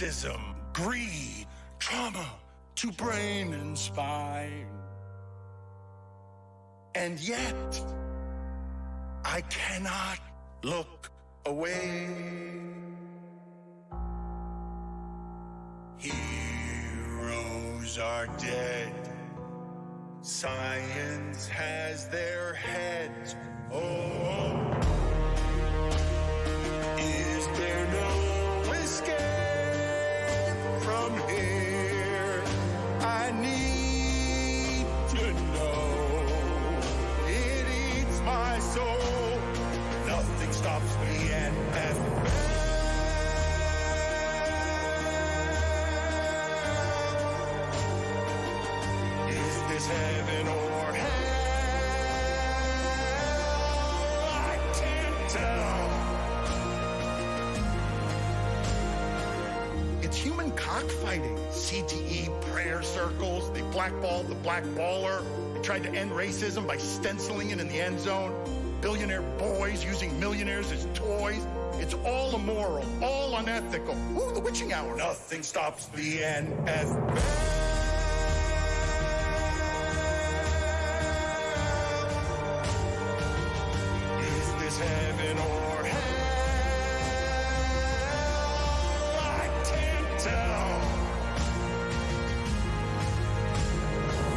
racism, greed, trauma to brain and spine. And yet, I cannot look away. Heroes are dead. Science has their heads. Oh, is there no escape from here? I need to know. It eats my soul. Nothing stops me and is this heaven or hell? I can't tell. It's human cockfighting. CTE prayer circles. They blackballed the black baller. They tried to end racism by stenciling it in the end zone. Billionaire boys using millionaires as toys. It's all immoral, all unethical. Ooh, the witching hour. Nothing stops the NFL. Is this heaven or hell? I can't tell.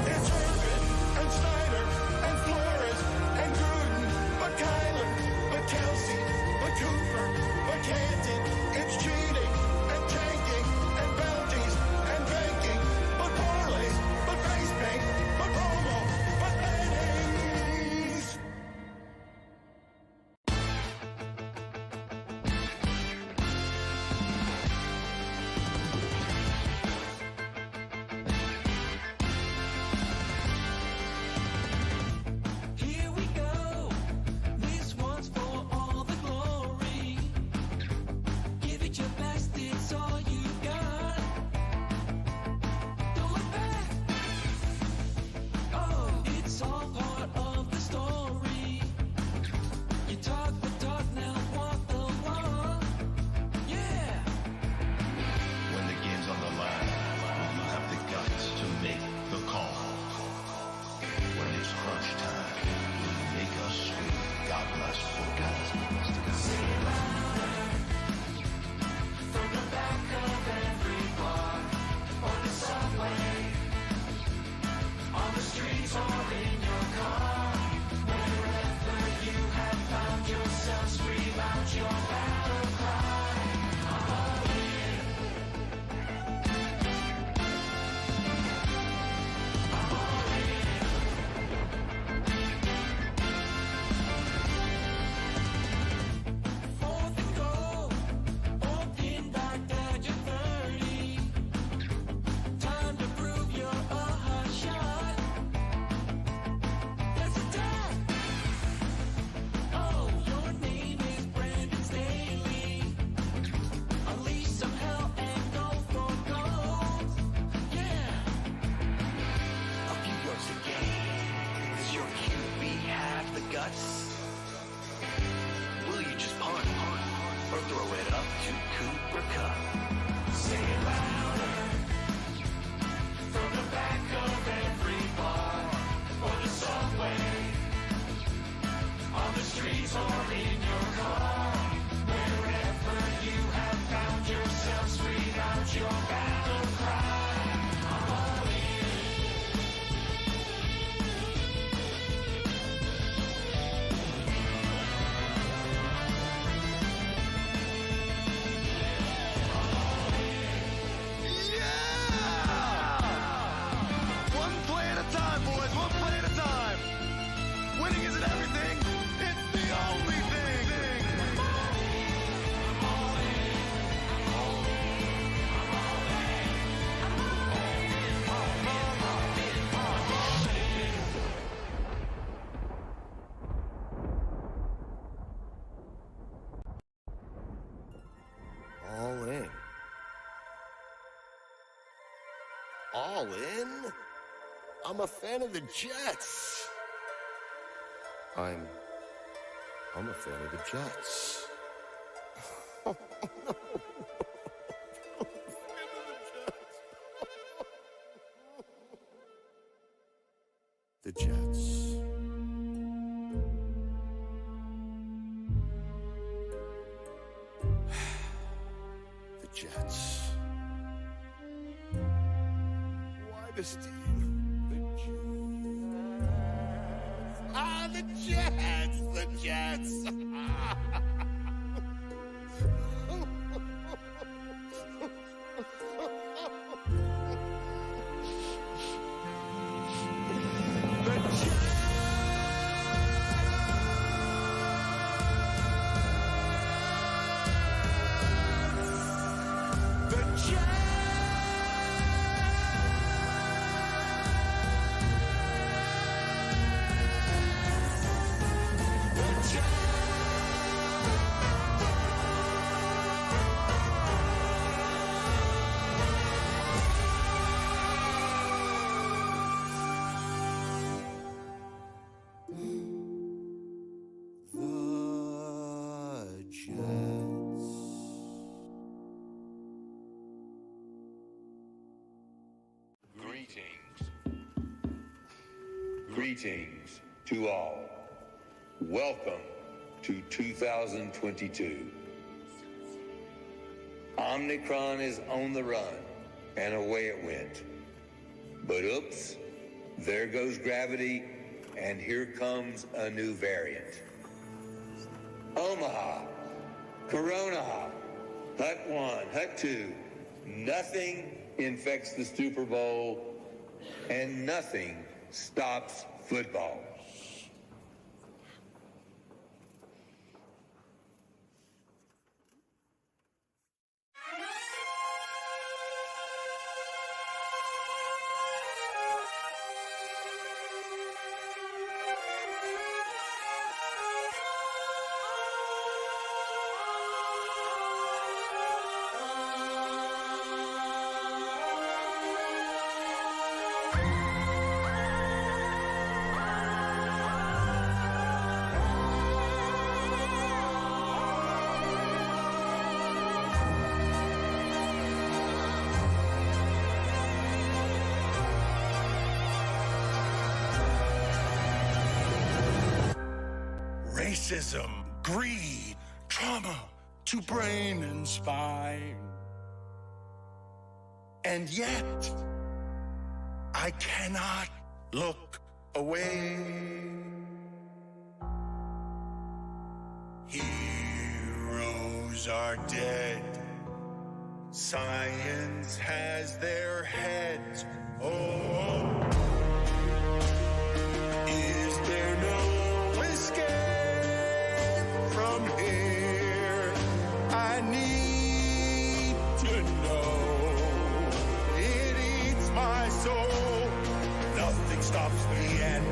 It's Urban and Snyder and Flores and Gruden, but Kyler, but Kelsey, but Cooper, but Canton. It's cheating and tanking and bounties and banking, but parlays, but face paint, but promo, but Bennings. Here we go. This one's for all the glory. Give it your best, it's all you got. Don't look back. Oh, it's all part of the story. You talk the talk, now walk the walk. Yeah. When the game's on the line, will you have the guts to make the call? When it's crunch time, will you make us scream, God bless football? From the back of every bar, on the subway, on the streets or in your car, wherever you have found yourself, scream out your battle cry. I'm all in. I'm all in. Fourth and goal, open back at your 30. Time to prove you're a hot shot. That's a tap. Oh, your name is Brandon Staley. Unleash some hell and go for gold. Yeah. A few yards to gain. Does your QB have the guts? Will you just punt or throw it up to Cooper Cup? Say it louder. From the back of every bar or the subway, on the streets or in your car, wherever you have found yourself, scream out your battle cry. I'm all in. Yeah! One play at a time, boys. One play at a time. Winning isn't everything. It's the only thing. I'm all in. I'm all in. I'm all in. I'm all in. All in. All in? I'm a fan of the Jets. I'm a fan of the Jets. Jets. The Jets. Why this team? The Jets. Ah, the Jets! The Jets! Greetings to all. Welcome to 2022. Omicron is on the run, and away it went. But oops, there goes gravity, and here comes a new variant. Omaha, Corona, Hut 1, Hut 2, nothing infects the Super Bowl, and nothing stops football. Racism, greed, trauma to brain and spine. And yet, I cannot look away. Heroes are dead. Science has their heads. Oh, is there no escape from here? I need to know. It eats my soul. Nothing stops me and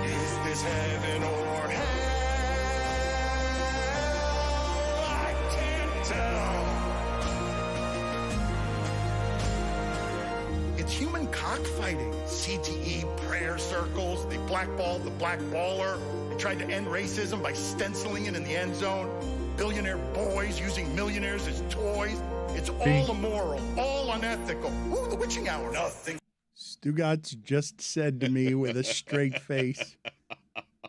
is this heaven or hell? I can't tell. It's human cockfighting. CTE prayer circles. They blackballed the blackballer. They tried to end racism by stenciling it in the end zone. Billionaire boys using millionaires as toys. It's all immoral, all unethical. Ooh, the witching hour. Nothing. Stugotz just said to me with a straight face,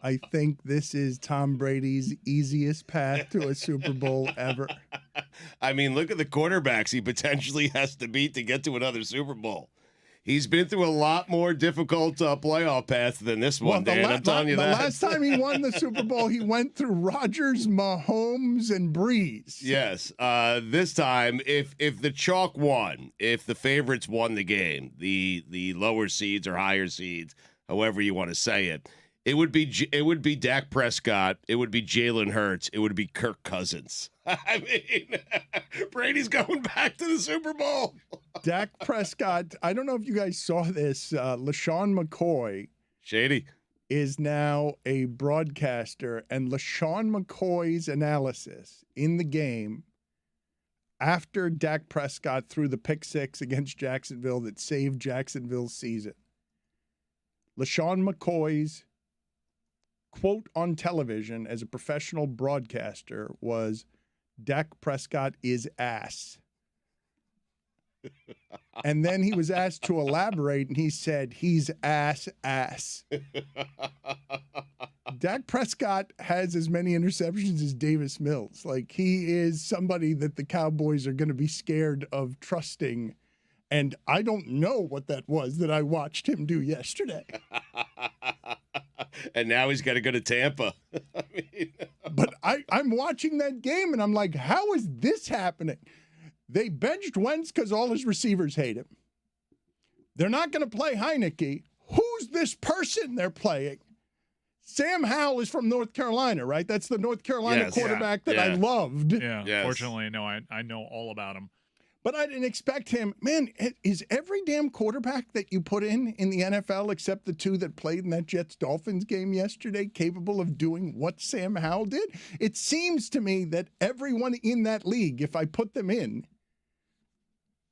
I think this is Tom Brady's easiest path to a Super Bowl ever. I mean, look at the quarterbacks he potentially has to beat to get to another Super Bowl. He's been through a lot more difficult playoff paths than this one, Dan. I'm telling you that. The last time he won the Super Bowl, he went through Rodgers, Mahomes, and Breeze. Yes. This time, if the chalk won, if the favorites won the game, the lower seeds or higher seeds, however you want to say it, it would be Dak Prescott, it would be Jalen Hurts, it would be Kirk Cousins. I mean, Brady's going back to the Super Bowl. Dak Prescott, I don't know if you guys saw this, LaShawn McCoy Shady is now a broadcaster, and LaShawn McCoy's analysis in the game after Dak Prescott threw the pick six against Jacksonville that saved Jacksonville's season. LaShawn McCoy's quote on television as a professional broadcaster was, Dak Prescott is ass. And then he was asked to elaborate, and he said, he's ass. Dak Prescott has as many interceptions as Davis Mills. Like, he is somebody that the Cowboys are going to be scared of trusting. And I don't know what that was that I watched him do yesterday. And now he's got to go to Tampa. But I'm watching that game, and I'm like, how is this happening? They benched Wentz because all his receivers hate him. They're not going to play Heineke. Who's this person they're playing? Sam Howell is from North Carolina, right? That's the North Carolina quarterback that I loved. Yeah, Yes. Fortunately, no, I know all about him. But I didn't expect him. Man, is every damn quarterback that you put in the NFL, except the two that played in that Jets-Dolphins game yesterday, capable of doing what Sam Howell did? It seems to me that everyone in that league, if I put them in,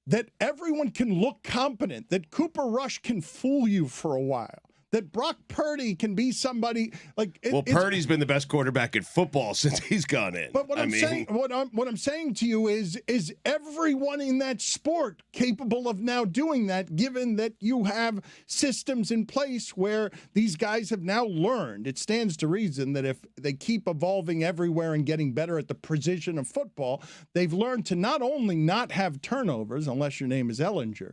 that everyone can look competent, that Cooper Rush can fool you for a while, that Brock Purdy can be somebody like. Purdy's been the best quarterback in football since he's gone in. But what I'm saying to you is everyone in that sport capable of now doing that, given that you have systems in place where these guys have now learned. It stands to reason that if they keep evolving everywhere and getting better at the precision of football, they've learned to not only not have turnovers, unless your name is Ellinger,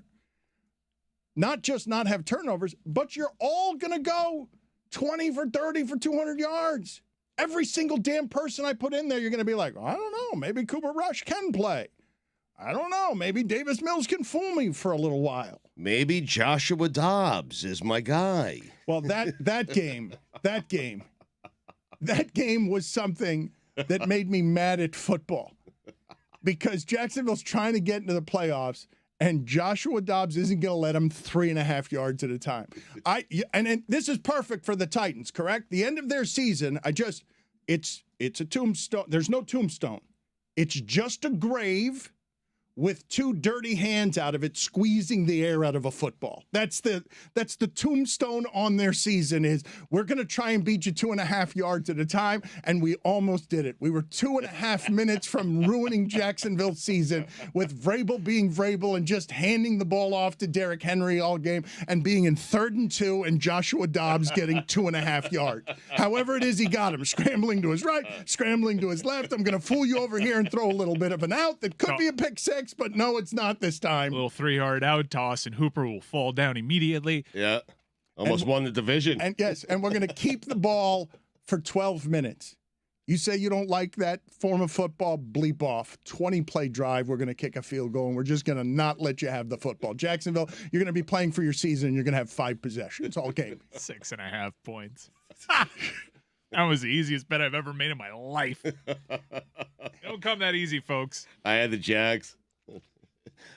not just not have turnovers, but you're all going to go 20 for 30 for 200 yards. Every single damn person I put in there, you're going to be like, I don't know, maybe Cooper Rush can play. I don't know, maybe Davis Mills can fool me for a little while. Maybe Joshua Dobbs is my guy. Well, that game was something that made me mad at football because Jacksonville's trying to get into the playoffs. And Joshua Dobbs isn't going to let him 3.5 yards at a time. And this is perfect for the Titans, correct? The end of their season, it's a tombstone. There's no tombstone. It's just a grave with two dirty hands out of it squeezing the air out of a football. That's the tombstone on their season is we're going to try and beat you 2.5 yards at a time, and we almost did it. We were 2.5 minutes from ruining Jacksonville's season with Vrabel being Vrabel and just handing the ball off to Derrick Henry all game and being in 3rd and 2 and Joshua Dobbs getting 2.5 yards. However it is he got him, scrambling to his right, scrambling to his left. I'm going to fool you over here and throw a little bit of an out that could be a pick six, but no, it's not this time. A little 3-yard out toss, and Hooper will fall down immediately. Yeah. Almost won the division. And yes, and we're going to keep the ball for 12 minutes. You say you don't like that form of football, bleep off. 20-play drive, we're going to kick a field goal, and we're just going to not let you have the football. Jacksonville, you're going to be playing for your season, and you're going to have 5 possessions all game. 6.5 points. That was the easiest bet I've ever made in my life. Don't come that easy, folks. I had the Jags.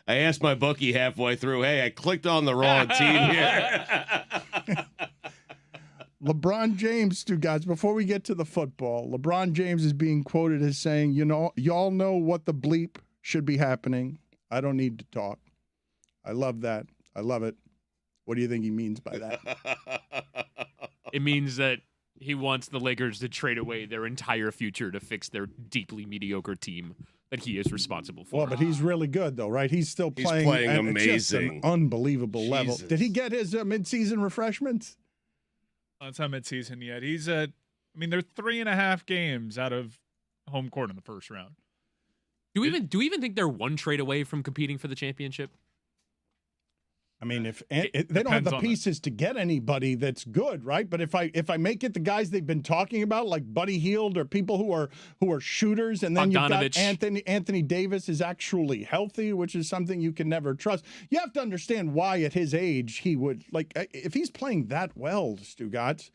I asked my bookie halfway through, hey, I clicked on the wrong team here. LeBron James, Stugotz, before we get to the football, LeBron James is being quoted as saying, y'all know what the bleep should be happening. I don't need to talk. I love that. I love it. What do you think he means by that? It means that he wants the Lakers to trade away their entire future to fix their deeply mediocre team that he is responsible for. Well, but he's really good, though, right? He's still playing, at just an unbelievable level. Did he get his midseason refreshments? It's not midseason yet. He's they're 3.5 games out of home court in the first round. Do we even think they're one trade away from competing for the championship? I mean, if they don't have the pieces to get anybody that's good, right? But if I make it the guys they've been talking about, like Buddy Hield or people who are shooters, and then you've got Anthony Davis is actually healthy, which is something you can never trust. You have to understand why at his age he would if he's playing that well, Stugotz,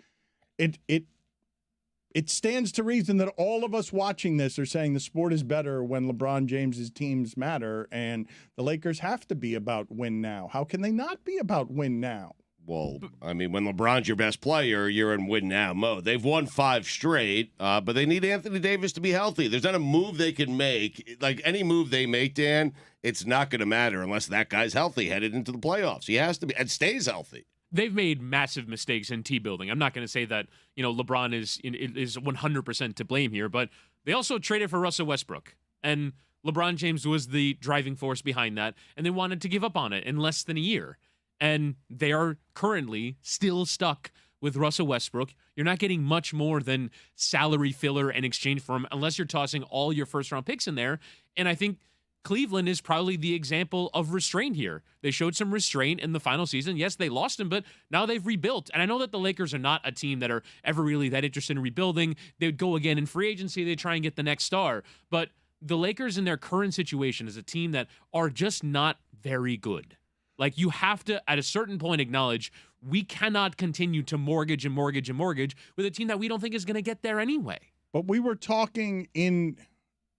it stands to reason that all of us watching this are saying the sport is better when LeBron James's teams matter, and the Lakers have to be about win now. How can they not be about win now? Well, I mean, when LeBron's your best player, you're in win now mode. They've won 5 straight, but they need Anthony Davis to be healthy. There's not a move they can make. Like any move they make, Dan, it's not going to matter unless that guy's healthy headed into the playoffs. He has to be and stays healthy. They've made massive mistakes in T-building. I'm not going to say that, LeBron is 100% to blame here, but they also traded for Russell Westbrook. And LeBron James was the driving force behind that, and they wanted to give up on it in less than a year. And they are currently still stuck with Russell Westbrook. You're not getting much more than salary filler in exchange for him unless you're tossing all your first-round picks in there. And I think Cleveland is probably the example of restraint here. They showed some restraint in the final season. Yes, they lost him, but now they've rebuilt. And I know that the Lakers are not a team that are ever really that interested in rebuilding. They would go again in free agency. They try and get the next star. But the Lakers in their current situation is a team that are just not very good. Like, you have to, at a certain point, acknowledge we cannot continue to mortgage and mortgage and mortgage with a team that we don't think is going to get there anyway. But we were talking in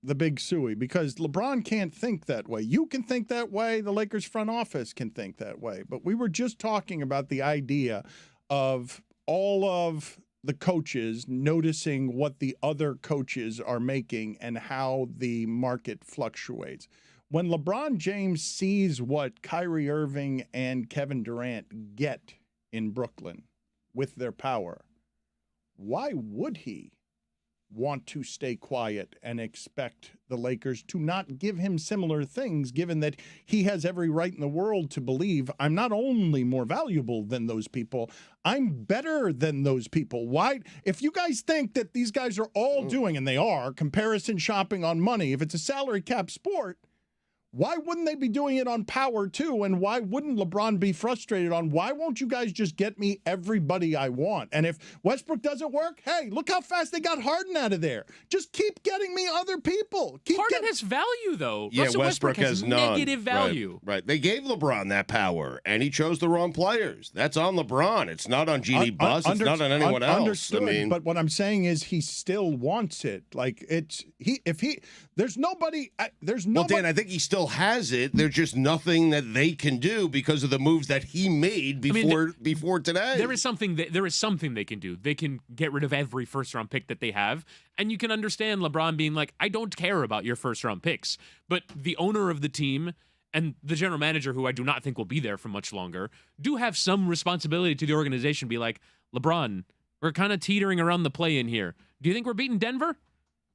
the Big Suey because LeBron can't think that way. You can think that way. The Lakers front office can think that way. But we were just talking about the idea of all of the coaches noticing what the other coaches are making and how the market fluctuates. When LeBron James sees what Kyrie Irving and Kevin Durant get in Brooklyn with their power, why would he want to stay quiet and expect the Lakers to not give him similar things, given that he has every right in the world to believe I'm not only more valuable than those people, I'm better than those people? Why? If you guys think that these guys are all doing, and they are, comparison shopping on money, if it's a salary cap sport, why wouldn't they be doing it on power too? And why wouldn't LeBron be frustrated on why won't you guys just get me everybody I want? And if Westbrook doesn't work, hey, look how fast they got Harden out of there. Just keep getting me other people. Harden has value, though. Yeah, Russell Westbrook has none. negative value. Right. They gave LeBron that power, and he chose the wrong players. That's on LeBron. It's not on Jeannie Buss. It's not on anyone else. Understood. But what I'm saying is he still wants it. Like, there's nobody. Well, Dan, I think he still has it. There's just nothing that they can do because of the moves that he made before today. There is something they can do. They can get rid of every first-round pick that they have, and you can understand LeBron being like, I don't care about your first-round picks. But the owner of the team and the general manager, who I do not think will be there for much longer, do have some responsibility to the organization. Be like, LeBron, we're kind of teetering around the play-in here. Do you think we're beating Denver?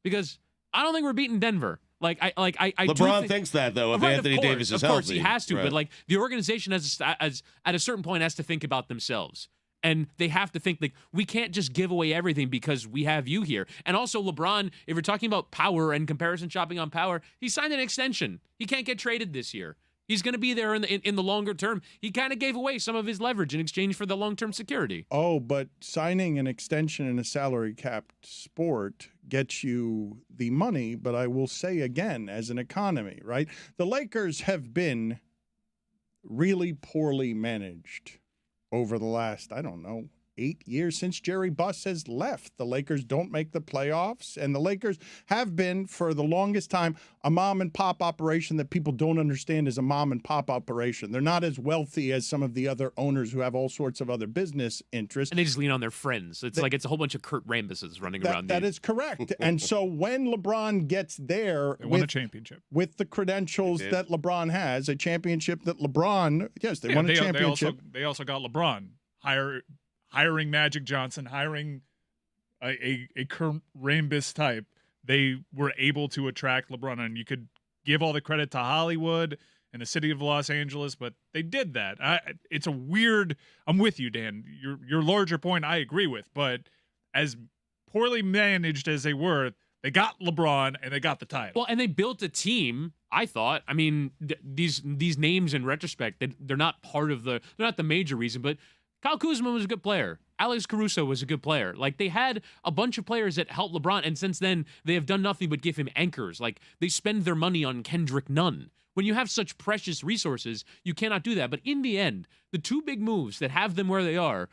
Because I don't think we're beating Denver. LeBron thinks that, though, if Anthony Davis is healthy. Of course, he has to, right. but the organization at a certain point has to think about themselves. And they have to think, we can't just give away everything because we have you here. And also, LeBron, if you're talking about power and comparison shopping on power, he signed an extension. He can't get traded this year. He's going to be there in the longer term. He kind of gave away some of his leverage in exchange for the long-term security. Oh, but signing an extension in a salary capped sport gets you the money. But I will say again, as an economy, right? The Lakers have been really poorly managed over the last, 8 years since Jerry Buss has left. The Lakers don't make the playoffs, and the Lakers have been, for the longest time, a mom-and-pop operation that people don't understand is a mom-and-pop operation. They're not as wealthy as some of the other owners who have all sorts of other business interests. And they just lean on their friends. It's it's a whole bunch of Kurt Rambuses running around. That is correct. And so when LeBron gets there they won a championship with the credentials that LeBron has, a championship that LeBron, yes, they won a championship. They also got LeBron. Hiring Magic Johnson, hiring a Kurt Rambis type, they were able to attract LeBron. And you could give all the credit to Hollywood and the city of Los Angeles, but they did that. It's a weird – I'm with you, Dan. Your larger point I agree with, but as poorly managed as they were, they got LeBron and they got the title. Well, and they built a team, I thought. I mean, these names in retrospect, they're not part of they're not the major reason, but – Kyle Kuzma was a good player. Alex Caruso was a good player. They had a bunch of players that helped LeBron, and since then, they have done nothing but give him anchors. They spend their money on Kendrick Nunn. When you have such precious resources, you cannot do that. But in the end, the two big moves that have them where they are,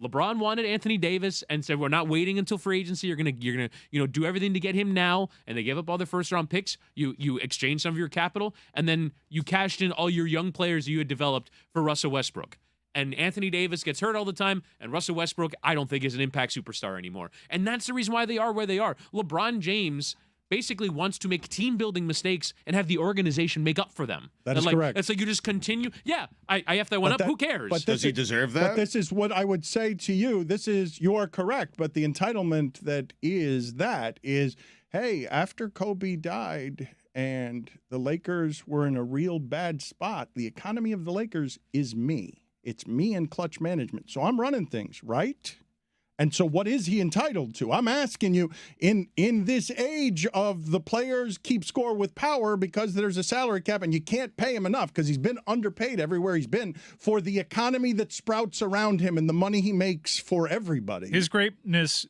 LeBron wanted Anthony Davis and said, we're not waiting until free agency. You're gonna do everything to get him now. And they gave up all their first-round picks. You exchange some of your capital, and then you cashed in all your young players you had developed for Russell Westbrook. And Anthony Davis gets hurt all the time, and Russell Westbrook, I don't think, is an impact superstar anymore. And that's the reason why they are where they are. LeBron James basically wants to make team-building mistakes and have the organization make up for them. That is correct. It's you just continue. Yeah, I have that one up. Who cares? But does he deserve that? But this is what I would say to you. You're correct, but the entitlement that is, hey, after Kobe died and the Lakers were in a real bad spot. The economy of the Lakers is me. It's me and clutch management. So I'm running things, right? And so what is he entitled to? I'm asking you, in this age of the players keep score with power because there's a salary cap and you can't pay him enough because he's been underpaid everywhere he's been for the economy that sprouts around him and the money he makes for everybody. His greatness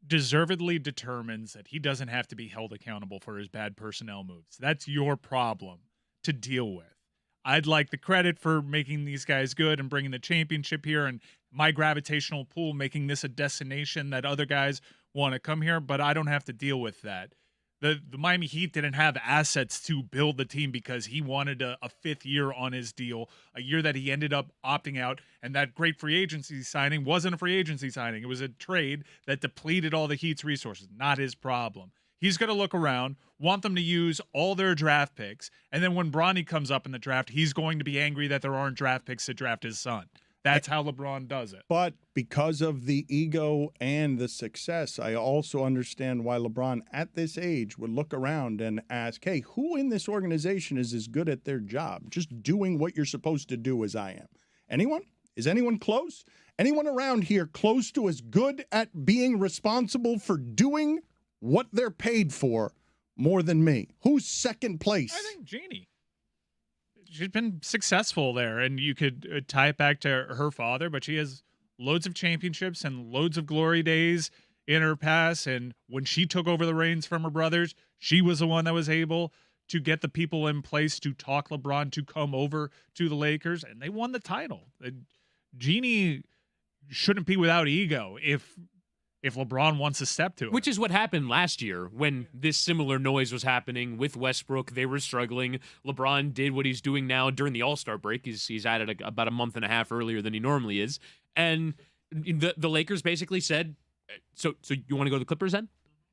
deservedly determines that he doesn't have to be held accountable for his bad personnel moves. That's your problem to deal with. I'd like the credit for making these guys good and bringing the championship here and my gravitational pull making this a destination that other guys want to come here, but I don't have to deal with that. The Miami Heat didn't have assets to build the team because he wanted a fifth year on his deal, a year that he ended up opting out, and that great free agency signing wasn't a free agency signing. It was a trade that depleted all the Heat's resources. Not his problem. He's going to look around, want them to use all their draft picks, and then when Bronny comes up in the draft, he's going to be angry that there aren't draft picks to draft his son. That's how LeBron does it. But because of the ego and the success, I also understand why LeBron at this age would look around and ask, hey, who in this organization is as good at their job, just doing what you're supposed to do as I am? Anyone? Is anyone close? Anyone around here close to as good at being responsible for doing what they're paid for more than me? Who's second place? I think Jeannie. She's been successful there, and you could tie it back to her father, but she has loads of championships and loads of glory days in her past, and when she took over the reins from her brothers, she was the one that was able to get the people in place to talk LeBron to come over to the Lakers, and they won the title. Jeannie shouldn't be without ego if LeBron wants to step to it. Which is what happened last year when this similar noise was happening with Westbrook. They were struggling. LeBron did what he's doing now during the All-Star break. He's at it about a month and a half earlier than he normally is. And the Lakers basically said, so you want to go to the Clippers then?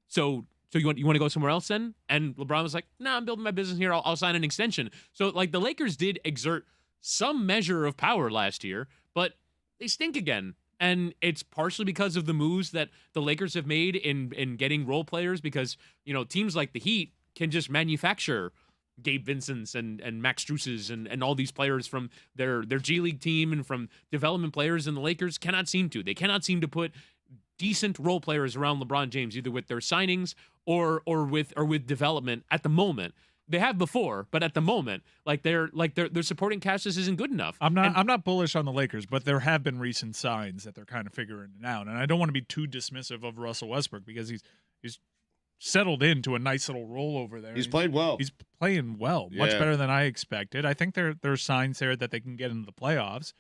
So you want to go somewhere else then? And LeBron was like, no, I'm building my business here. I'll sign an extension. So like the Lakers did exert some measure of power last year, but they stink again. And it's partially because of the moves that the Lakers have made in getting role players because, you know, teams like the Heat can just manufacture Gabe Vincent's and Max Struses and all these players from their G League team and from development players, and the Lakers cannot seem to. They cannot seem to put decent role players around LeBron James, either with their signings or with development at the moment. They have before, but at the moment, their supporting cast just isn't good enough. I'm not bullish on the Lakers, but there have been recent signs that they're kind of figuring it out. And I don't want to be too dismissive of Russell Westbrook because he's settled into a nice little role over there. He's played well. He's playing well, much Yeah. better than I expected. I think there are signs there that they can get into the playoffs.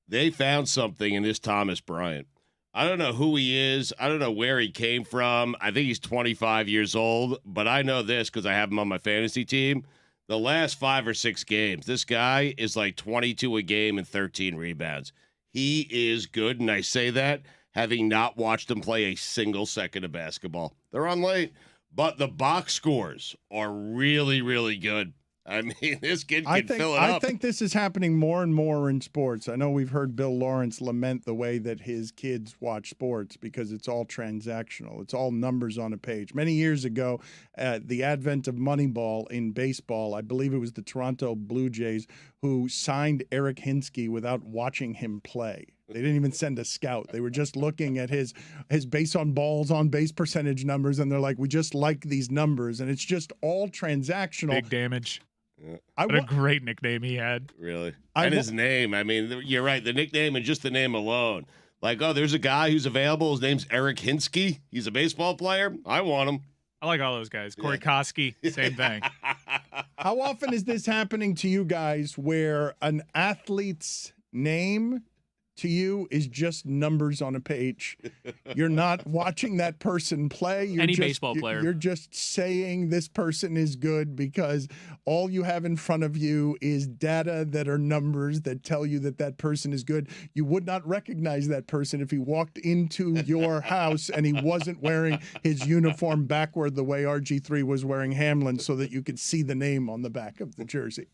They found something in this Thomas Bryant. I don't know who he is. I don't know where he came from. I think he's 25 years old, but I know this because I have him on my fantasy team. The last 5 or 6 games, this guy is like 22 a game and 13 rebounds. He is good, and I say that having not watched him play a single second of basketball. They're on late, but the box scores are really, really good. I mean, this kid can fill it up. I think this is happening more and more in sports. I know we've heard Bill Lawrence lament the way that his kids watch sports because it's all transactional. It's all numbers on a page. Many years ago, the advent of Moneyball in baseball, I believe it was the Toronto Blue Jays who signed Eric Hinsky without watching him play. They didn't even send a scout. They were just looking at his base on balls, on base percentage numbers, and they're like, we just like these numbers. And it's just all transactional. Big damage. Yeah. What a great nickname he had. Really. And his name. I mean, you're right. The nickname and just the name alone. Like, oh, there's a guy who's available. His name's Eric Hinsky. He's a baseball player. I want him. I like all those guys. Corey Koski, same thing. How often is this happening to you guys where an athlete's name to you is just numbers on a page? You're not watching that person play. You're Any just, baseball player. You're just saying this person is good because all you have in front of you is data that are numbers that tell you that that person is good. You would not recognize that person if he walked into your house and he wasn't wearing his uniform backward the way RG3 was wearing Hamlin so that you could see the name on the back of the jersey.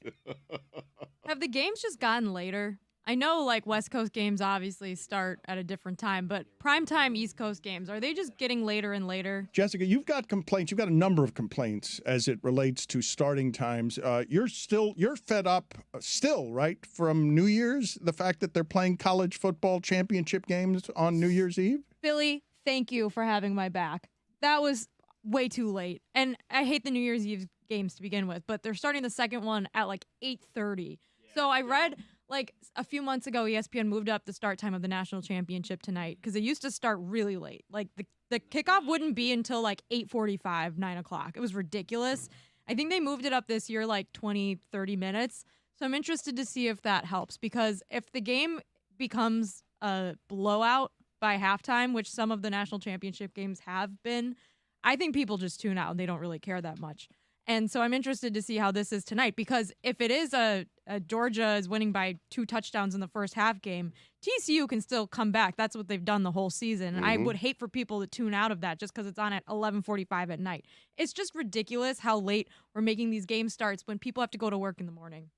Have the games just gotten later? I know like West Coast games obviously start at a different time, but primetime East Coast games, are they just getting later and later? Jessica, you've got complaints. You've got a number of complaints as it relates to starting times. You're fed up still, right, from New Year's, the fact that they're playing college football championship games on New Year's Eve? Philly, thank you for having my back. That was way too late. And I hate the New Year's Eve games to begin with, but they're starting the second one at like 8:30. So I read like a few months ago, ESPN moved up the start time of the national championship tonight because it used to start really late. Like the kickoff wouldn't be until like 8:45, 9 o'clock. It was ridiculous. I think they moved it up this year like 20, 30 minutes. So I'm interested to see if that helps, because if the game becomes a blowout by halftime, which some of the national championship games have been, I think people just tune out and they don't really care that much. And so I'm interested to see how this is tonight, because if it is a Georgia is winning by 2 touchdowns in the first half game, TCU can still come back. That's what they've done the whole season. And I would hate for people to tune out of that just because it's on at 11:45 at night. It's just ridiculous how late we're making these game starts when people have to go to work in the morning.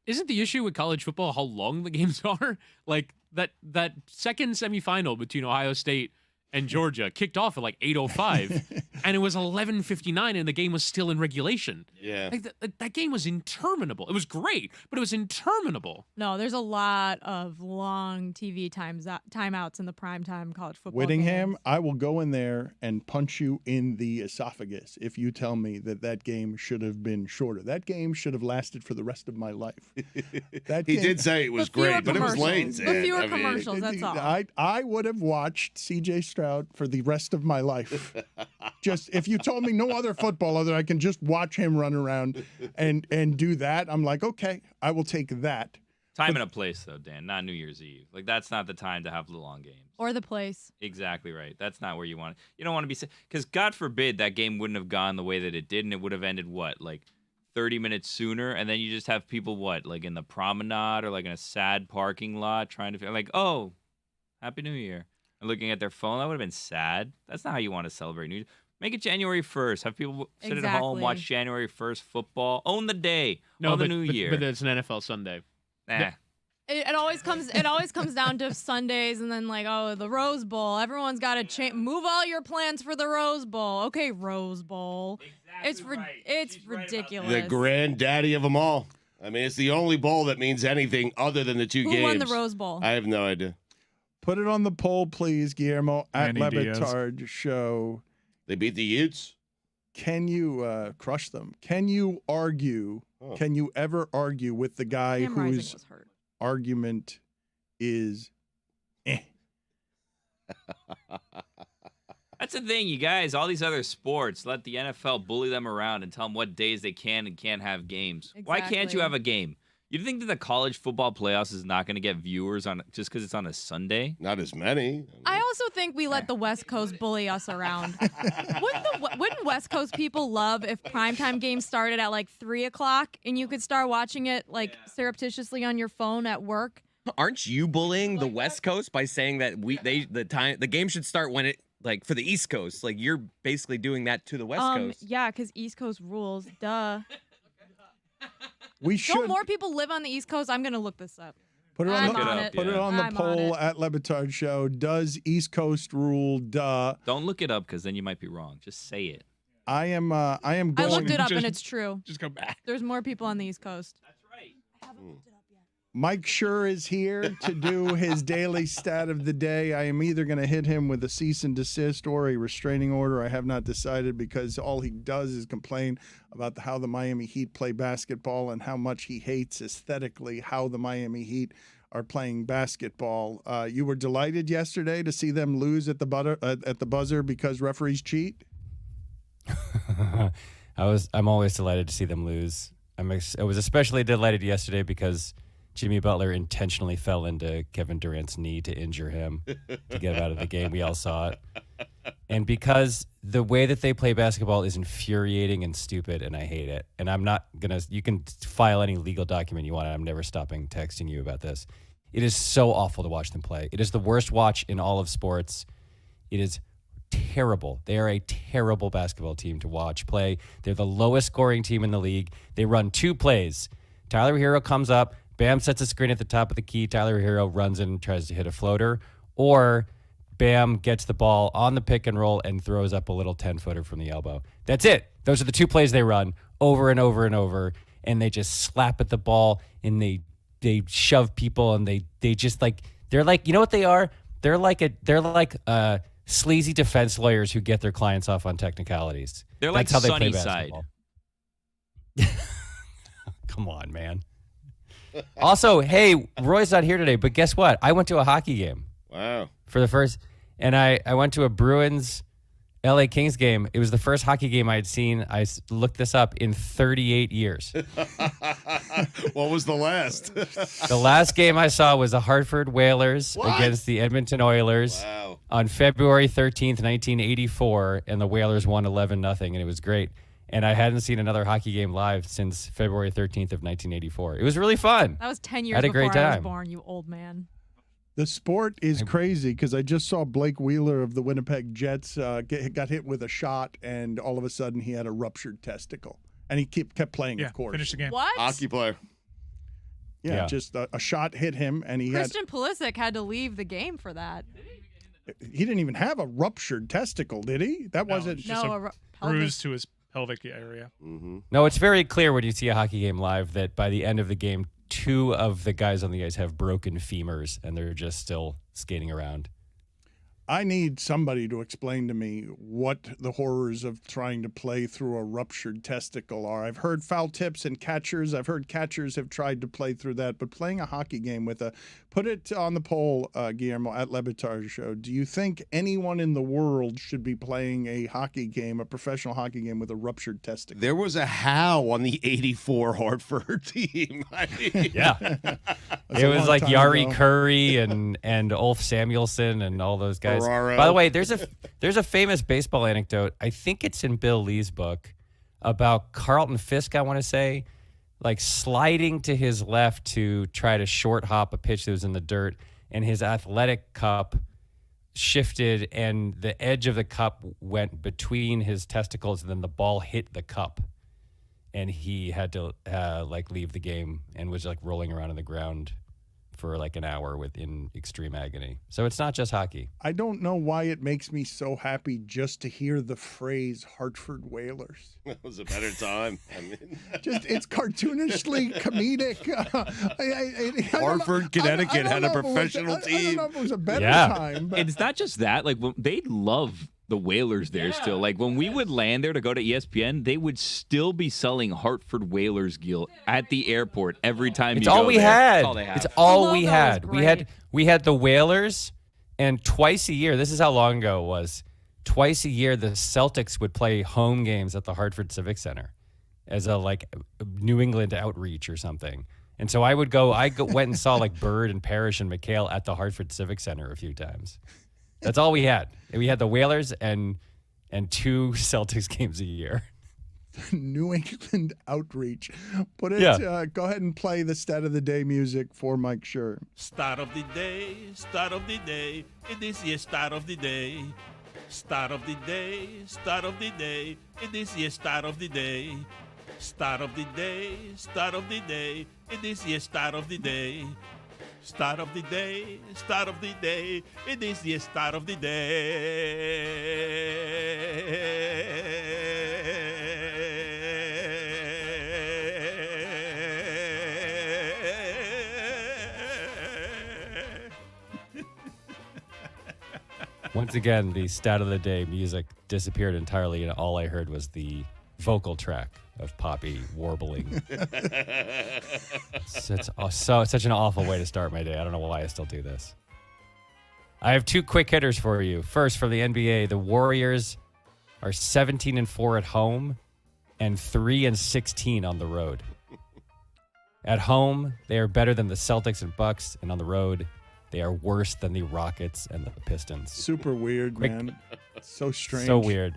Isn't the issue with college football how long the games are? Like that second semifinal between Ohio State and Georgia kicked off at like 8:05, and it was 11:59, and the game was still in regulation. Yeah. Like that game was interminable. It was great, but it was interminable. No, there's a lot of long TV timeouts in the primetime college football Whittingham, games. I will go in there and punch you in the esophagus if you tell me that game should have been shorter. That game should have lasted for the rest of my life. He did say it was great, but it was late. But fewer commercials, that's all. I would have watched C.J. Stroud for the rest of my life. Just if you told me no other football other I can just watch him run around and do that, I'm like, okay, I will take that. Time and a place, though, Dan, not New Year's Eve. Like, that's not the time to have the long games. Or the place. Exactly right. That's not where you want it. You don't want to be... Because God forbid that game wouldn't have gone the way that it did, and it would have ended, what, like 30 minutes sooner? And then you just have people, what, like in the promenade or like in a sad parking lot trying to feel like, oh, Happy New Year. And looking at their phone, that would have been sad. That's not how you want to celebrate New Year's. Make it January 1st. Have people sit at home, watch January 1st football. Own the day. Own the new year. But it's an NFL Sunday. Nah. It always comes down to Sundays, and then like, oh, the Rose Bowl. Everyone's got to move all your plans for the Rose Bowl. Okay, Rose Bowl. It's ridiculous. The granddaddy of them all. I mean, it's the only bowl that means anything other than the two games. Who won the Rose Bowl? I have no idea. Put it on the poll, please, Guillermo, at Manny Diaz. LeBatard Show. They beat the Utes. Can you crush them? Can you argue? Oh. Can you ever argue with the guy Cam Rising whose was hurt. argument is That's the thing, you guys. All these other sports, let the NFL bully them around and tell them what days they can and can't have games. Why can't you Exactly. have a game? You think that the college football playoffs is not going to get viewers on just because it's on a Sunday? Not as many. I also think we let the West Coast bully us around. Wouldn't West Coast people love if primetime games started at like 3 o'clock and you could start watching it like surreptitiously on your phone at work? Aren't you bullying the West Coast by saying that the game should start when it like for the East Coast? Like you're basically doing that to the West Coast. Yeah, because East Coast rules. Duh. we Don't should more people live on the East Coast? I'm gonna look this up. put it I'm on on the, it. put it on the I'm on poll it. at LeBatard Show. Does East Coast rule? Duh. Don't look it up because then you might be wrong. Just say it. I am going. I looked it up Just- and it's true. Just go back. There's more people on the East Coast. Mike Schur is here to do his daily stat of the day. I am either going to hit him with a cease and desist or a restraining order. I have not decided because all he does is complain about how the Miami Heat play basketball and how much he hates aesthetically how the Miami Heat are playing basketball. You were delighted yesterday to see them lose at the buzzer because referees cheat? I'm always delighted to see them lose. I was especially delighted yesterday because Jimmy Butler intentionally fell into Kevin Durant's knee to injure him to get him out of the game. We all saw it. And because the way that they play basketball is infuriating and stupid, and I hate it. And I'm not going to, you can file any legal document you want. I'm never stopping texting you about this. It is so awful to watch them play. It is the worst watch in all of sports. It is terrible. They are a terrible basketball team to watch play. They're the lowest scoring team in the league. They run 2 plays. Tyler Hero comes up, Bam sets a screen at the top of the key. Tyler Hero runs in and tries to hit a floater. Or Bam gets the ball on the pick and roll and throws up a little 10-footer from the elbow. That's it. Those are the two plays they run over and over and over. And they just slap at the ball and they shove people and they just like, they're like, you know what they are? They're like sleazy defense lawyers who get their clients off on technicalities. They're like That's how they play Sunnyside. basketball. Come on, man. Also, hey, Roy's not here today, but guess what? I went to a hockey game. Wow. For the first, and I went to a Bruins LA Kings game. It was the first hockey game I had seen. I looked this up in 38 years. What was the last? The last game I saw was the Hartford Whalers against the Edmonton Oilers on February 13th, 1984, and the Whalers won 11-0, and it was great. And I hadn't seen another hockey game live since February 13th of 1984. It was really fun. That was 10 years I had a before great I was time. born, you old man. The sport is crazy because I just saw Blake Wheeler of the Winnipeg Jets got hit with a shot, and all of a sudden he had a ruptured testicle. And he kept playing, of course. Finish the game. What? Hockey player. Yeah, just a shot hit him, and Christian Pulisic had to leave the game for that. he didn't even have a ruptured testicle, did he? That wasn't just a bruise to his pelvic area. Mm-hmm. No, it's very clear when you see a hockey game live that by the end of the game, 2 of the guys on the ice have broken femurs, and they're just still skating around. I need somebody to explain to me what the horrors of trying to play through a ruptured testicle are. I've heard foul tips and catchers. I've heard catchers have tried to play through that, but playing a hockey game with put it on the poll, Guillermo, at LeBatardShow. Do you think anyone in the world should be playing a hockey game, a professional hockey game with a ruptured testicle? There was a Howe on the 84 Hartford team. Yeah. It was like Yari Curry and Ulf Samuelson and all those guys. Ferraro. By the way, there's a famous baseball anecdote. I think it's in Bill Lee's book about Carlton Fisk, I want to say, like sliding to his left to try to short hop a pitch that was in the dirt, and his athletic cup shifted and the edge of the cup went between his testicles, and then the ball hit the cup. And he had to leave the game and was like rolling around on the ground for like an hour within extreme agony. So it's not just hockey. I don't know why it makes me so happy just to hear the phrase Hartford Whalers. That was a better time. I mean, it's cartoonishly comedic. Hartford, Connecticut had a professional team. I don't know if it was a better time. But It's not just that. Like, they love the Whalers there still. Like, when we would land there to go to ESPN, they would still be selling Hartford Whalers gear at the airport every time It's you all go we there. had. That's all they have. It's all The we logo had. was We had the Whalers, and twice a year, this is how long ago it was, twice a year the Celtics would play home games at the Hartford Civic Center as a New England outreach or something. And so I went and saw like Bird and Parrish and McHale at the Hartford Civic Center a few times. That's all we had. We had the Whalers and 2 Celtics games a year. New England outreach. Put it. Yeah. Go ahead and play the stat of the day music for Mike Schur. Start of the day, start of the day. It is your start of the day. Start of the day, start of the day. It is your start of the day. Start of the day, start of the day. It is your start of the day. Start of the day, start of the day. It is the start of the day. Once again, the stat of the day music disappeared entirely, and all I heard was the vocal track of Poppy warbling. Such an awful way to start my day. I don't know why I still do this. I have 2 quick hitters for you. First, from the NBA, the Warriors are 17-4 at home and 3-16 on the road. At home, they are better than the Celtics and Bucks, and on the road, they are worse than the Rockets and the Pistons. Super weird, man. So strange. So weird.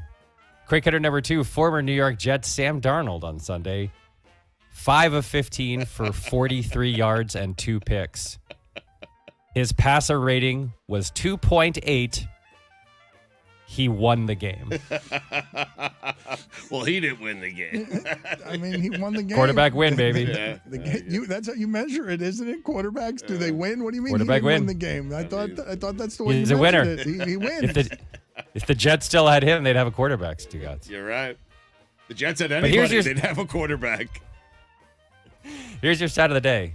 Quick hitter number 2, former New York Jets Sam Darnold on Sunday. 5 of 15 for 43 yards and 2 picks. His passer rating was 2.8. he won the game. Well, he didn't win the game. I mean, he won the game. Quarterback win, baby. Yeah. That's how you measure it, isn't it? Quarterbacks, do they win? What do you mean? Quarterback he didn't win. win the game. I thought that's the way He's you a winner. measured it. He wins. If the Jets still had him, they'd have a quarterback, Stugotz. You're right. The Jets had here's anybody, your- they'd have a quarterback. Here's your stat of the day.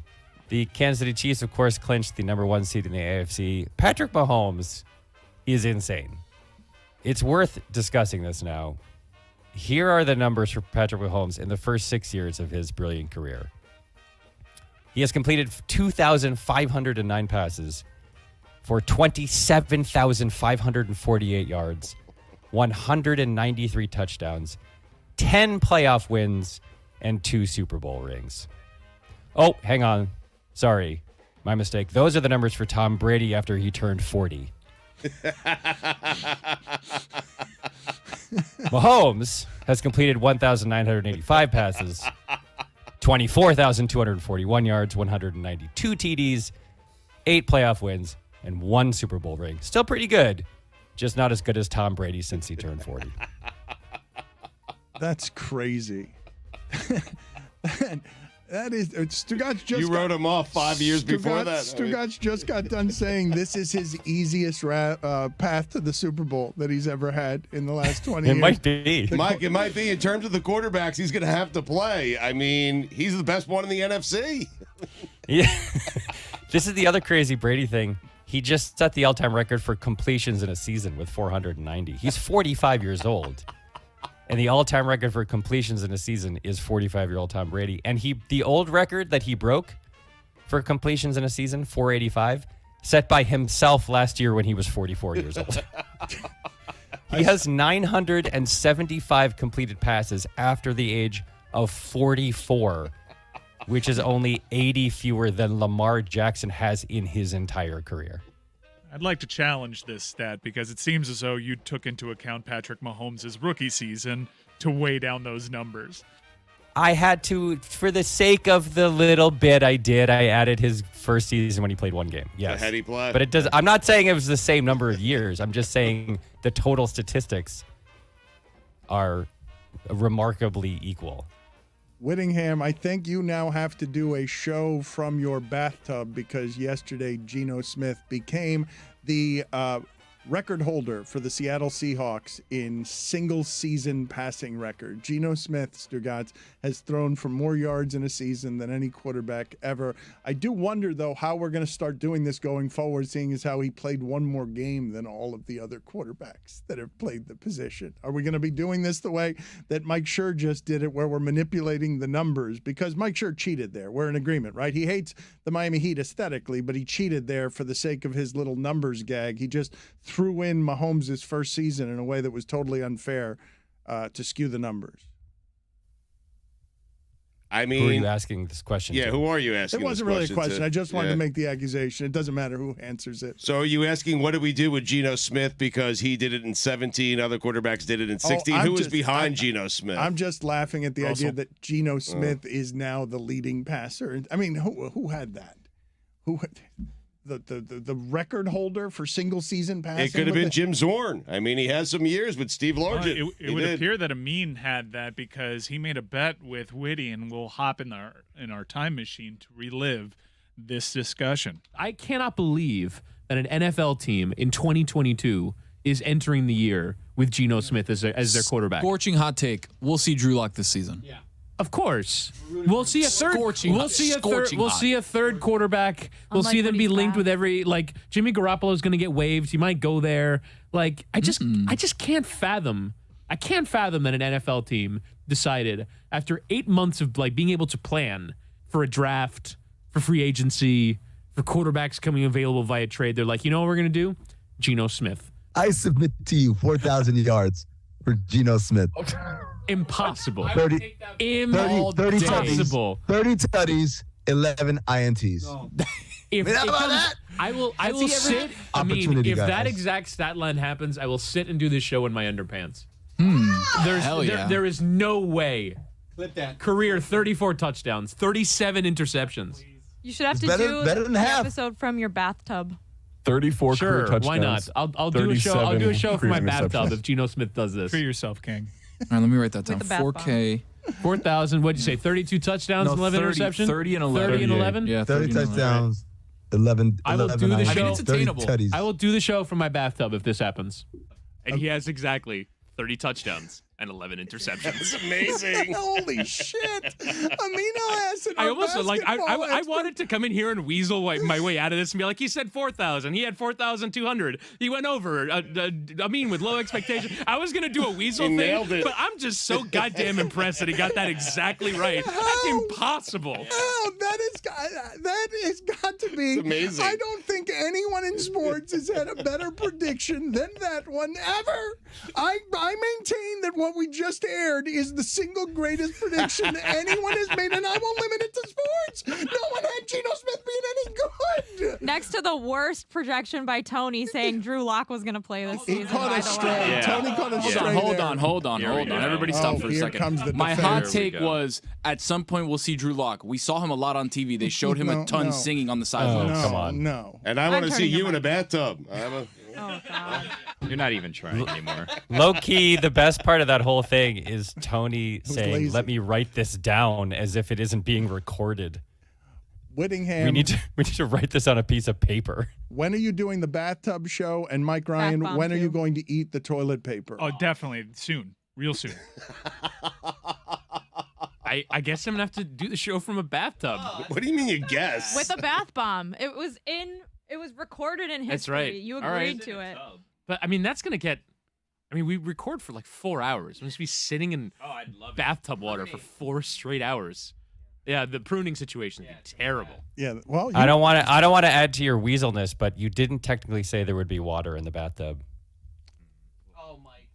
The Kansas City Chiefs, of course, clinched the number 1 seed in the AFC. Patrick Mahomes is insane. It's worth discussing this now. Here are the numbers for Patrick Mahomes in the first 6 years of his brilliant career. He has completed 2,509 passes for 27,548 yards, 193 touchdowns, 10 playoff wins, and 2 Super Bowl rings. Oh, hang on. Sorry. My mistake. Those are the numbers for Tom Brady after he turned 40. Mahomes has completed 1,985 passes, 24,241 yards, 192 TDs, 8 playoff wins, and 1 Super Bowl ring. Still pretty good. Just not as good as Tom Brady since he turned 40. That's crazy. That is Stugotz just. You wrote him off 5 years before that. Stugotz just got done saying this is his easiest path to the Super Bowl that he's ever had in the last 20 years. It might be. Mike, it might be in terms of the quarterbacks he's going to have to play. I mean, he's the best one in the NFC. Yeah. This is the other crazy Brady thing. He just set the all-time record for completions in a season with 490. He's 45 years old. And the all-time record for completions in a season is 45-year-old Tom Brady. And the old record that he broke for completions in a season, 485, set by himself last year when he was 44 years old. He has 975 completed passes after the age of 44, which is only 80 fewer than Lamar Jackson has in his entire career. I'd like to challenge this stat because it seems as though you took into account Patrick Mahomes' rookie season to weigh down those numbers. I had to, for the sake of the little bit I did, I added his first season when he played one game. Yes. Had he played? But it does. I'm not saying it was the same number of years. I'm just saying the total statistics are remarkably equal. Whittingham, I think you now have to do a show from your bathtub because yesterday Geno Smith became the record holder for the Seattle Seahawks in single season passing record. Geno Smith, Stugotz, has thrown for more yards in a season than any quarterback ever. I do wonder, though, how we're going to start doing this going forward, seeing as how he played one more game than all of the other quarterbacks that have played the position. Are we going to be doing this the way that Mike Schur just did it, where we're manipulating the numbers? Because Mike Schur cheated there. We're in agreement, right? He hates the Miami Heat aesthetically, but he cheated there for the sake of his little numbers gag. He just threw in Mahomes' first season in a way that was totally unfair to skew the numbers. I mean, Who are you asking this question yeah, to? who are you asking? It wasn't this really a question. to? I just wanted Yeah. to make the accusation. It doesn't matter who answers it. So are you asking what do we do with Geno Smith because he did it in 17, other quarterbacks did it in 16? I'm Who was just- behind Geno Smith? I'm just laughing at the Russell. idea that Geno Smith is now the leading passer. I mean, who had that? Who the record holder for single season passing? It could have with been it? Jim Zorn. I mean, he has some years with Steve Largent. It He would did. appear that Amin had that because he made a bet with Whitty, and we'll hop in our time machine to relive this discussion. I cannot believe that an NFL team in 2022 is entering the year with Geno Smith as their quarterback. Scorching hot take. We'll see Drew Lock this season. Yeah. Of course, we'll see a third. Scorching We'll hot. see a third. Scorching We'll hot. see a third quarterback. We'll Unlike see them when be he's linked back. with every Jimmy Garoppolo's going to get waived. He might go there. I just can't fathom. I can't fathom that an NFL team decided after 8 months of being able to plan for a draft, for free agency, for quarterbacks coming available via trade. They're like, you know what we're going to do? Geno Smith. I submit to you 4,000 yards for Geno Smith. Impossible. 30 Impossible. 30 tutties, 11 INTs. If How it about comes, that? I will Has he ever- sit. I mean, Opportunity, if that guys. exact stat line happens, I will sit and do this show in my underpants. Hell yeah. There is no way. Clip that. Career 34 touchdowns, 37 interceptions. You should have to It's do better than the half. episode from your bathtub. 34 career Sure, touchdowns. why not? I'll do a show. I'll do a show from my 37 bathtub interceptions. if Geno Smith does this. Free yourself, King. All right, let me write that down. With the bath bomb. 4K. 4,000. What'd you say? 32 touchdowns, No, 11 30 interceptions. 30 and 11. 30 and 11. Yeah, 30 and 11. touchdowns, 11. I will do the 11 show. I mean, it's 30 attainable. tutties. I will do the show from my bathtub if this happens. And he has exactly 30 touchdowns and 11 interceptions. That's amazing. Holy shit! Amin Elhassan. I almost like I expert. wanted to come in here and weasel my way out of this and be like, he said 4,000. He had 4,200. He went over. Amin with low expectation. I was gonna do a weasel He thing, nailed it. but I'm just so goddamn impressed that he got that exactly right. That's impossible. Oh, that has got to be It's amazing. I don't think anyone in sports has had a better prediction than that one ever. I maintain that what we just aired is the single greatest prediction anyone has made, and I won't limit it to sports. No one had Geno Smith being any good. Next to the worst projection by Tony saying Drew Lock was going to play this He season. caught by a the way. stray. Yeah. Tony caught a Yeah. stray. Hold there. on. Here we go. Everybody Oh, stop for a here second. comes the My defender. hot Here we take go. was at some point we'll see Drew Lock. We saw him a lot on TV. They showed him a ton No. singing on the sidelines. No, Come on. no. And I I'm want to see turning you your in a mic. bathtub. Oh, God. You're not even trying anymore. Low key, the best part of that whole thing is Tony saying, lazy. "Let me write this down," as if it isn't being recorded. Whittingham. We need to write this on a piece of paper. When are you doing the bathtub show? And Mike Ryan, bomb, when are you too. going to eat the toilet paper? Oh, definitely soon, real soon. I guess I'm gonna have to do the show from a bathtub. What do you mean you guess? With a bath bomb. It was recorded in history. That's right. You All agreed right. to it. But I mean, that's gonna get. I mean, we record for like 4 hours. We're just be sitting in I'd love bathtub water for 4 straight hours. Yeah, the pruning situation would be terrible. Yeah, well, I don't want to add to your weaselness, but you didn't technically say there would be water in the bathtub.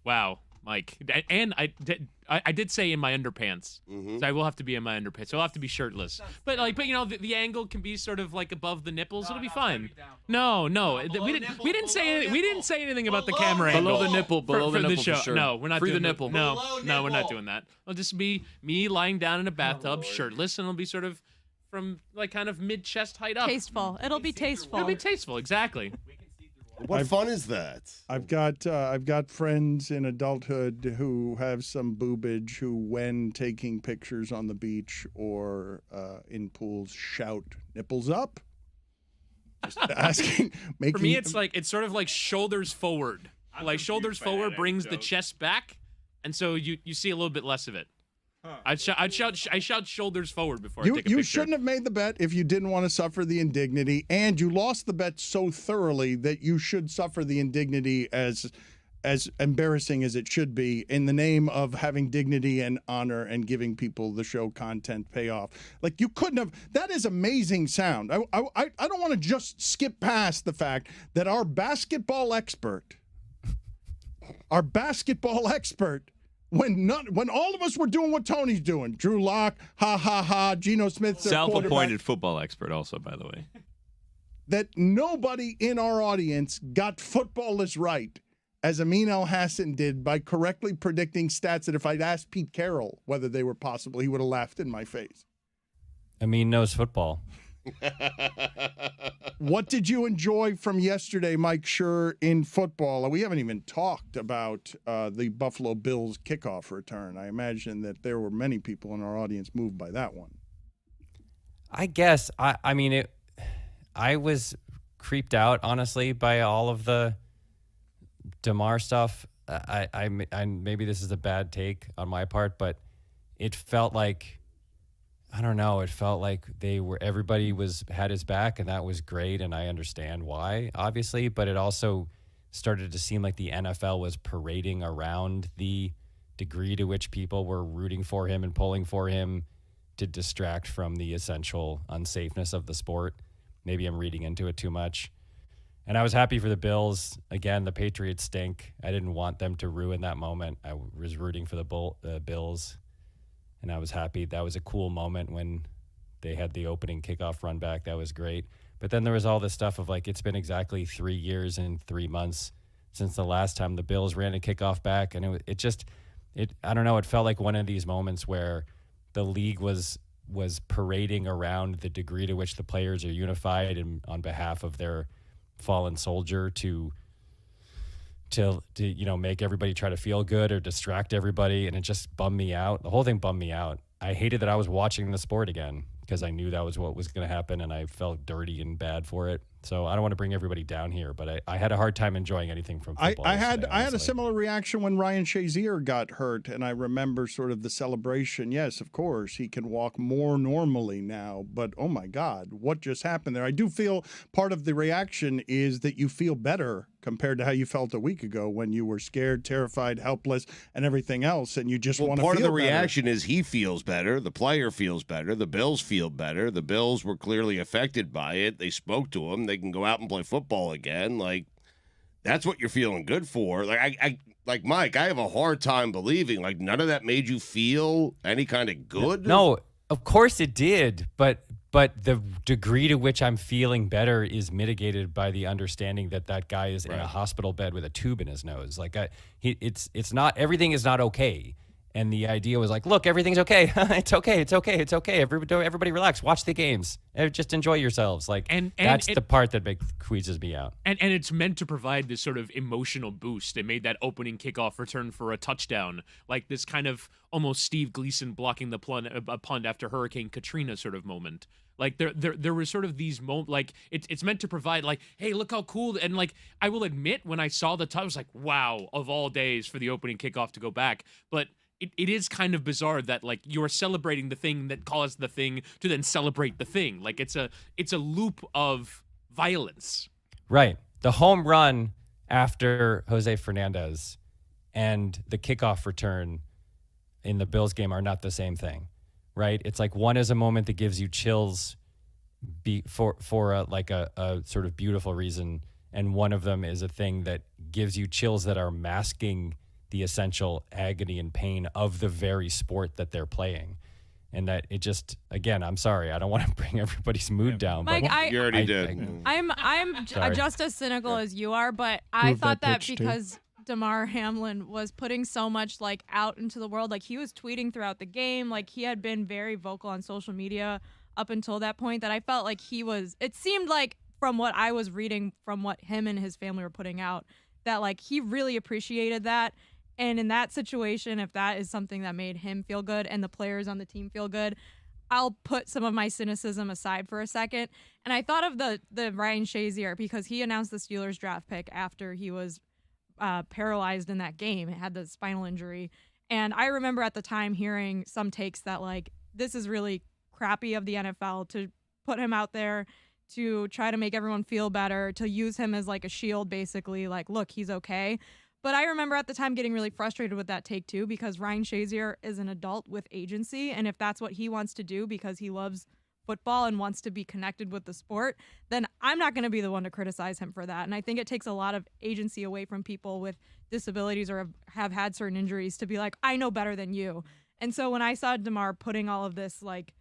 Wow, Mike. And I did say in my underpants, so I will have to be in my underpants. So I'll have to be shirtless. But you know, the angle can be sort of like above the nipples. It'll be fine. No, we didn't say anything about the camera Below angle. the nipple, below for the nipple, show. for sure. No, we're not Free doing the nipple. No, we're not doing that. It'll just be me lying down in a bathtub, shirtless, and it'll be sort of from like kind of mid chest height up. Tasteful. It'll be tasteful. It'll be tasteful, exactly. What fun is that? I've got friends in adulthood who have some boobage who, when taking pictures on the beach or in pools, shout "nipples up." Just asking, making. For me, it's sort of like shoulders forward. Like shoulders forward brings the chest back, and so you see a little bit less of it. I shout shoulders forward before I take a picture. You shouldn't have made the bet if you didn't want to suffer the indignity, and you lost the bet so thoroughly that you should suffer the indignity as embarrassing as it should be in the name of having dignity and honor and giving people the show content payoff. Like, you couldn't have. That is amazing sound. I don't want to just skip past the fact that our basketball expert, when all of us were doing what Tony's doing, Drew Lock, ha ha ha, Geno Smith, their Self-appointed quarterback, football expert, also, by the way. that nobody in our audience got football as right as Amin Elhassan did by correctly predicting stats that if I'd asked Pete Carroll whether they were possible, he would have laughed in my face. Amin knows football. What did you enjoy from yesterday, Mike Schur, in football? We haven't even talked about the Buffalo Bills kickoff return. I imagine that there were many people in our audience moved by that one. I guess. I was creeped out, honestly, by all of the Damar stuff. I maybe this is a bad take on my part, but it felt like, I don't know. It felt like everybody had his back, and that was great, and I understand why, obviously. But it also started to seem like the NFL was parading around the degree to which people were rooting for him and pulling for him to distract from the essential unsafeness of the sport. Maybe I'm reading into it too much. And I was happy for the Bills. Again, the Patriots stink. I didn't want them to ruin that moment. I was rooting for the Bills. And I was happy. That was a cool moment when they had the opening kickoff run back. That was great. But then there was all this stuff of like, it's been exactly 3 years and 3 months since the last time the Bills ran a kickoff back. And I don't know, it felt like one of these moments where the league was parading around the degree to which the players are unified and on behalf of their fallen soldier to make everybody try to feel good or distract everybody, and it just bummed me out. The whole thing bummed me out. I hated that I was watching the sport again because I knew that was what was going to happen, and I felt dirty and bad for it. So I don't want to bring everybody down here, but I had a hard time enjoying anything from football. I had a honestly. similar reaction when Ryan Shazier got hurt, and I remember sort of the celebration. Yes, of course, he can walk more normally now, but oh my God, what just happened there? I do feel part of the reaction is that you feel better compared to how you felt a week ago when you were scared, terrified, helpless, and everything else, and you just want to feel part of the better. reaction is he feels better, the player feels better, the Bills feel better. The Bills were clearly affected by it. They spoke to him. They can go out and play football again. Like, that's what you're feeling good for. Like I like Mike, I have a hard time believing like none of that made you feel any kind of good. No, of course it did, but the degree to which I'm feeling better is mitigated by the understanding that that guy is in a hospital bed with a tube in his nose. Like it's not, everything is not okay. And the idea was like, look, everything's okay. It's okay. Everybody relax. Watch the games. Just enjoy yourselves. Like, that's the part that squeezes me out. And it's meant to provide this sort of emotional boost. It made that opening kickoff return for a touchdown, like this kind of almost Steve Gleason blocking the punt after Hurricane Katrina sort of moment. Like there were sort of these moments, like it's meant to provide like, hey, look how cool. And like, I will admit, when I saw the I was like, wow, of all days for the opening kickoff to go back. But it is kind of bizarre that like you're celebrating the thing that caused the thing to then celebrate the thing. Like it's a loop of violence. Right. The home run after Jose Fernandez and the kickoff return in the Bills game are not the same thing, right? It's like one is a moment that gives you chills for a sort of beautiful reason, and one of them is a thing that gives you chills that are masking the essential agony and pain of the very sport that they're playing. And that it just, again, I'm sorry, I don't want to bring everybody's mood down. Mike, but you already did. I'm Sorry. just as cynical as you are, but I Prove thought that that pitch, too. because Damar Hamlin was putting so much like out into the world, like he was tweeting throughout the game, like he had been very vocal on social media up until that point, that I felt like it seemed like from what I was reading, from what him and his family were putting out, that like he really appreciated that. And in that situation, if that is something that made him feel good and the players on the team feel good, I'll put some of my cynicism aside for a second. And I thought of the Ryan Shazier, because he announced the Steelers draft pick after he was paralyzed in that game. He had the spinal injury. And I remember at the time hearing some takes that like, this is really crappy of the NFL to put him out there to try to make everyone feel better, to use him as like a shield, basically, like, look, he's okay. But I remember at the time getting really frustrated with that take too, because Ryan Shazier is an adult with agency. And if that's what he wants to do because he loves football and wants to be connected with the sport, then I'm not going to be the one to criticize him for that. And I think it takes a lot of agency away from people with disabilities or have had certain injuries to be like, I know better than you. And so when I saw Damar putting all of this like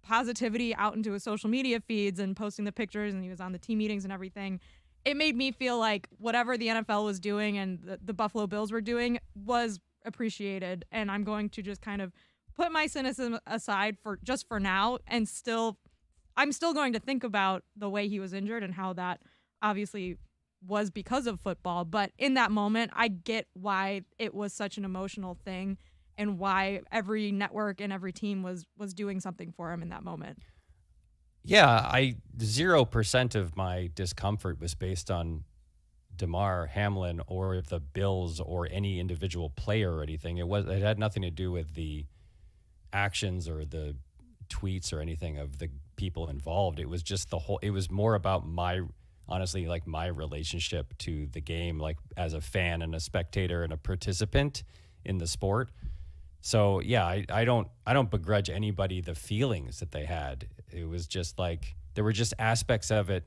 positivity out into his social media feeds and posting the pictures, and he was on the team meetings and everything, it made me feel like whatever the NFL was doing and the Buffalo Bills were doing was appreciated. And I'm going to just kind of put my cynicism aside for now. And I'm still going to think about the way he was injured and how that obviously was because of football. But in that moment, I get why it was such an emotional thing and why every network and every team was doing something for him in that moment. Yeah, 0% of my discomfort was based on Damar Hamlin or the Bills or any individual player or anything. It had nothing to do with the actions or the tweets or anything of the people involved. It was just it was more about my relationship to the game, like as a fan and a spectator and a participant in the sport. So yeah, I don't begrudge anybody the feelings that they had. It was just like there were just aspects of it,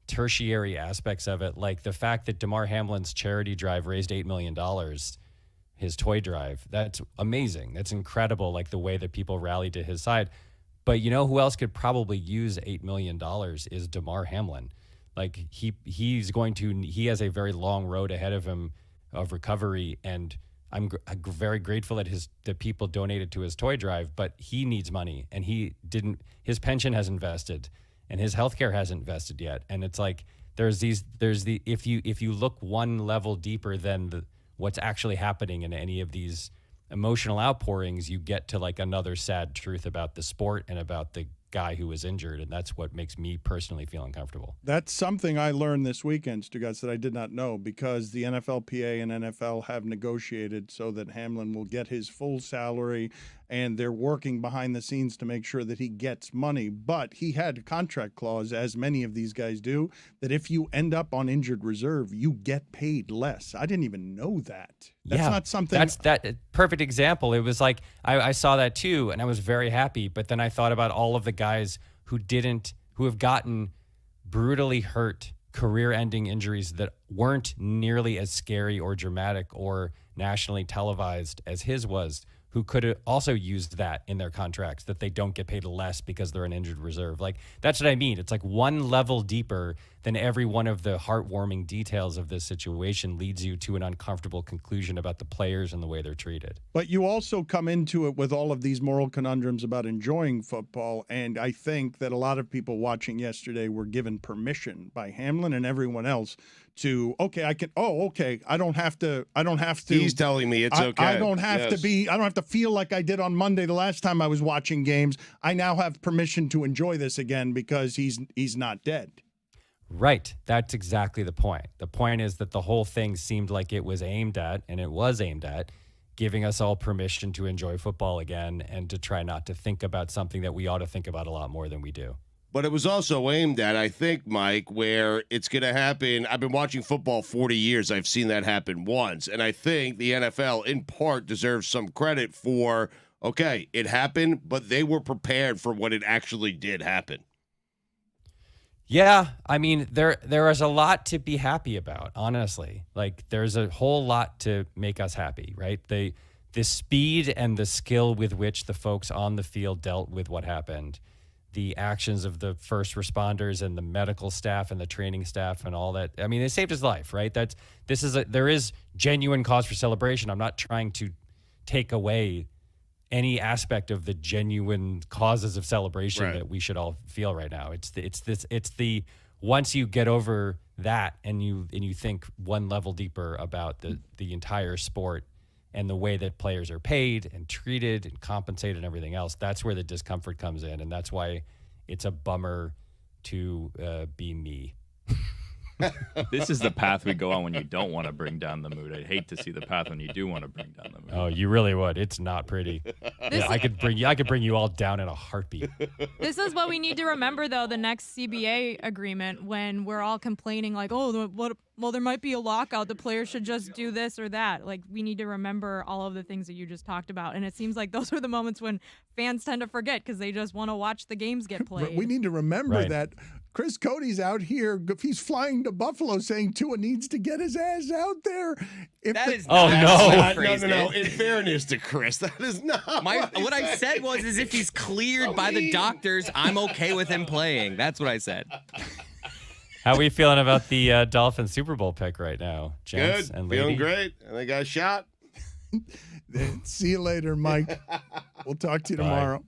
tertiary aspects of it, like the fact that Damar Hamlin's charity drive raised $8 million, his toy drive. That's amazing. That's incredible, like the way that people rallied to his side. But you know who else could probably use $8 million is Damar Hamlin. Like he has a very long road ahead of him of recovery, and I'm very grateful that people donated to his toy drive, but he needs money, and his pension hasn't vested and his healthcare hasn't vested yet. And it's like, there's the if you look one level deeper than what's actually happening in any of these emotional outpourings, you get to like another sad truth about the sport and about the guy who was injured, and that's what makes me personally feel uncomfortable. That's something I learned this weekend, Stugotz, that I did not know, because the NFLPA and NFL have negotiated so that Hamlin will get his full salary, and they're working behind the scenes to make sure that he gets money. But he had a contract clause, as many of these guys do, that if you end up on injured reserve, you get paid less. I didn't even know that. That's not something. That's that perfect example. It was like I saw that too, and I was very happy. But then I thought about all of the guys who have gotten brutally hurt, career-ending injuries that weren't nearly as scary or dramatic or nationally televised as his was, who could have also used that in their contracts, that they don't get paid less because they're an injured reserve. Like, that's what I mean. It's like one level deeper than every one of the heartwarming details of this situation leads you to an uncomfortable conclusion about the players and the way they're treated. But you also come into it with all of these moral conundrums about enjoying football, and I think that a lot of people watching yesterday were given permission by Hamlin and everyone else to, I don't have to. He's telling me it's okay. I don't have Yes. I don't have to feel like I did on Monday the last time I was watching games. I now have permission to enjoy this again because he's not dead. Right. That's exactly the point. The point is that the whole thing seemed like it was aimed at, and it was aimed at, giving us all permission to enjoy football again and to try not to think about something that we ought to think about a lot more than we do. But it was also aimed at, I think, Mike, where it's going to happen. I've been watching football 40 years. I've seen that happen once. And I think the NFL, in part, deserves some credit for, okay, it happened, but they were prepared for when it actually did happen. Yeah, I mean, there is a lot to be happy about, honestly. Like, there's a whole lot to make us happy, right? The speed and the skill with which the folks on the field dealt with what happened, the actions of the first responders and the medical staff and the training staff and all that. I mean, they saved his life, right? There is genuine cause for celebration. I'm not trying to take away any aspect of the genuine causes of celebration that we should all feel right now. It's the once you get over that and you think one level deeper about the entire sport and the way that players are paid and treated and compensated and everything else, that's where the discomfort comes in, and that's why it's a bummer to be me. This is the path we go on when you don't want to bring down the mood. I'd hate to see the path when you do want to bring down the mood. Oh, you really would. It's not pretty. Yeah, I could bring you all down in a heartbeat. This is what we need to remember, though, the next CBA agreement, when we're all complaining like, well, there might be a lockout. The players should just do this or that. Like, we need to remember all of the things that you just talked about. And it seems like those are the moments when fans tend to forget because they just want to watch the games get played. We need to remember that Chris Cody's out here. He's flying to Buffalo saying Tua needs to get his ass out there. No. In fairness to Chris, that is not what I said was, is if he's cleared by the doctors, I'm okay with him playing. That's what I said. How are we feeling about the Dolphins Super Bowl pick right now, gents Good. and lady? Feeling great. And they got shot. See you later, Mike. We'll talk to you Bye. tomorrow.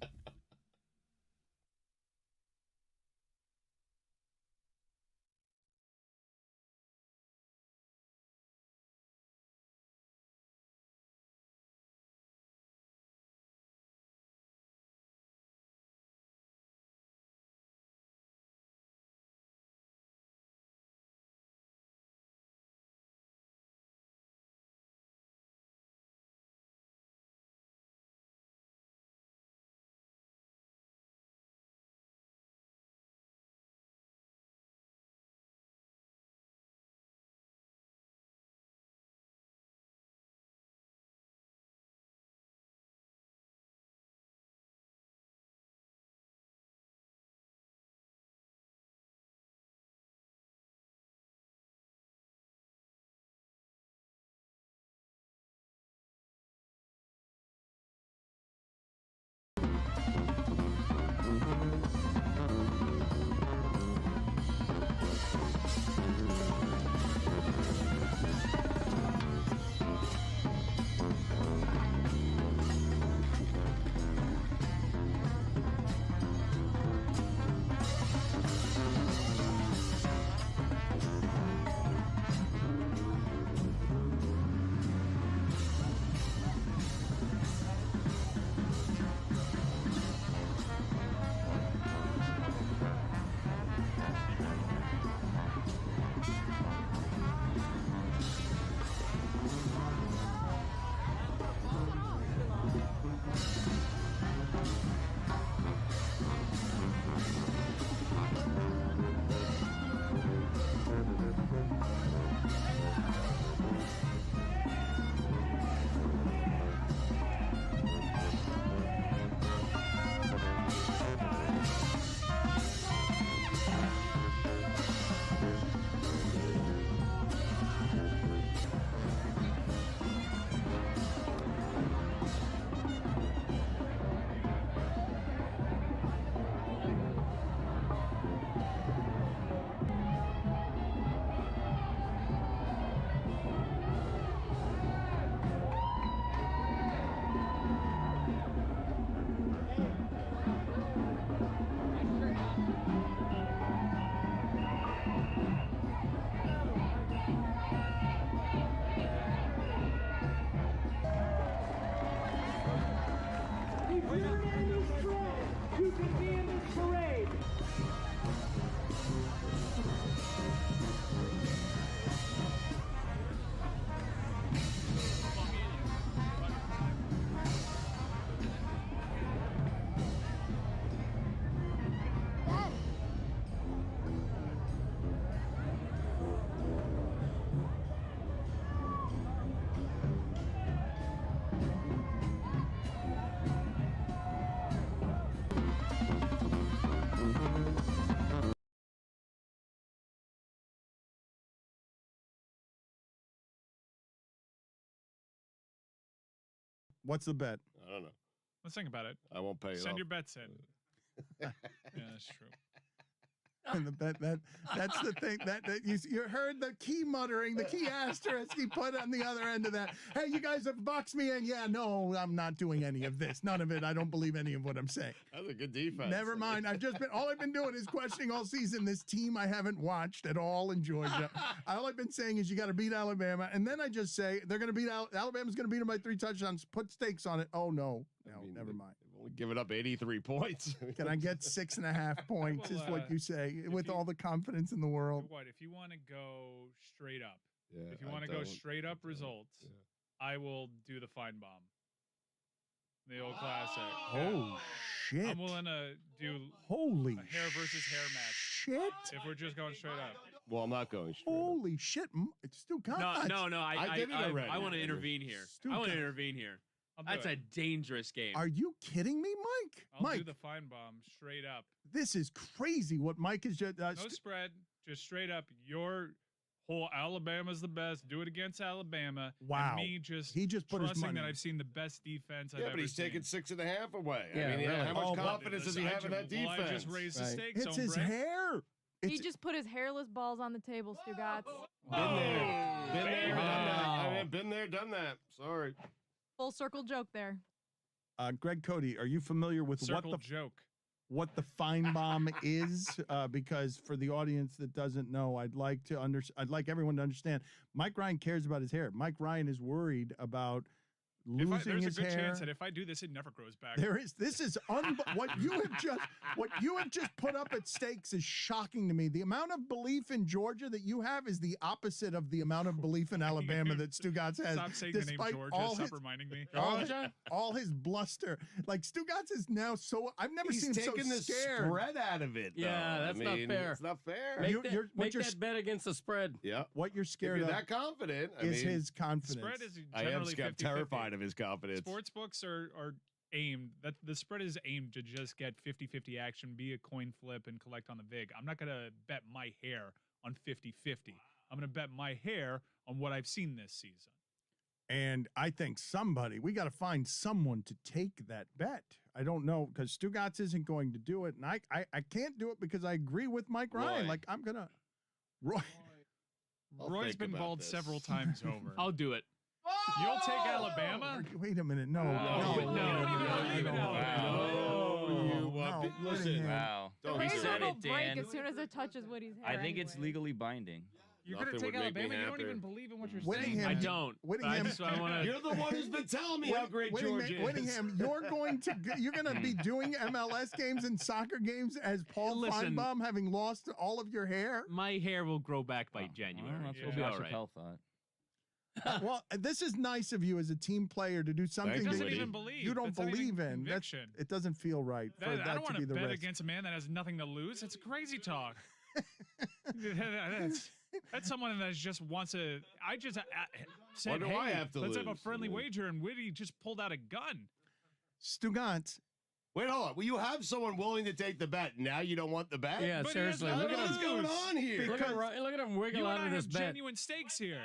What's the bet? I don't know. Let's think about it. I won't pay it Send off. your bets in. Yeah, that's true. And the bet that's the thing that you heard the key muttering, the key asterisk he put on the other end of that. Hey, you guys have boxed me in. Yeah, no, I'm not doing any of this. None of it. I don't believe any of what I'm saying. That's a good defense. Never mind. All I've been doing is questioning all season this team I haven't watched at all in Georgia. All I've been saying is you got to beat Alabama, and then I just say they're going to beat Alabama's going to beat them by 3 touchdowns. Put stakes on it. Oh no. No, never mind. They've only given up 83 points. Can I get 6.5 points? Is what you say with all the confidence in the world. What if you want to go straight up? Yeah, if you want to go straight up results, I will do the fine bomb. The old classic. Oh shit! I'm willing to do holy a hair versus hair match. Shit! If we're just going straight up. Well, I'm not going straight Holy shit! It's still No. I did it already. I want to intervene here. Stu I want to Gotz. intervene here. I'll do That's it. a dangerous game. Are you kidding me, Mike? I'll Mike, do the fine bomb straight up. this is crazy. What Mike is just No spread, just straight up. Your whole Alabama's the best. Do it against Alabama. Wow. And me just He just put his trusting money that in. I've seen the best defense I've Yeah, ever but he's seen. taking 6.5 away. Yeah, I mean, really. how much Oh, but- confidence does he have in that defense? Well, I just raised the stakes. It's his hombre. hair. He It's, just put his hairless balls on the table, Stugotz. Been there. Been there, done that. Wow. I mean, been there, done that. Sorry. Full circle joke there. Greg Cody, are you familiar with Circle joke. what the fine bomb is? Because for the audience that doesn't know, I'd like everyone to understand. Mike Ryan cares about his hair. Mike Ryan is worried about losing There's his a good hair. chance that if I do this, it never grows back. This is what you have just put up at stakes is shocking to me. The amount of belief in Georgia that you have is the opposite of the amount of belief in Alabama that Stugotz has. Stop saying the name despite Georgia. all Stop his- reminding me. all his bluster. Like Stugotz is now so I've never He's seen him so taking the scared. spread out of it. Yeah, though. that's I not mean, fair. It's not fair. Make, You- that, you're- what make you're- that bet against the spread. Yeah. What you're If scared you're of that confident, I is mean, his confidence. Spread is I am generally 50-50. terrified of his confidence. Sports books are aimed that the spread is aimed to just get 50-50 action, be a coin flip, and collect on the vig. I'm not gonna bet my hair on 50-50. I'm gonna bet my hair on what I've seen this season. And I think we got to find someone to take that bet. I don't know because Stugotz isn't going to do it. And I can't do it because I agree with Mike Ryan. Roy. Like I'm going to. Roy. Roy's think been about bald this. several times over. I'll do it. You'll take Alabama? Wait a minute. No. Listen. Wow. The We razor said will it, break Dan. as soon as it touches Woody's hair. I think it's anyway. legally binding. You're going to Nothing take would make me Alabama? You don't happier. even believe in what you're Whittingham- saying. I don't. Whittingham- That's why I want to. You're the one who's been telling me how great Georgia is. Whittingham, you're going to be doing MLS games and soccer games as Paul Listen. Feinbaum, having lost all of your hair. My hair will grow back by January. That's It'll what be all Josh right. Appel thought. Well, this is nice of you as a team player to do something Thanks, that doesn't Woody. even believe. you don't That's not even believe in. conviction. It doesn't feel right for I that don't to want be to the bet risk. against a man that has nothing to lose. It's crazy talk. that's someone that just wants to. I just said, What do hey, I have to let's have a lose? friendly wager, and Whitty just pulled out a gun. Stugotz, Wait, hold on. Well, you have someone willing to take the bet. Now you don't want the bet? Yeah, But he has seriously. nothing Look to at What's him. going on here? Look at him wiggle You out and I of this have bet. genuine stakes here.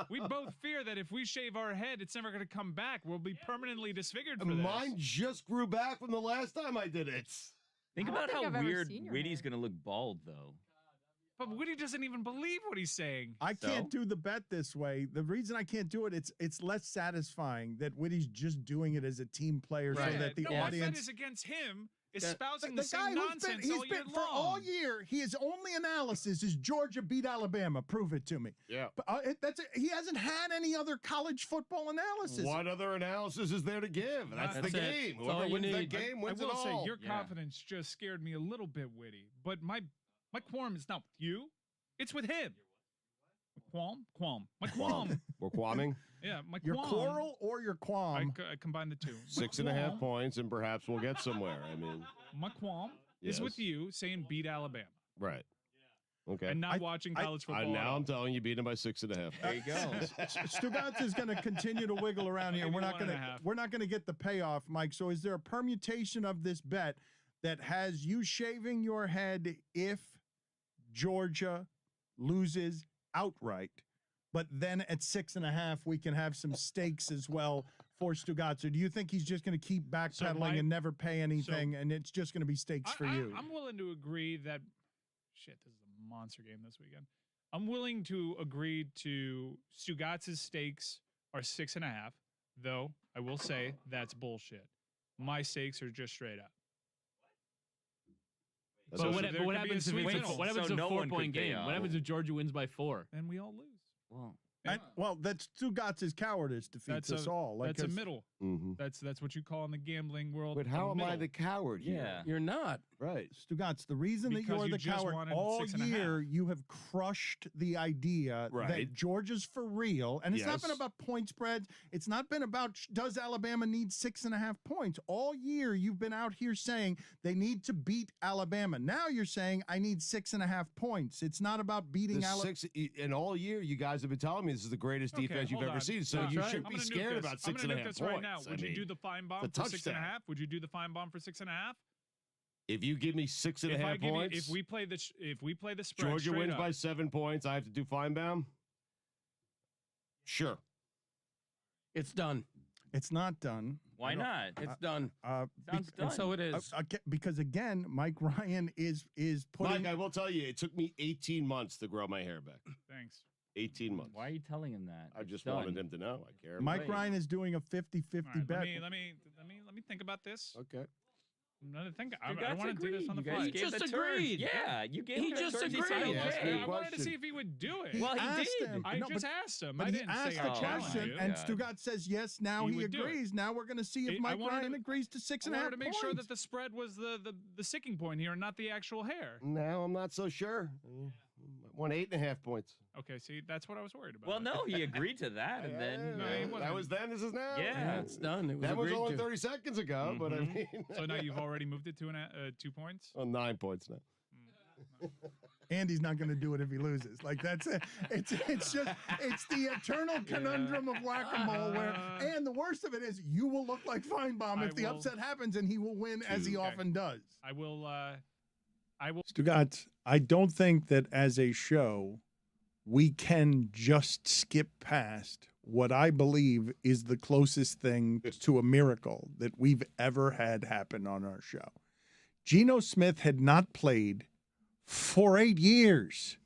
We both fear that if we shave our head, it's never going to come back. We'll be permanently disfigured for this. Mine just grew back from the last time I did it. Think I don't about think how I've ever weird seen your Whitty's hair. going to look bald, though. But Whitty doesn't even believe what he's saying. I So? can't do the bet this way. The reason I can't do it, it's less satisfying that Whitty's just doing it as a team player so Yeah, that the no, my bet audience. is against him espousing The the guy same who's nonsense all year been for all long. year, his only analysis is Georgia beat Alabama. Prove it to me. Yeah. But he hasn't had any other college football analysis. What other analysis is there to give? That's the That's it. game. That's all Whoever you wins that need. game I wins will it all. say your Yeah. confidence just scared me a little bit, Whitty. But my qualm is not with you; it's with him. Qualm. My qualm. We're quamming. Yeah, my Your qualm. quarrel or your qualm? I combine the two. My 6.5 qualm- points, and perhaps we'll get somewhere. I mean, My qualm is Yes. with you saying beat Alabama right. Okay. and not watching college football. now at all. I'm telling you, beat him by 6.5. There you go. Stugotz is going to continue to wiggle around here. Maybe We're not 1.5. going to get the payoff, Mike. So is there a permutation of this bet that has you shaving your head if Georgia loses outright? But then at 6.5, we can have some stakes as well for Stugotz, or do you think he's just going to keep backpedaling and never pay anything, and it's just going to be stakes for you? I'm willing to agree that. Shit, this is a monster game this weekend. I'm willing to agree to Stugotz's stakes are 6.5, though I will say that's bullshit. My stakes are just straight up. But what happens if it's a 4-point game? What happens if Georgia wins by 4? And we all lose. Well, that's Stugotz's cowardice defeats us all. That's a middle. That's what you call in the gambling world. But how am I middle. the coward here? Yeah. You're not. Right. Stugotz, the reason that Because you're you the just coward wanted all 6.5. year, you have crushed the idea that Right. Georgia's for real. And it's not been Yes. about point spreads. It's not been about does Alabama need 6.5 points. All year, you've been out here saying they need to beat Alabama. Now you're saying I need 6.5 points. It's not about beating Alabama. And all year, you guys have been telling me this is the greatest defense you've hold ever on. seen. So That's you right. shouldn't I'm be gonna nuke scared this. about I'm 6.5 gonna nuke points. this right now. I Would you mean, do the fine bomb it's a for 6.5? touchdown. Would you do the fine bomb for 6.5? If you give me 6.5 points, If we play the spread, Georgia straight wins up, by 7 points, I have to do Feinbaum? Sure. It's done. It's not done. Why not? It's done. Sounds done. And so it is. Because again, Mike Ryan is putting. Mike, I will tell you, it took me 18 months to grow my hair back. Thanks. 18 months. Why are you telling him that? I just Done. wanted him to know. I care. Mike Ryan is doing a 50-50 All right, bet. let me think about this. Okay. Another thing. I Stugotz's want to do this on the agreed. You fly. guys gave just the turn. agreed. Yeah, you gave He him the just turn. He said agreed. Ask me a I wanted to question. see if he would do it. Well, he asked did. him. I No, just asked him. But I he didn't asked say the I challenged question, you. and Yeah. Stugotz says yes. Now He he would do agrees. Now we're going to see if I Mike wanted Ryan to- agrees to I 6.5 wanted to make points. sure that the spread was the sticking point here and not the actual hair. Now I'm not so sure. I won 8.5 points. Okay, see, that's what I was worried about. Well, no, he agreed to that, and then No, he wasn't. that was then. This is now. Yeah. It's done. It was That was agreed only to. 30 seconds ago, but I mean, So now you've already moved it to 2 points. well, 9 points now. Andy's not going to do it if he loses. Like that's it. It's the eternal conundrum of whack-a-mole. And the worst of it is, you will look like Feinbaum if the upset happens, and he will win as he often does. I will. Stugotz, I don't think that as a show we can just skip past what I believe is the closest thing to a miracle that we've ever had happen on our show. Geno Smith had not played for 8 years.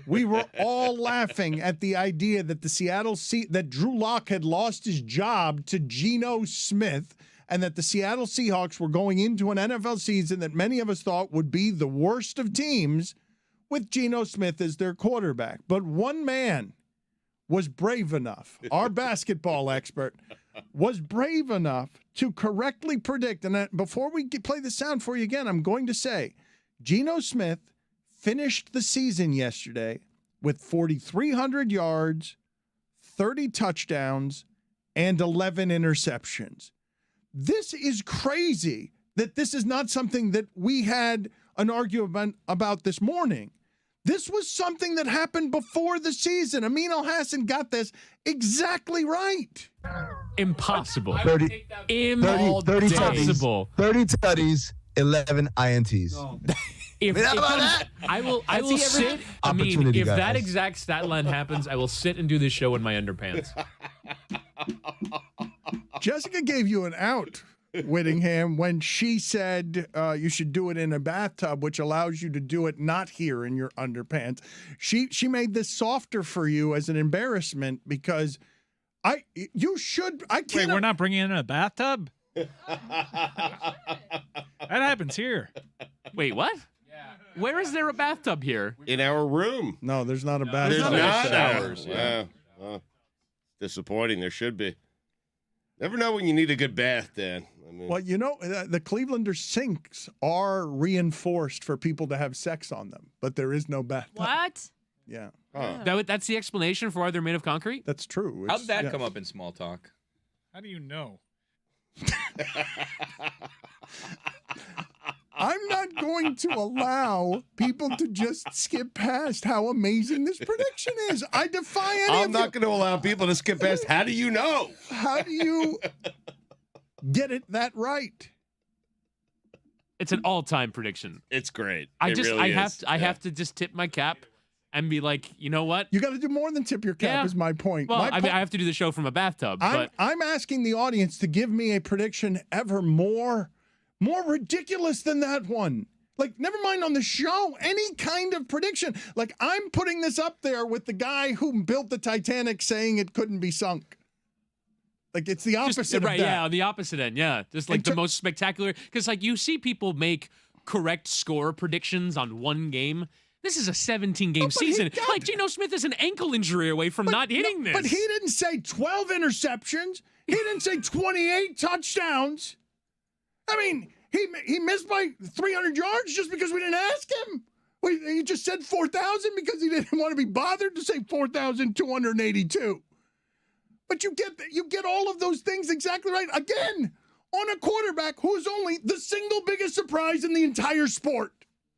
We were all laughing at the idea that that Drew Lock had lost his job to Geno Smith, and that the Seattle Seahawks were going into an NFL season that many of us thought would be the worst of teams with Geno Smith as their quarterback. But one man was brave enough, our basketball expert, was brave enough to correctly predict. And before we play the sound for you again, I'm going to say Geno Smith finished the season yesterday with 4,300 yards, 30 touchdowns, and 11 interceptions. This is crazy that this is not something that we had an argument about this morning. This was something that happened before the season. Amin Elhassan got this exactly right. Impossible. 30 Impossible. 30 tutties, 11 INTs. If How it about comes, that? I will That's sit. I mean, opportunity, if that guys. exact stat line happens, I will sit and do this show in my underpants. Jessica gave you an out, Whittingham, when she said you should do it in a bathtub, which allows you to do it not here in your underpants. She made this softer for you as an embarrassment because I can't. Wait, we're not bringing in a bathtub? That happens here. Wait, what? Where is there a bathtub here? In our room. No, there's not a bathtub. There's not showers, Yeah. Well, disappointing. There should be. Never know when you need a good bath, Dan. I mean, Well, you know, the Clevelander sinks are reinforced for people to have sex on them, but there is no bathtub. What? Yeah. That's the explanation for why they're made of concrete? That's true. How'd that come up in small talk? How do you know? I'm not going to allow people to just skip past how amazing this prediction is. I defy any I'm of not you. going to allow people to skip past. How do you know? How do you get it that right? It's an all-time prediction. It's great. I It really is. have to just tip my cap and be like, you know what? You got to do more than tip your cap. Yeah. Is my point. Well, My I mean, I have to do the show from a bathtub, but I'm asking the audience to give me a prediction ever more ridiculous than that one. Like, never mind on the show, any kind of prediction. Like, I'm putting this up there with the guy who built the Titanic saying it couldn't be sunk. Like, it's the opposite of that. Yeah, on the opposite end, yeah. Just like the most spectacular, because like you see people make correct score predictions on one game. This is a 17-game season. Like, Geno Smith is an ankle injury away from not hitting this. But he didn't say 12 interceptions. He didn't say 28 touchdowns. I mean, he missed by 300 yards just because we didn't ask him. He just said 4,000 because he didn't want to be bothered to say 4,282. But you get all of those things exactly right. Again, on a quarterback who's only the single biggest surprise in the entire sport.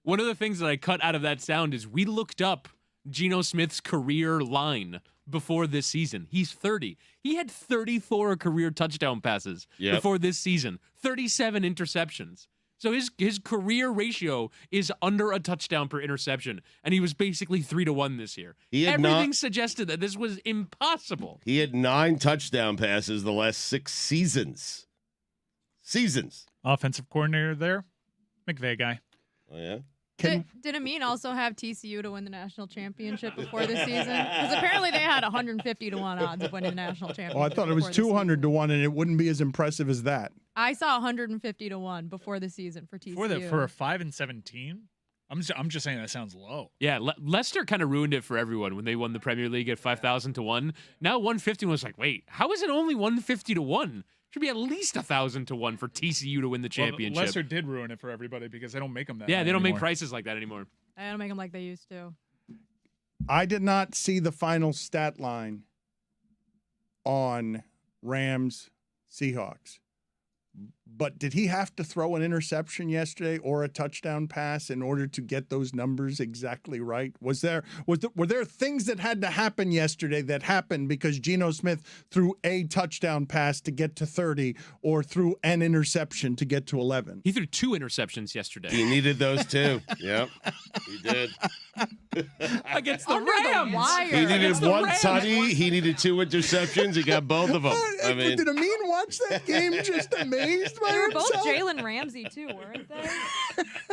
One of the things that I cut out of that sound is we looked up Geno Smith's career line before this season. He's 30. He had 34 career touchdown passes before this season, 37 interceptions. So his career ratio is under a touchdown per interception, and he was basically 3-1 this year. Everything suggested that this was impossible. He had 9 touchdown passes the last 6 seasons. Offensive coordinator there, McVay guy. Oh, yeah? Did Amin also have TCU to win the national championship before this season? Because apparently they had 150 to 1 odds of winning the national championship. Oh, I thought it was 200 to 1, and it wouldn't be as impressive as that. I saw 150 to 1 before the season for TCU. For a 5-17? I'm just saying that sounds low. Yeah, Leicester kind of ruined it for everyone when they won the Premier League at 5,000 to 1. Now 150 was like, wait, how is it only 150 to 1? Should be at least 1,000 to 1 for TCU to win the championship. Well, Leicester did ruin it for everybody because they don't make them that. Yeah, they don't anymore. make prices like that anymore. I don't make them like they used to. I did not see the final stat line on Rams Seahawks. But did he have to throw an interception yesterday or a touchdown pass in order to get those numbers exactly right? Were there things that had to happen yesterday that happened because Geno Smith threw a touchdown pass to get to 30 or threw an interception to get to 11? He threw 2 interceptions yesterday. He needed those too. Yep, he did. Against the Under Rams. the wire. He needed Against the one Rams. tutty. He needed 2 interceptions. He got both of them. I mean, Did Amin watch that game just amazed by They were both himself? Jalen Ramsey too, weren't they?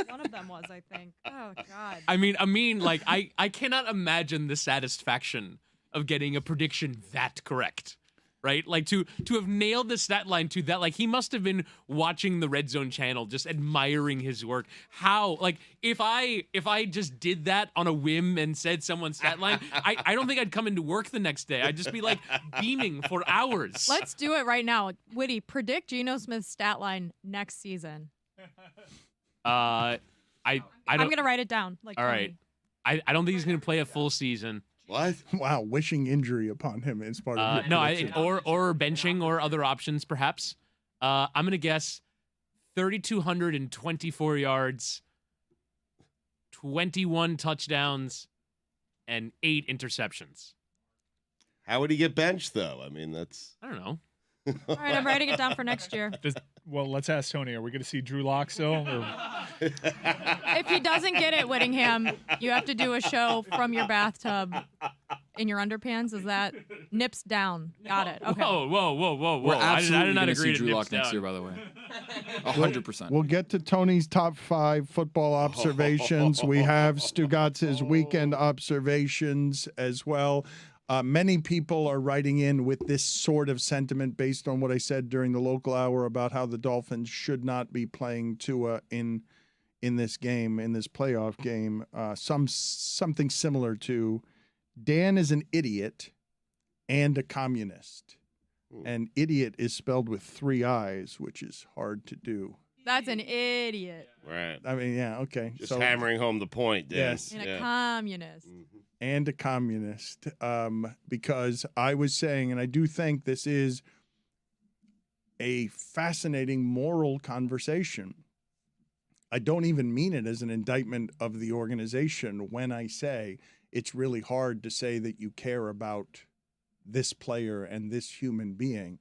One of them was, I think. Oh God. I mean, like, I cannot imagine the satisfaction of getting a prediction that correct. Right? Like to have nailed the stat line to that, like he must have been watching the Red Zone channel, just admiring his work. How, like, if I just did that on a whim and said someone's stat line, I don't think I'd come into work the next day. I'd just be like beaming for hours. Let's do it right now. Witty, predict Geno Smith's stat line next season. I don't. I'm gonna write it down. Like, All right. I don't think he's gonna play a full season. what? Wow, wishing injury upon him as part of your No, prediction. or benching or other options perhaps. I'm gonna guess 3,224 yards, 21 touchdowns, and 8 interceptions. How would he get benched though? I mean, that's. I don't know. All right, I'm writing it down for next year. Well, let's ask Tony. Are we going to see Drew Lock still? Or? If he doesn't get it, Whittingham, you have to do a show from your bathtub in your underpants. Is that nips down? Got it. Okay. Whoa. We're I absolutely did not going to agree see to Drew nips Lock next down. year, by the way. 100%. We'll get to Tony's top 5 football observations. We have Stugotz's weekend observations as well. Many people are writing in with this sort of sentiment based on what I said during the local hour about how the Dolphins should not be playing Tua in this game, in this playoff game. Something similar to Dan is an idiot and a communist. And idiot is spelled with 3 I's, which is hard to do. That's an idiot. Right. I mean, yeah, okay. Just hammering home the point, Dan. Yes. And a communist. And a communist, because I was saying, and I do think this is a fascinating moral conversation. I don't even mean it as an indictment of the organization when I say it's really hard to say that you care about this player and this human being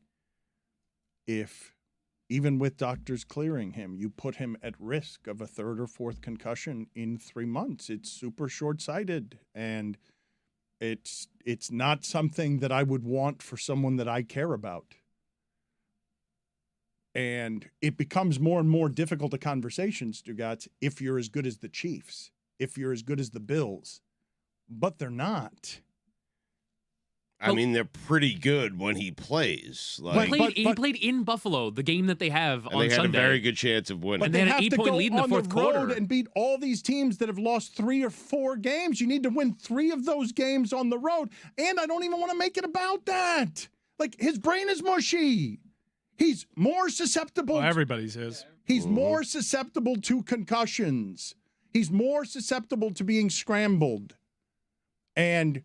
if even with doctors clearing him, you put him at risk of a third or fourth concussion in 3 months. It's super short-sighted, and it's not something that I would want for someone that I care about. And it becomes more and more difficult a conversation, Stugotz, if you're as good as the Chiefs, if you're as good as the Bills. But they're not. I mean, they're pretty good when he plays. He played in Buffalo, the game that they have and on they had Sunday. a very good chance of winning. But And they they had have an to 8-point go lead in the on fourth the quarter. road and beat all these teams that have lost 3 or 4 games. You need to win 3 of those games on the road. And I don't even want to make it about that. Like, his brain is mushy. He's more susceptible. Well, everybody's is. He's more susceptible to concussions. He's more susceptible to being scrambled. And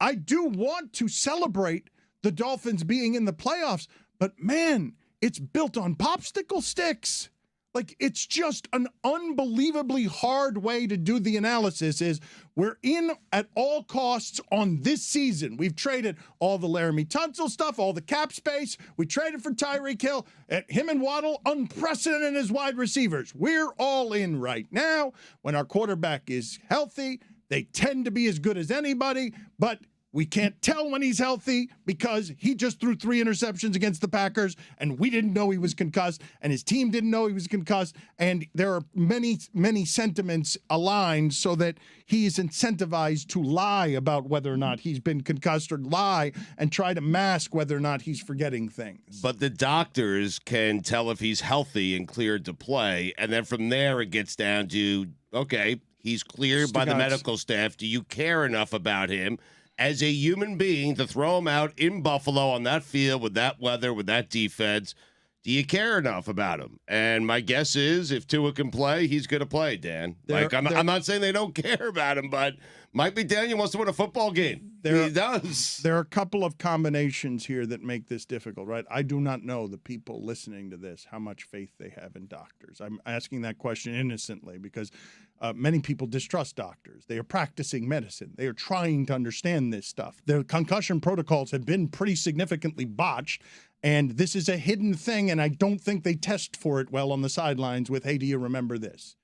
I do want to celebrate the Dolphins being in the playoffs, but man, it's built on popsicle sticks. Like, it's just an unbelievably hard way to do the analysis is we're in at all costs on this season. We've traded all the Laramie Tunsil stuff, all the cap space. We traded for Tyreek Hill. Him and Waddle, unprecedented as wide receivers. We're all in right now. When our quarterback is healthy, they tend to be as good as anybody, but we can't tell when he's healthy because he just threw 3 interceptions against the Packers, and we didn't know he was concussed, and his team didn't know he was concussed, and there are many, many sentiments aligned so that he is incentivized to lie about whether or not he's been concussed or lie and try to mask whether or not he's forgetting things. But the doctors can tell if he's healthy and cleared to play, and then from there it gets down to, okay, he's cleared by the medical staff. Do you care enough about him as a human being to throw him out in Buffalo on that field with that weather, with that defense? Do you care enough about him? And my guess is if Tua can play, he's going to play, Dan. I'm not saying they don't care about him, but Mike McDaniel wants to win a football game. He does. There are a couple of combinations here that make this difficult, right? I do not know the people listening to this, how much faith they have in doctors. I'm asking that question innocently because many people distrust doctors. They are practicing medicine. They are trying to understand this stuff. Their concussion protocols have been pretty significantly botched, and this is a hidden thing, and I don't think they test for it well on the sidelines with, hey, do you remember this?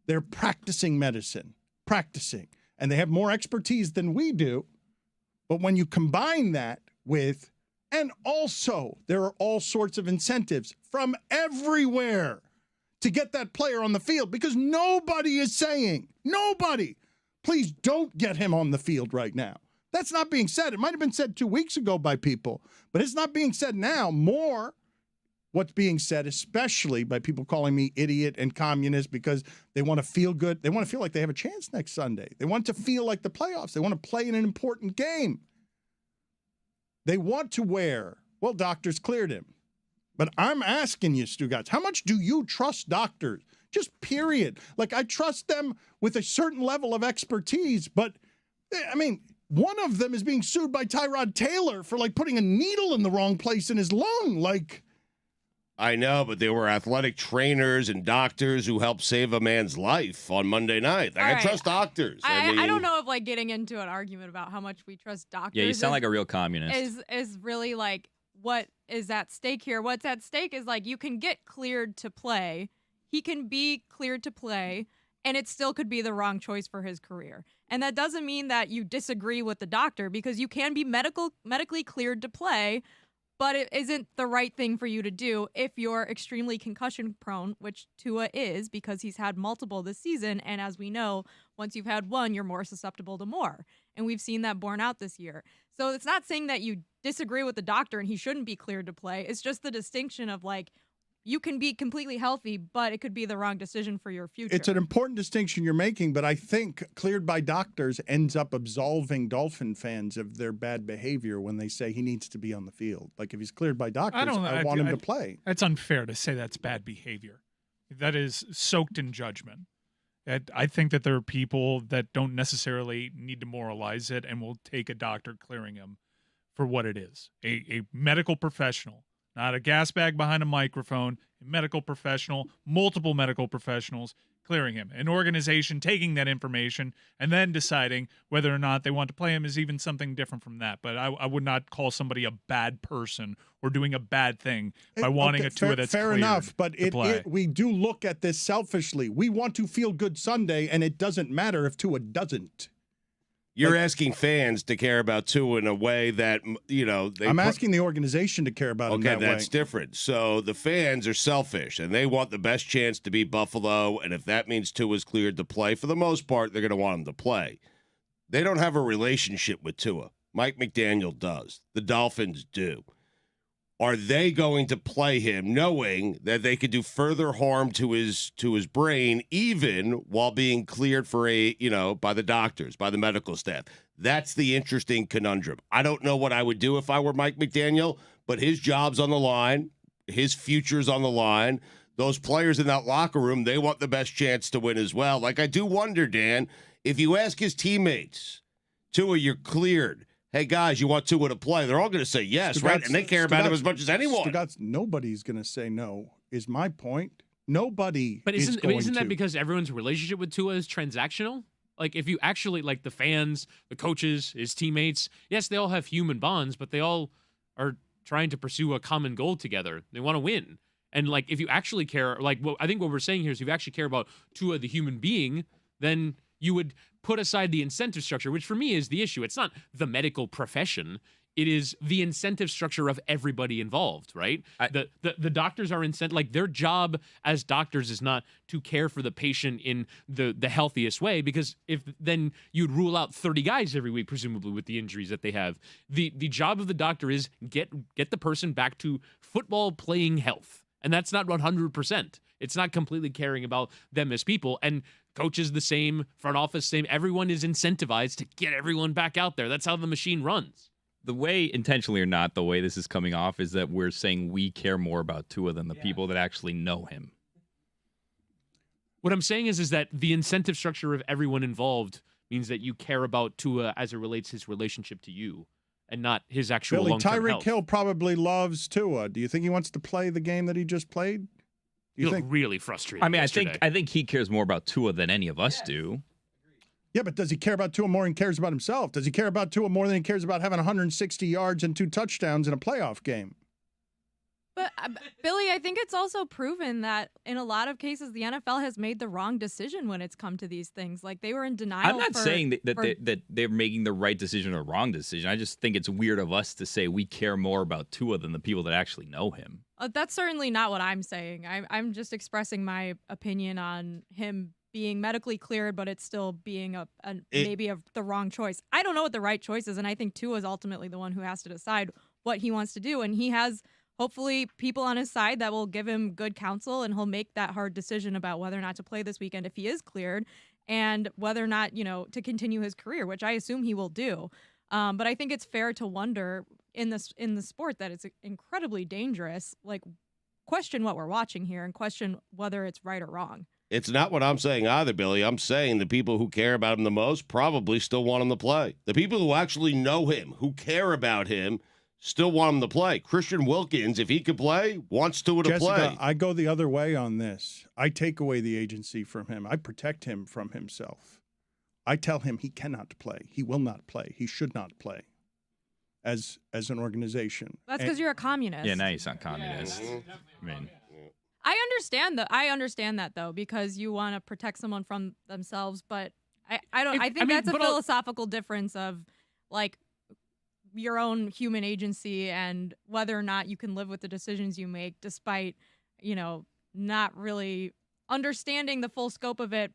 They're practicing medicine, and they have more expertise than we do. But when you combine that with, and also there are all sorts of incentives from everywhere to get that player on the field because nobody is saying, please don't get him on the field right now. That's not being said. It might have been said 2 weeks ago by people, but it's not being said now. More what's being said, especially by people calling me idiot and communist because they want to feel good. They want to feel like they have a chance next Sunday. They want to feel like the playoffs. They want to play in an important game. They want to wear, well, doctors cleared him. But I'm asking you, Stugotz, how much do you trust doctors? Just period. Like, I trust them with a certain level of expertise, but, I mean, one of them is being sued by Tyrod Taylor for, like, putting a needle in the wrong place in his lung. Like, I know, but there were athletic trainers and doctors who helped save a man's life on Monday night. I trust doctors. I don't know if like getting into an argument about how much we trust doctors. Yeah, you sound like a real communist. Is really like what is at stake here. What's at stake is like you can get cleared to play. He can be cleared to play, and it still could be the wrong choice for his career. And that doesn't mean that you disagree with the doctor because you can be medically cleared to play, but it isn't the right thing for you to do if you're extremely concussion prone, which Tua is because he's had multiple this season. And as we know, once you've had one, you're more susceptible to more. And we've seen that borne out this year. So it's not saying that you disagree with the doctor and he shouldn't be cleared to play. It's just the distinction of like, you can be completely healthy, but it could be the wrong decision for your future. it's an important distinction you're making, but I think cleared by doctors ends up absolving Dolphin fans of their bad behavior when they say he needs to be on the field. Like if he's cleared by doctors, I want him to play. That's unfair to say that's bad behavior. That is soaked in judgment. I think that there are people that don't necessarily need to moralize it and will take a doctor clearing him for what it is. A medical professional. Not a gas bag behind a microphone, a medical professional, multiple medical professionals clearing him. An organization taking that information and then deciding whether or not they want to play him is even something different from that. But I would not call somebody a bad person or doing a bad thing by wanting a Tua that's fair cleared enough. But to play. we do look at this selfishly. We want to feel good Sunday, and it doesn't matter if Tua doesn't. You're asking fans to care about Tua in a way that, I'm asking the organization to care about him that way. Okay, that's different. So the fans are selfish, and they want the best chance to beat Buffalo, and if that means Tua's cleared to play, for the most part, they're going to want him to play. They don't have a relationship with Tua. Mike McDaniel does. The Dolphins do. Are they going to play him knowing that they could do further harm to his brain, even while being cleared for by the doctors, by the medical staff? That's the interesting conundrum. I don't know what I would do if I were Mike McDaniel, but his job's on the line. His future's on the line. Those players in that locker room, they want the best chance to win as well. Like, I do wonder, Dan, if you ask his teammates, Tua, you're cleared. Hey, guys, you want Tua to play? They're all going to say yes, right? And they care about him as much as anyone. Stugotz, nobody's going to say no, is my point. Nobody But isn't going that to. because everyone's relationship with Tua is transactional? Like, if you actually, like, the fans, the coaches, his teammates, yes, they all have human bonds, but they all are trying to pursue a common goal together. They want to win. And, like, if you actually care, like, I think what we're saying here is if you actually care about Tua, the human being, then you would put aside the incentive structure, which for me is the issue. It's not the medical profession. It is the incentive structure of everybody involved, right? The doctors are incentive, like their job as doctors is not to care for the patient in the healthiest way, because if then you'd rule out 30 guys every week, presumably with the injuries that they have. The job of the doctor is get the person back to football playing health. And that's not 100%. It's not completely caring about them as people. And coaches the same, front office same. Everyone is incentivized to get everyone back out there. That's how the machine runs. The way, intentionally or not, the way this is coming off is that we're saying we care more about Tua than the people that actually know him. What I'm saying is that the incentive structure of everyone involved means that you care about Tua as it relates his relationship to you and not his actual Billy, long-term Tyreek health. Hill probably loves Tua. Do you think he wants to play the game that he just played? You look really frustrated. I mean, yesterday. I think he cares more about Tua than any of us do. Yeah, but does he care about Tua more than he cares about himself? Does he care about Tua more than he cares about having 160 yards and 2 touchdowns in a playoff game? But Billy, I think it's also proven that in a lot of cases, the NFL has made the wrong decision when it's come to these things. Like they were in denial. I'm not saying that they're making the right decision or wrong decision. I just think it's weird of us to say we care more about Tua than the people that actually know him. That's certainly not what I'm saying. I'm just expressing my opinion on him being medically cleared, but it's still being maybe the wrong choice. I don't know what the right choice is, and I think Tua is ultimately the one who has to decide what he wants to do, and he has hopefully people on his side that will give him good counsel, and he'll make that hard decision about whether or not to play this weekend if he is cleared, and whether or not, to continue his career, which I assume he will do. But I think it's fair to wonder in the sport that it's incredibly dangerous. Like, question what we're watching here and question whether it's right or wrong. It's not what I'm saying either, Billy. I'm saying the people who care about him the most probably still want him to play. The people who actually know him, who care about him, still want him to play. Christian Wilkins, if he could play, wants to Jessica, play. I go the other way on this. I take away the agency from him. I protect him from himself. I tell him he cannot play. He will not play. He should not play as an organization. That's because you're a communist. Yeah, now you sound communist. I mean, I understand that though, because you want to protect someone from themselves, but I think that's a philosophical difference of like your own human agency and whether or not you can live with the decisions you make despite, not really understanding the full scope of it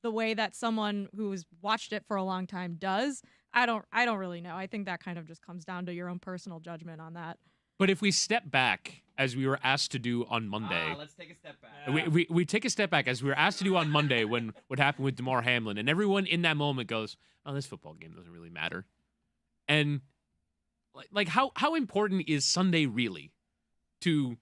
the way that someone who's watched it for a long time does. I don't really know. I think that kind of just comes down to your own personal judgment on that. But if we step back, as we were asked to do on Monday, let's take a step back. We take a step back, as we were asked to do on Monday when what happened with Damar Hamlin, and everyone in that moment goes, "Oh, this football game doesn't really matter." And like how important is Sunday really to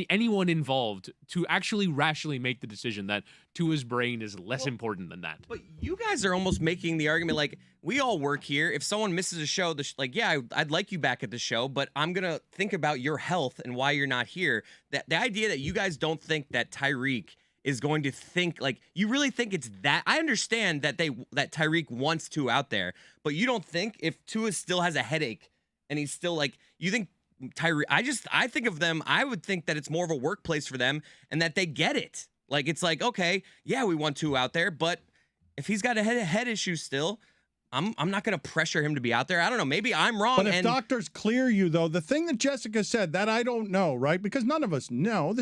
anyone involved to actually rationally make the decision that Tua's brain is less important than that? But you guys are almost making the argument like we all work here. If someone misses a show, I'd like you back at the show, but I'm going to think about your health and why you're not here. That the idea that you guys don't think that Tyreek is going to think like you really think it's that. I understand that Tyreek wants Tua out there, but you don't think if Tua still has a headache and he's still like you think Tyreek. I think of them. I would think that it's more of a workplace for them and that they get it. Like it's like okay, yeah, we want Tua out there, but if he's got a head issue still. I'm not going to pressure him to be out there. I don't know. Maybe I'm wrong. But if doctors clear you, though, the thing that Jessica said, that I don't know, right? Because none of us know.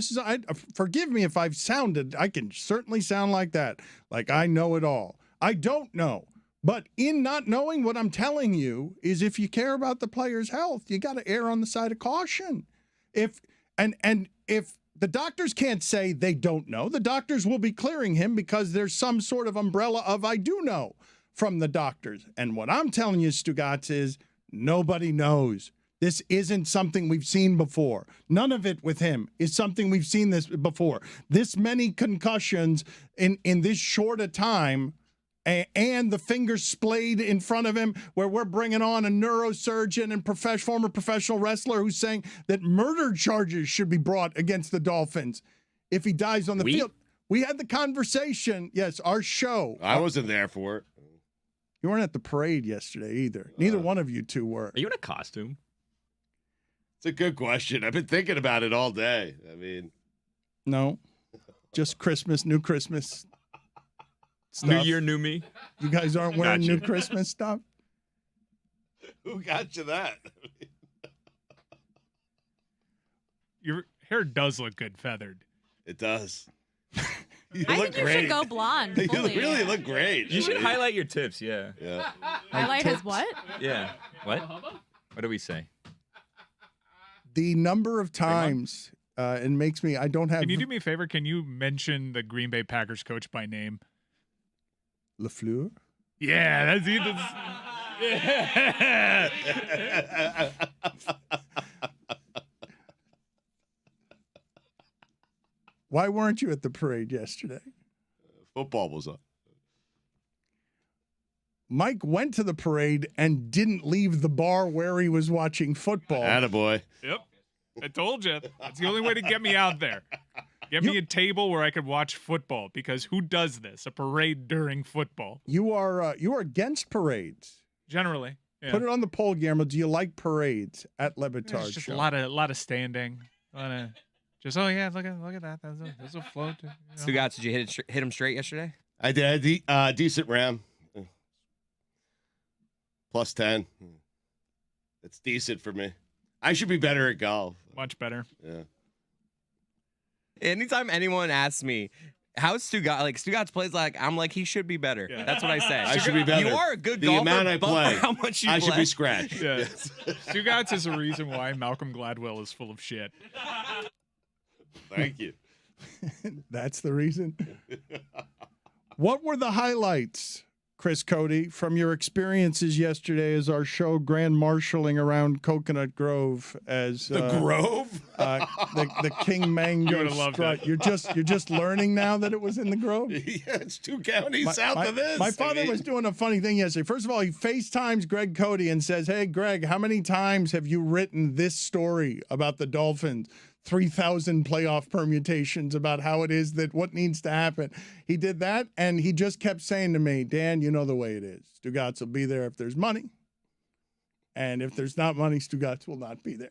Forgive me if I've sounded, I can certainly sound like that. Like I know it all. I don't know. But in not knowing, what I'm telling you is if you care about the player's health, you got to err on the side of caution. If the doctors can't say they don't know, the doctors will be clearing him because there's some sort of umbrella of I do know from the doctors. And what I'm telling you, Stugotz, is nobody knows. This isn't something we've seen before. None of it with him is something we've seen this before. This many concussions in this short a time and the fingers splayed in front of him where we're bringing on a neurosurgeon and former professional wrestler who's saying that murder charges should be brought against the Dolphins if he dies on the field. We had the conversation. Yes, our show. I wasn't there for it. You weren't at the parade yesterday either. Neither one of you two were. Are you in a costume? It's a good question. I've been thinking about it all day. I mean, no, just Christmas, new Christmas stuff. New year, new me. You guys aren't wearing new Christmas stuff? Who got you that? Your hair does look good feathered. It does. I think you should go blonde. You fully. really look great. You should highlight your tips, yeah. Yeah. Highlight his what? Yeah. What? What do we say? The number of times it makes me, I don't have. Can you do me a favor? Can you mention the Green Bay Packers coach by name? LaFleur? Yeah, that's either. Yeah. Why weren't you at the parade yesterday? Football was up. Mike went to the parade and didn't leave the bar where he was watching football. Attaboy. Yep. I told you. That's the only way to get me out there. Get me a table where I could watch football, because who does this? A parade during football. You are against parades. Generally. Yeah. Put it on the poll, Guillermo. Do you like parades at LeBatard It's just Show? a lot of standing. Just look at that. There's a float. Stugotz, did you hit him straight yesterday? I did. Decent ram. Plus 10. It's decent for me. I should be better at golf. Much better. Yeah. Anytime anyone asks me, how's Stugotz? Like, Stugotz plays like, I'm like, he should be better. Yeah. That's what I say. I should be better. You are a good the golfer, amount I but play, for how much you I play. should be scratched. Yeah. Stugotz is the reason why Malcolm Gladwell is full of shit. Thank you. That's the reason. What were the highlights, Chris Cody, from your experiences yesterday as our show grand marshaling around Coconut Grove as The Grove? the King Mango Strut. You're just learning now that it was in the Grove? Yeah, it's 2 counties south of this. My father was doing a funny thing yesterday. First of all, he FaceTimes Greg Cody and says, "Hey, Greg, how many times have you written this story about the Dolphins? 3,000 playoff permutations about how it is that what needs to happen." He did that, and he just kept saying to me, "Dan, you know the way it is. Stugotz will be there if there's money. And if there's not money, Stugotz will not be there."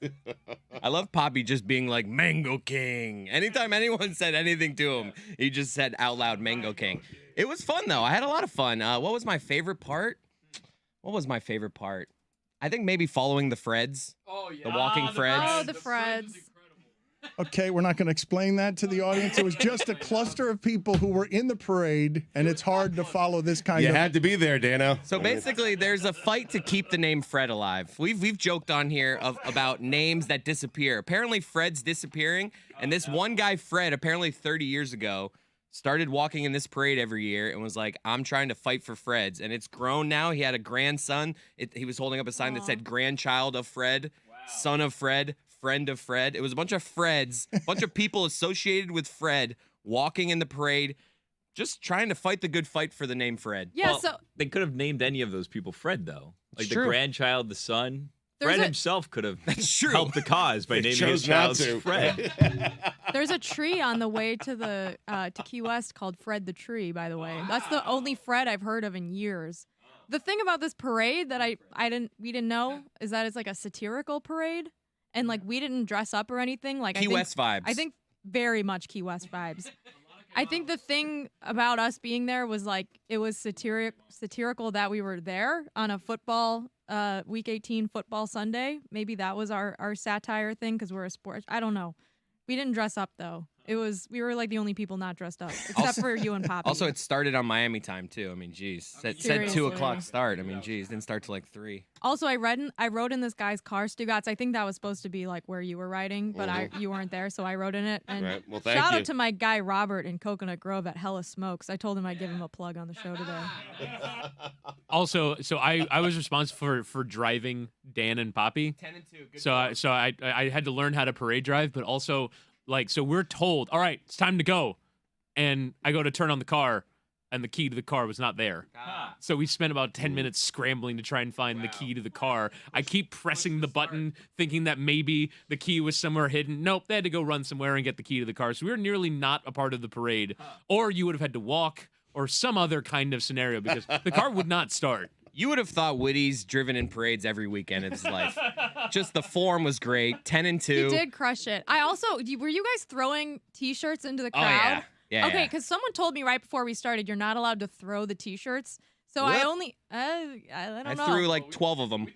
I love Poppy just being like, Mango King. Anytime anyone said anything to him, he just said out loud, Mango King. It was fun, though. I had a lot of fun. What was my favorite part? I think maybe following the Freds. Oh, yeah. The walking Freds. Oh, the Freds. Okay, we're not going to explain that to the audience. It was just a cluster of people who were in the parade, and it's hard to follow this kind You of... had to be there, Dano. So basically, there's a fight to keep the name Fred alive. We've joked on here about names that disappear. Apparently, Fred's disappearing, and this one guy, Fred, apparently 30 years ago, started walking in this parade every year and was like, "I'm trying to fight for Freds," and it's grown now. He had a grandson. He was holding up a sign that said "Grandchild of Fred," "Son of Fred," "Friend of Fred." It was a bunch of Freds, a bunch of people associated with Fred walking in the parade, just trying to fight the good fight for the name Fred. Yeah, Well, they could have named any of those people Fred, though. Like It's the true. grandchild, the son. There's Fred a- himself could have true. helped the cause by They naming his chose not child to. Fred. There's a tree on the way to the to Key West called Fred the Tree, by the way. That's the only Fred I've heard of in years. The thing about this parade that we didn't know is that it's like a satirical parade, and like we didn't dress up or anything. Like Key West vibes. I think very much Key West vibes. I think the thing about us being there was like it was satirical that we were there on a football week 18 football Sunday. Maybe that was our satire thing because we're a sport. I don't know. We didn't dress up though. We were like the only people not dressed up except for you and Poppy. Also, it started on Miami time too. I mean, geez, said 2 Seriously. o'clock start. I mean, geez, didn't start till like 3. Also, I rode in this guy's car, Stugotz. I think that was supposed to be like where you were riding, but you weren't there, so I rode in it. And Right. Well, thank shout you. out to my guy Robert in Coconut Grove at Hella Smokes. I told him I'd give him a plug on the show today. Also, so I was responsible for driving Dan and Poppy. 10 and 2. Good So I had to learn how to parade drive, but also so we're told, all right, it's time to go, and I go to turn on the car, and the key to the car was not there. So we spent about 10 minutes scrambling to try and find the key to the car. I keep pressing the button, thinking that maybe the key was somewhere hidden. Nope, they had to go run somewhere and get the key to the car. So we were nearly not a part of the parade, or you would have had to walk, or some other kind of scenario because the car would not start. You would have thought Woody's driven in parades every weekend of his life. Just the form was great. 10 and 2. He did crush it. I also were you guys throwing T-shirts into the Oh, crowd? yeah. Yeah, Okay, yeah. because someone told me right before we started you're not allowed to throw the T-shirts. So I What? only I don't I know. threw like 12 of them.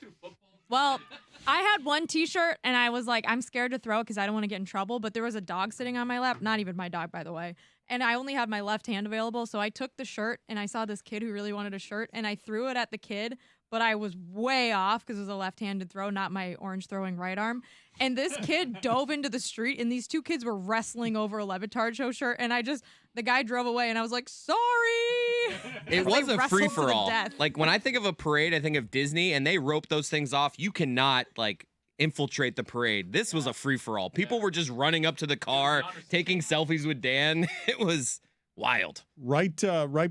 Well, I had one T-shirt and I was like, I'm scared to throw it because I don't want to get in trouble. But there was a dog sitting on my lap, not even my dog, by the way. And I only had my left hand available, so I took the shirt and I saw this kid who really wanted a shirt, and I threw it at the kid. But I was way off because it was a left-handed throw, not my orange throwing right arm. And this kid dove into the street, and these two kids were wrestling over a LeBatardShow shirt. And the guy drove away, and I was like, sorry. It was They a wrestled to the free-for-all. death. Like, when I think of a parade, I think of Disney, and they rope those things off. You cannot, like, infiltrate the parade. This was a free-for-all. People were just running up to the car, taking selfies with Dan. It was wild. Right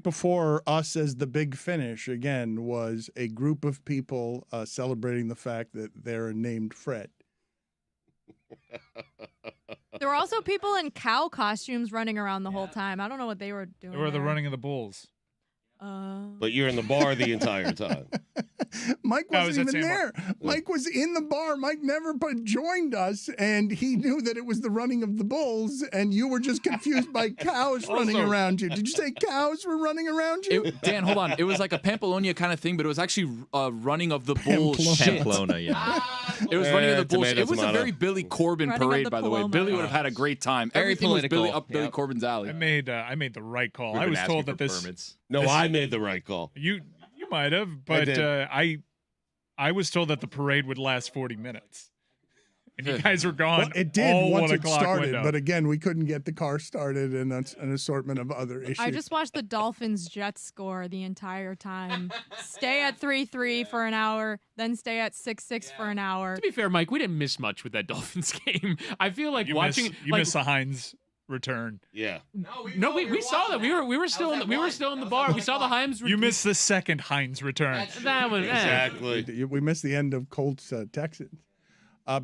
before us as the big finish, again, was a group of people celebrating the fact that they're named Fred. There were also people in cow costumes running around the whole time. I don't know what they were doing. They were the there. running of the bulls. But you're in the bar the entire time. Mike No, it was wasn't that even same there. Mike was in the bar. Mike never joined us, and he knew that it was the running of the bulls, and you were just confused by cows running Also- around you. Did you say cows were running around you? Dan, hold on. It was like a Pamplona kind of thing, but it was actually running of the bullshit. Pamplona, yeah. It was running of the bullshit. tomato, It was a tomato. very Billy Corbin Running of parade, the by the way. Paloma. Billy would have had a great time. Very Everything was Billy political. up Billy Yep. Corbin's alley. I made the right call. We've I been was asking told for that this permits. No, I made the right call. you might have, but did. I was told that the parade would last 40 minutes. And you guys were gone. Well, it did all once 1 it o'clock started, window. but again, we couldn't get the car started, and that's an assortment of other issues. I just watched the Dolphins Jets score the entire time. Stay at 3-3 for an hour, then stay at 6-6 for an hour. To be fair, Mike, we didn't miss much with that Dolphins game. I feel like you watching miss, like, miss the Hines return. Yeah. No, we saw that. We were still in the bar. We saw the Himes. You missed the second Hines return. That was Exactly. We missed the end of Colts Texans.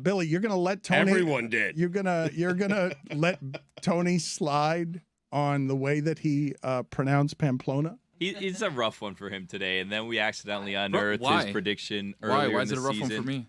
Billy, you're gonna let Tony. Everyone did. You're gonna let Tony slide on the way that he pronounced Pamplona. It's a rough one for him today, and then we accidentally unearthed Why? his prediction Why? earlier Why in is the it a rough season. one for me?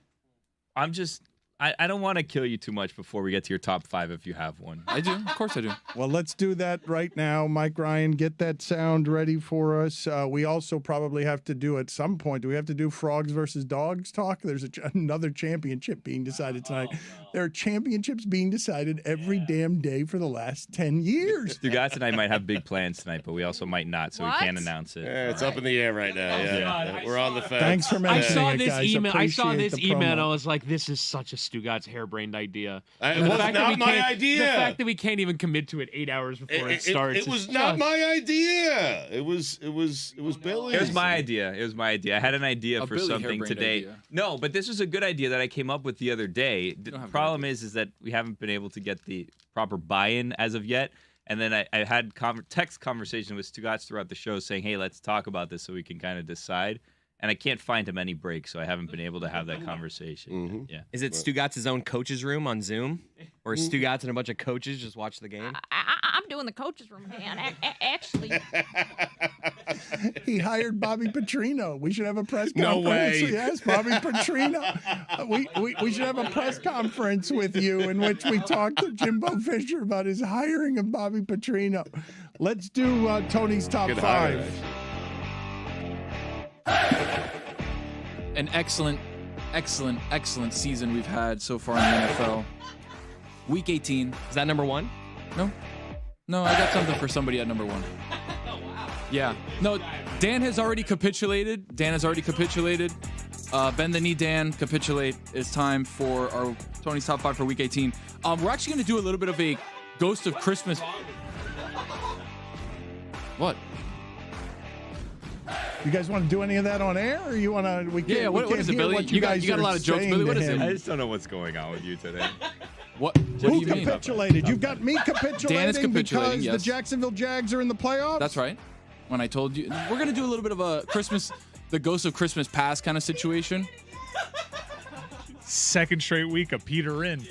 I don't want to kill you too much before we get to your top 5 if you have one. I do. Of course I do. Well, let's do that right now. Mike Ryan, get that sound ready for us. We also probably have to do at some point. Do we have to do frogs versus dogs talk? There's another championship being decided tonight. There are championships being decided every damn day for the last 10 years. Stugotz and I might have big plans tonight, but we also might not, so What? we can't announce it. Yeah, it's up in the air right now. Yeah. We're on the fence. Thanks for I mentioning saw it, this guys. email. I saw Appreciate this the email, and I promo. was like, "This is such a Stugotz harebrained idea." It And the was fact that not we my can't- idea. The fact that we can't even commit to it 8 hours before it starts. It was is not just- my idea. It was Billy's. It was my idea. I had an idea A for Billy something harebrained today. idea. No, but this was a good idea that I came up with the other day. The don't have good problem is that we haven't been able to get the proper buy-in as of yet. And then I had text conversation with Stugotz throughout the show saying, "Hey, let's talk about this so we can kind of decide." and I can't find him any breaks, so I haven't been able to have that conversation. Yeah. Is it Stugotz's own coach's room on Zoom? Or is Stugotz and a bunch of coaches just watch the game? I'm doing the coach's room, man. Actually. He hired Bobby Petrino. We should have a press No conference. way. Yes, Bobby Petrino. We should have a press conference with you in which we talk to Jimbo Fisher about his hiring of Bobby Petrino. Let's do Tony's top Good 5. hire. An excellent season we've had so far in the NFL. Week 18. Is that number 1? No, I got something for somebody at number 1. Yeah. No, Dan has already capitulated. Bend the knee, Dan. Capitulate. It's time for our Tony's top 5 for Week 18. We're actually going to do a little bit of a Ghost of Christmas. What? You guys want to do any of that on air, or you want to? We can't. What is it, Billy? What You got guys a are lot of jokes, saying Billy. What to is it? him. I just don't know what's going on with you today. What do Who you mean? capitulated? You've got me capitulating, Dan is capitulating, because yes. the Jacksonville Jags are in the playoffs. That's right. When I told you, we're going to do a little bit of a the Ghost of Christmas Past kind of situation. Second straight week of Peter in.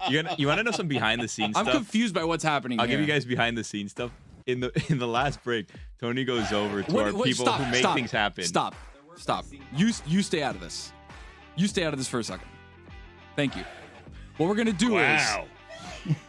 You want to know some behind the scenes I'm stuff? confused by what's happening I'll here. give you guys behind the scenes stuff. In the last break, Tony goes over to our people who make things happen. Stop. You stay out of this. You stay out of this for a second. Thank you. What we're gonna do is,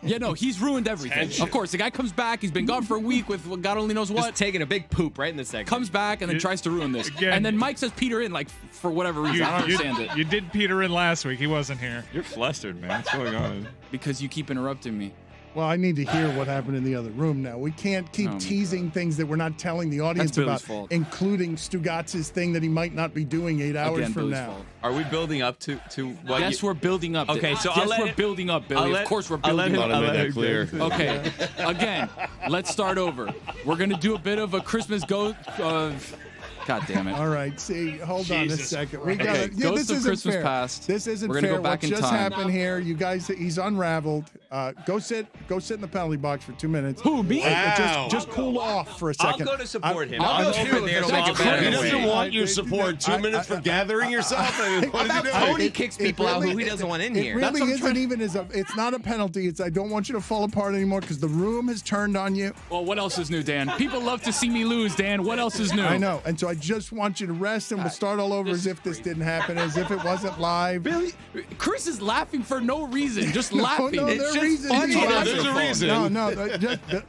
yeah, no, he's ruined everything. Of course, the guy comes back. He's been gone for a week with God only knows what. Just taking a big poop right in the segment. Comes back and then tries to ruin this. Again. And then Mike says Peter in, like, for whatever reason. I don't understand it. You did Peter in last week. He wasn't here. You're flustered, man. What's going on? Because you keep interrupting me. Well, I need to hear what happened in the other room now. We can't keep teasing things that we're not telling the audience That's Billy's about, fault. including Stugotz's thing that he might not be doing 8 hours Again, from Billy's now. fault. Are we building up to what? Yes, we're building up. Okay, so yes, we're building up, Billy. Of course, we're building up. I'll make that clear. Okay, again, let's start over. We're gonna do a bit of a Christmas ghost of. God damn it! All right, see, hold on a Jesus second. We Christ. got Okay, Ghost this of isn't Christmas fair. Past. This isn't We're gonna fair. go back what in just time. happened here? You guys, he's unraveled. Go sit in the penalty box for 2 minutes. Who, me? Just cool off for a I'll second. go to support him. I'll go too if it'll make it better. He doesn't Anyway. want your support. 2 minutes for gathering yourself. I mean, what is he doing? Tony kicks people out who he doesn't want in It here. really isn't even it's not a penalty. It's I don't want you to fall apart anymore because the room has turned on you. Well, what else is new, Dan? People love to see me lose, Dan. What else is new? I know, and so I just want you to rest, and we'll start all over as if this didn't happen, as if it wasn't live. Billy, Chris is laughing for no reason, just No, laughing. no, It's there's just reason. funny. There's a reason. No,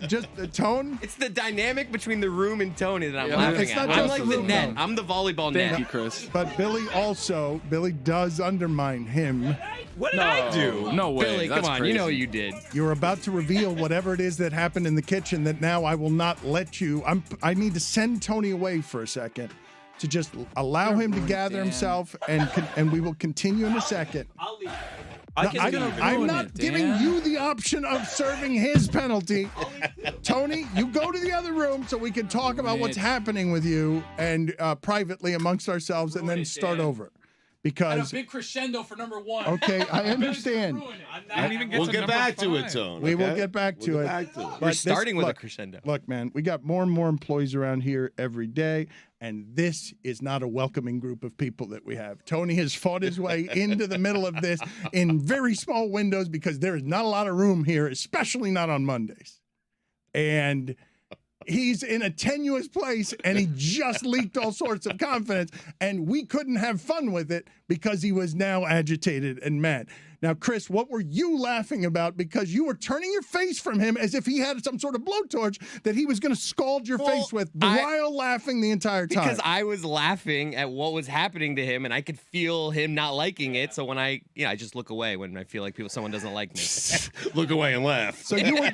just the tone. It's the dynamic between the room and Tony that I'm Yeah, laughing it's at. not I'm just like the the room, net. though. I'm the volleyball Thank net. you, Chris. But Billy does undermine him. What did I do? No way. Billy, That's come on. crazy. You know what you did. You're about to reveal whatever it is that happened in the kitchen that now I will not let you. I need to send Tony away for a second to just allow him to gather Dan. himself, and we will continue in a second. I can No, leave. I'm ruin not it, giving Dan. you the option of serving his penalty. Tony, you go to the other room so we can talk about what's happening with you and privately amongst ourselves, and then start over. And a Because big crescendo for number 1. okay, I understand. We'll get back to it, Tone. We will okay? get back to We'll it. get back to it. But We're this- starting with a look, crescendo. Look, man, we got more and more employees around here every day, and this is not a welcoming group of people that we have. Tony has fought his way into the middle of this in very small windows because there is not a lot of room here, especially not on Mondays. And he's in a tenuous place, and he just leaked all sorts of confidence, and we couldn't have fun with it because he was now agitated and mad. Now, Chris, what were you laughing about? Because you were turning your face from him as if he had some sort of blowtorch that he was going to scald your face with while laughing the entire time. Because I was laughing at what was happening to him, and I could feel him not liking it. So when I just look away when I feel like someone doesn't like me. Look away and laugh. So you were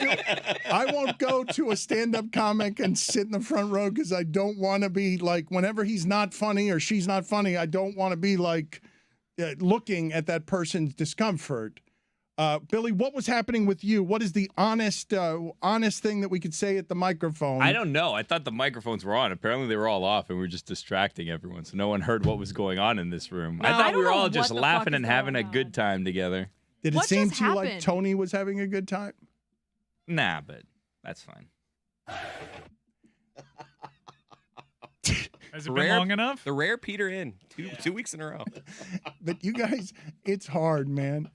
I won't go to a stand-up comic and sit in the front row because I don't want to be like, whenever he's not funny or she's not funny, I don't want to be like looking at that person's discomfort. Billy, what was happening with you? What is the honest thing that we could say at the microphone? I don't know. I thought the microphones were on. Apparently they were all off, and we were just distracting everyone, so no one heard what was going on in this room. No, I I thought don't we were know all what just the fuck laughing is and having a going good time together. Did it What seem just to you like happened? Tony was having a good time? Nah, but that's fine. Has it been long enough? The rare Peter in 2 weeks in a row. But you guys, it's hard, man.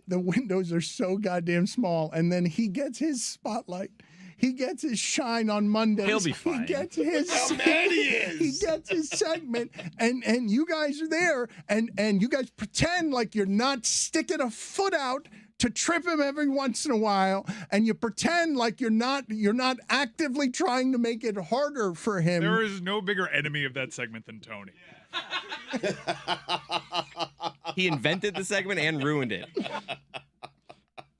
The windows are so goddamn small, and then he gets his spotlight. He gets his shine on Mondays. He'll be fine. He gets his he gets his segment, and you guys are there, and you guys pretend like you're not sticking a foot out to trip him every once in a while, and you pretend like you're not actively trying to make it harder for him. There is no bigger enemy of that segment than Tony. He invented the segment and ruined it.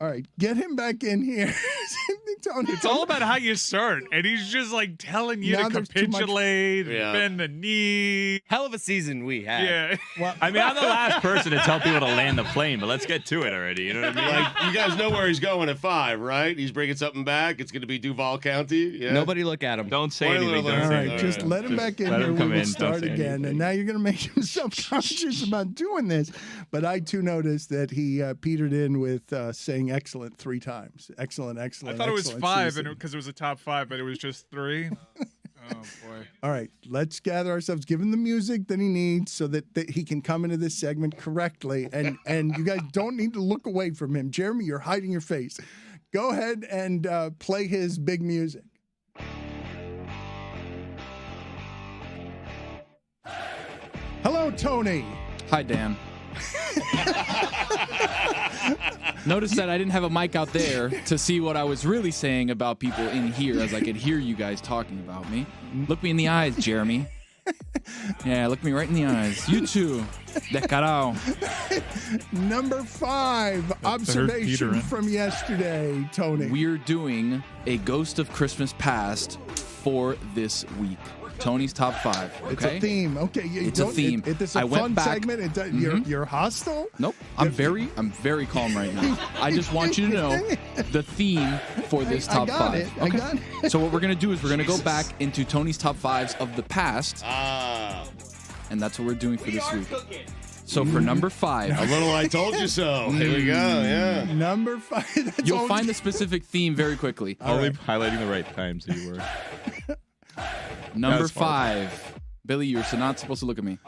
All right, get him back in here. Tony, It's all about how you start, and he's just like telling you Now to there's too much- capitulate, Yeah. bend the knee. Hell of a season we had. Yeah. Well, I mean, I'm the last person to tell people to land the plane, but let's get to it already. You know what I mean? Like, you guys know where he's going at 5, right? He's bringing something back. It's going to be Duval County. Yeah. Nobody look at him. Don't say Why anything. don't Don't all say right, anything. just let him back in let here. him We come will in, don't start say again. anything. And now you're going to make him self-conscious about doing this. But I, too, noticed that he petered in with saying excellent 3 times. Excellent. I thought it was excellent 5 season. because it was a top 5, but it was just 3. Oh boy. All right, let's gather ourselves, give him the music that he needs so that he can come into this segment correctly. And you guys don't need to look away from him. Jeremy, you're hiding your face. Go ahead and play his big music. Hello, Tony. Hi, Dan. Notice that I didn't have a mic out there to see what I was really saying about people in here, as I could hear you guys talking about me. Look me in the eyes, Jeremy. Yeah, look me right in the eyes. You too. Descarado. Number 5, observation Peter in. from yesterday, Tony. We're doing a Ghost of Christmas Past for this week. Tony's top 5. Okay. It's a theme. Okay, It's a theme. It's I a went fun back- segment. You're hostile. Nope. I'm very calm right now. I just want you to know the theme for this top 5. I got it. So what we're gonna do is we're gonna go back into Tony's top 5s of the past, and that's what we're doing for this week. So for number 5, A little I told you so. Here we go. Yeah. Number 5. That's you'll all- find the specific theme very quickly. Only highlighting the right times that you were. Number That's fine. 5, Billy, you're not supposed to look at me.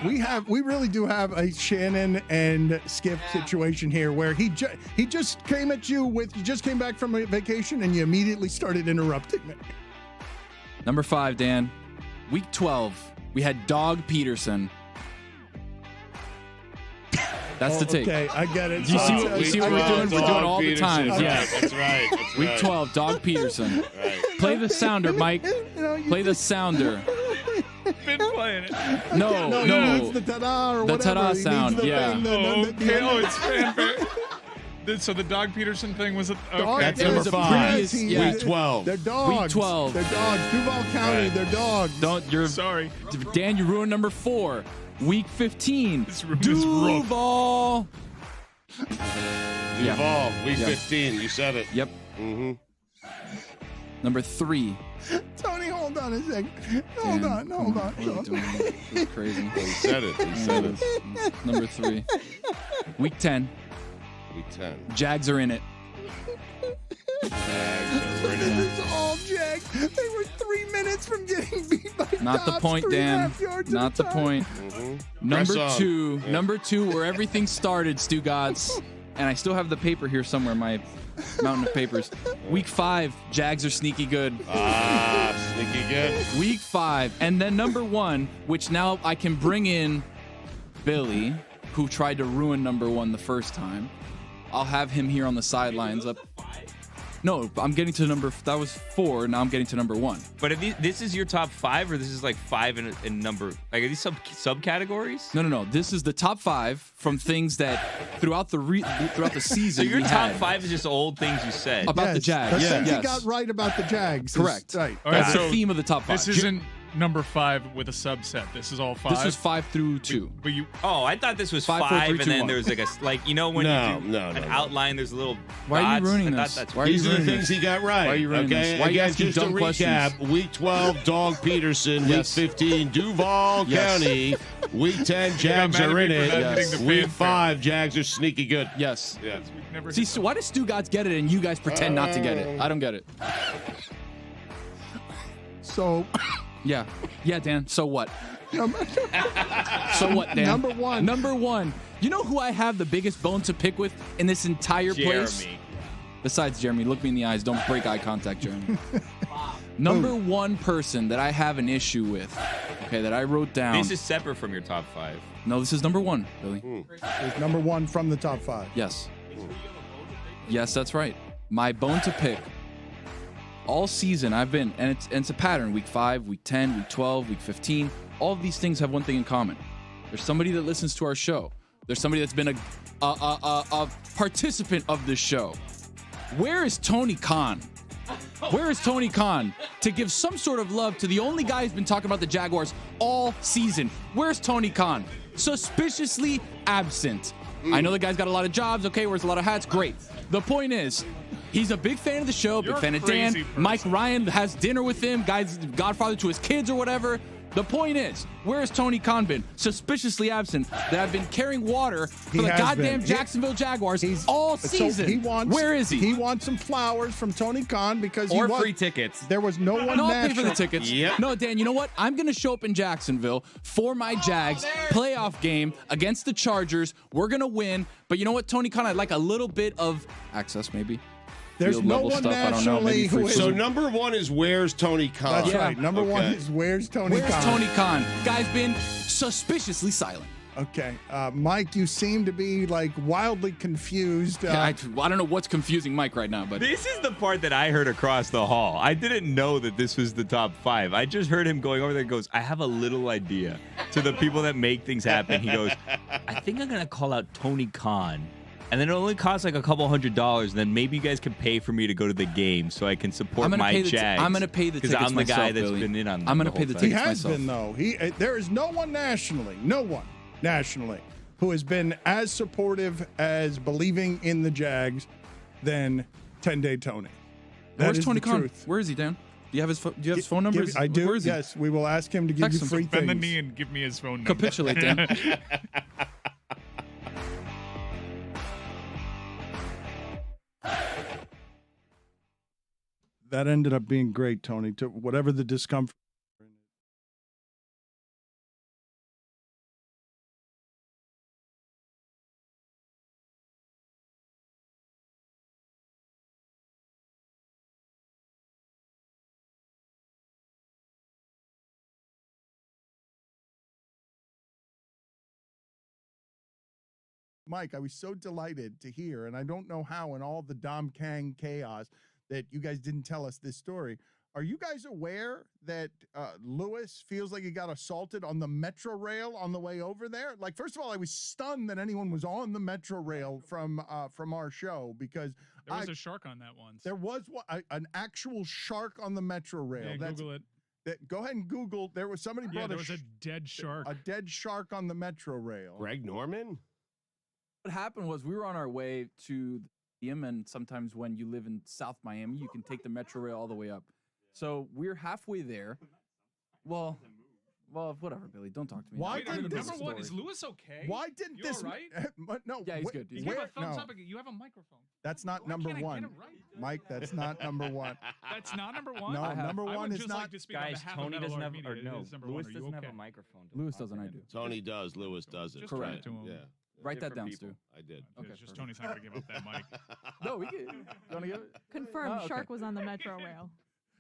We really do have a Shannon and Skip situation here where he just came at you with you just came back from a vacation and you immediately started interrupting me. Number 5, Dan. Week 12, we had Dog Peterson. That's the take. Okay, I get it. You see what we're doing? We're doing all the times. Yeah. That's right. That's Week right. 12, Dog Peterson. Right. Play the sounder, Mike. Play the sounder. Been playing it. No. It's the ta-da or The whatever. ta-da He needs sound, the yeah. thing, Oh, the okay. Oh, it's fanfare. So the Dog Peterson thing was okay. That's It number was a 5. previous- yeah. Week 12. They're dogs. Week 12. They're dogs. Duval County. Right. They're dogs. You're Sorry. Dan, you ruined number 4. Week 15. This room is rough. Duval. Duval, week Yeah. 15. You said it. Yep. Mm-hmm. Number 3. Tony, hold on a second. Hold on. What are you doing? This is crazy. He said it. He said it. Number 3. Week 10. Week 10. Jags are in it. It's all Jags. They were 3 minutes from getting beat by Not the Dobbs, point, 3.5 Dan. yards at Not a the time. point. Mm-hmm. Number Press on. 2. Yeah. Number 2, where everything started, Stugotz. And I still have the paper here somewhere, my mountain of papers. Week 5, Jags are sneaky good. Sneaky good. Week 5. And then number 1, which now I can bring in Billy, who tried to ruin number 1 the first time. I'll have him here on the sidelines. No, I'm getting to that was 4. Now I'm getting to number 1. But this is your top 5, or this is like 5 in number? Like, are these subcategories? No. This is the top 5 from things that throughout the season. So your we top had 5 is just old things you said. about the Jags. The things Yes. he got right about the Jags. Correct. Right. All right, That's so the theme of the top 5. this isn't number 5 with a subset. This is all 5. This is 5 through 2. But you. Oh, I thought this was 5, 5, 4, 3, and 2, then 1. there's like you know when No, you do no, an no. outline, there's a little. Why are you dots. ruining I thought this? that's Why are you These are the ruining things this? he got right. Why are you ruining okay? this? Why are you Again, asking just to dumb recap, questions? week 12, Dog Peterson. Yes. Week 15, Duval Yes. County. Week 10, Jags mad at are me in for it. not hitting the Week fanfare. 5, Jags are sneaky good. Yes. Yeah. Never See, so why does Stugotz get it and you guys pretend not to get it? I don't get it. So, Yeah. Yeah, Dan. So what? So what, Dan? Number one. Number one. You know who I have the biggest bone to pick with in this entire place? Jeremy. Besides Jeremy, look me in the eyes. Don't break eye contact, Jeremy. Number one person that I have an issue with, okay, that I wrote down. This is separate from your top 5. No, this is number one, Billy. It's number one from the top 5. Yes. Yes, that's right. My bone to pick. All season I've been, and it's a pattern. Week 5, week 10, week 12, week 15. All of these things have one thing in common. There's somebody that listens to our show. There's somebody that's been a participant of this show. Where is Tony Khan? Where is Tony Khan to give some sort of love to the only guy who's been talking about the Jaguars all season? Where's Tony Khan? Suspiciously absent. I know the guy's got a lot of jobs, okay, wears a lot of hats, great. The point is, he's a big fan of the show, big fan of Dan. Mike Ryan has dinner with him, guy's godfather to his kids or whatever. The point is, where has Tony Khan been? Suspiciously absent. That I've been carrying water for the goddamn Jacksonville Jaguars all season. Where is he? He wants some flowers from Tony Khan because or free tickets. There was no one. No, I'll pay national. for the tickets. Yep. No, Dan, you know what? I'm going to show up in Jacksonville for my Jags playoff game against the Chargers. We're going to win. But you know what, Tony Khan, I'd like a little bit of access, maybe. There's Field no level one stuff, I don't know, maybe nationally who free is. food. So number one is where's Tony Khan? That's right. Number one is where's Tony Khan? Where's Tony Khan? Guy's been suspiciously silent. Okay, Mike, you seem to be like wildly confused. Yeah, I don't know what's confusing Mike right now, but This is the part that I heard across the hall. I didn't know that this was the top 5. I just heard him going over there and goes, I have a little idea. To the people that make things happen, he goes, I think I'm going to call out Tony Khan. And then it only costs like a couple $100, and then maybe you guys can pay for me to go to the game so I can support my Jags. I'm going to pay the tickets because I'm the myself, guy that's Billy. been in on. I'm going to pay the tickets He has myself. been though. There is no one nationally, who has been as supportive as believing in the Jags than 10-Day Tony. That Where's is Tony the Khan? truth. Where is he, Dan? Do you have his phone number? I do. Where is he? Yes, we will ask him to give Text you him. free Bend the things. knee and give me his phone number. Capitulate, Dan. That ended up being great, Tony. To whatever the discomfort. Mike, I was so delighted to hear, and I don't know how in all the Dom Kang chaos that you guys didn't tell us this story. Are you guys aware that Lewis feels like he got assaulted on the Metro Rail on the way over there? Like, first of all, I was stunned that anyone was on the Metro Rail from our show because There was a shark on that once. there was an actual shark on the Metro Rail. Yeah, Google it. Go ahead and Google. There was somebody Yeah, brought there was a dead shark. a dead shark on the Metro Rail. Greg Norman? What happened was we were on our way to the stadium, and sometimes when you live in South Miami, you can take the Metro Rail all the way up. So we're halfway there. Well, whatever, Billy. Don't talk to me. Why Wait, didn't number this one, is Lewis okay? Why didn't You this? all right? But no. Yeah, he's good. He's You have a where- thumbs no. up. You have a microphone. That's not Why number can't I get one, it right? Mike. That's not number one. That's not number one. No, number I one would is just not. like to speak on Guys, behalf Tony of doesn't Metal have, Art or Media. no, It is number Lewis one. Are you doesn't have a okay? microphone. to Lewis talk doesn't, I into. do. Tony does. Lewis doesn't. Just Correct. give it to him. Yeah. Write that Different down, people. Stu. I did. Okay, It's just perfect. Tony's not going to give up that mic. No, we can. You want to give it? Confirmed. Oh, okay. Shark was on the Metro Rail.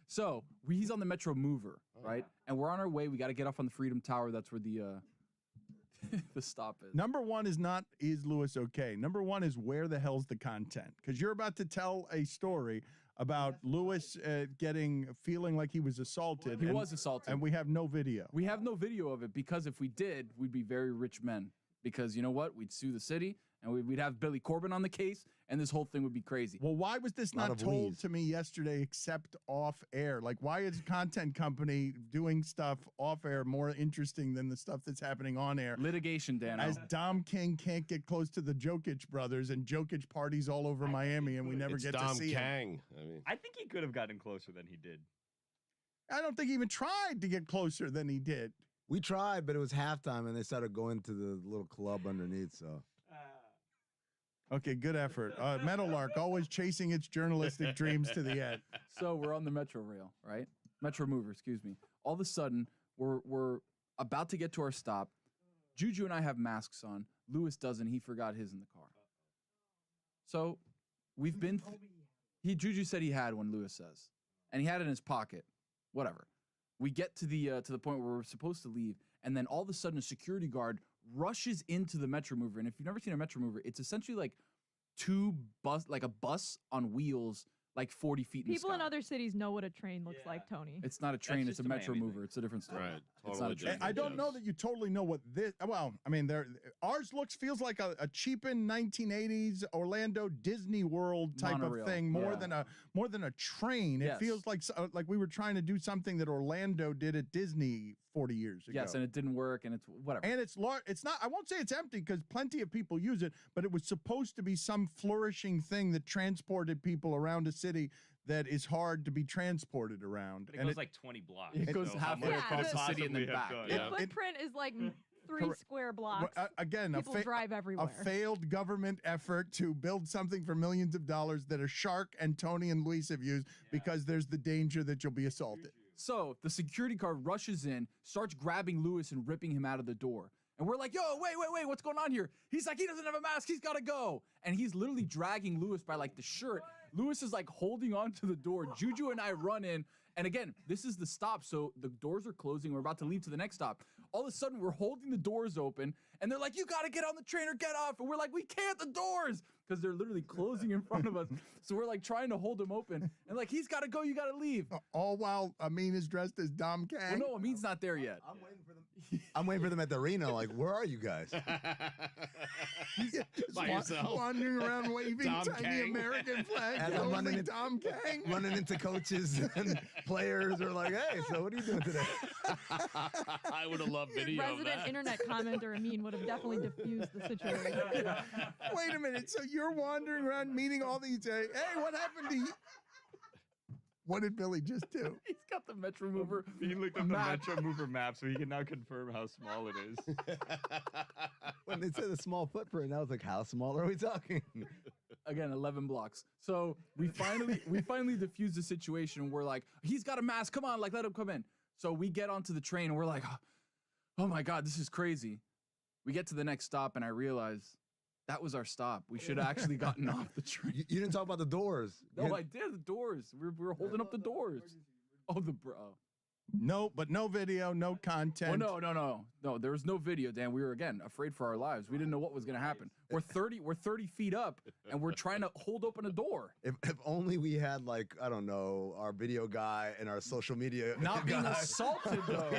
So he's on the Metro Mover, right? And we're on our way. We got to get off on the Freedom Tower. That's where the the stop is. Number one is not is Lewis okay. Number one is where the hell's the content? Because you're about to tell a story about Lewis feeling like he was assaulted. He was assaulted. and we have no video. We have no video of it because if we did, we'd be very rich men. Because you know what? We'd sue the city and we'd have Billy Corbin on the case and this whole thing would be crazy. Well, why was this not told to me yesterday except off air? Like, why is a content company doing stuff off air more interesting than the stuff that's happening on air? Litigation, Dan. As Dom King can't get close to the Jokic brothers and Jokic parties all over Miami and we never It's get Dom to see him. Kang. I mean, I think he could have gotten closer than he did. I don't think he even tried to get closer than he did. We tried, but it was halftime, and they started going to the little club underneath. So, Okay, good effort. Meadowlark always chasing its journalistic dreams to the end. So we're on the Metro Rail, right? Metro Mover, excuse me. All of a sudden, we're about to get to our stop. Juju and I have masks on. Lewis doesn't. He forgot his in the car. So we've been. Juju said he had one. Lewis says, and he had it in his pocket. Whatever. We get to the point where we're supposed to leave, and then all of a sudden a security guard rushes into the Metro Mover. And if you've never seen a Metro Mover, it's essentially like a bus on wheels, like 40 feet in the People sky. in other cities know what a train looks like, Tony. It's not a train, it's just a a Metro Miami Mover. It's a different story. Right. It's not a train. I don't know that you totally know what this. Well, I mean, ours feels like a cheapened 1980s Orlando Disney World type Monorail. of thing, more than a train. It Yes. feels like we were trying to do something that Orlando did at Disney 40 years ago. Yes, and it didn't work, and it's whatever. And it's large. It's not. I won't say it's empty because plenty of people use it, but it was supposed to be some flourishing thing that transported people around a city that is hard to be transported around. But it goes like 20 blocks. It goes so how halfway much across could the city and then possibly have back. gone? The Yeah. footprint is like 3 Correct. square blocks. Again, People drive everywhere. a failed government effort to build something for millions of dollars that a Shark and Tony and Luis have used because there's the danger that you'll be assaulted. So the security guard rushes in, starts grabbing Lewis and ripping him out of the door. And we're like, yo, wait, what's going on here? He's like, he doesn't have a mask. He's got to go. And he's literally dragging Lewis by like the shirt. Lewis is like holding on to the door. Juju and I run in. And again, this is the stop. So the doors are closing. We're about to leave to the next stop. All of a sudden, we're holding the doors open. And they're like, you got to get on the train or get off. And we're like, we can't, the doors. Because they're literally closing in front of us. So we're like trying to hold them open. And like, he's got to go. You got to leave. All while Amin is dressed as Dom Well, Kang. no, Amin's not there yet. I'm waiting for them at the arena. Like, where are you guys? By yourself. Wandering around waving Dom tiny Kang. American flags. As I'm only running in- Dom Kang. Running into coaches and players are like, hey, so what are you doing today? I would have loved video of Resident that. internet commenter Amin would have definitely diffused the situation. Wait a minute. So you're wandering around meeting all these. Hey, what happened to you? What did Billy just do? He's got the Metro Mover. He looked up the Metro Mover map, so he can now confirm how small it is. When they said a small footprint, I was like, how small are we talking? Again, 11 blocks. So we finally diffuse the situation. We're like, he's got a mask. Come on, like let him come in. So we get onto the train and we're like, oh my God, this is crazy. We get to the next stop and I realize that was our stop. We should have actually gotten off the train. You didn't talk about the doors. No, I did. The doors. We were holding up the doors. Oh, the bro. No, but no video, no content. Well, no. There was no video, Dan. We were again afraid for our lives. We didn't know what was going to happen. We're 30 feet up, and we're trying to hold open a door. If only we had, like, I don't know, our video guy and our social media Not being guy. assaulted though.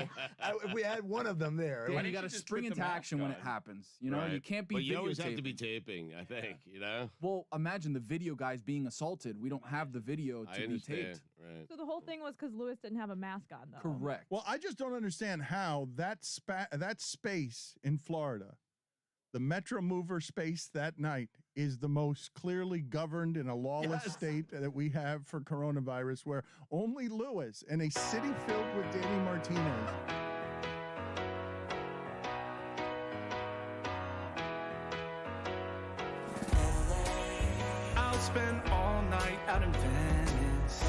If we had one of them there. Dan, you got to spring into action when it happens. You know, Right. you can't be. But you always have to videotaping. be taping, I think, you know? Well, imagine the video guys being assaulted. We don't have the video I to be understand. taped. Right. So the whole thing was because Lewis didn't have a mask on, though. Correct. Well, I just don't understand how that space in Florida, the Metro Mover space that night, is the most clearly governed in a lawless state that we have for coronavirus, where only Lewis and a city filled with Danny Martinez. I'll spend all night out in Venice,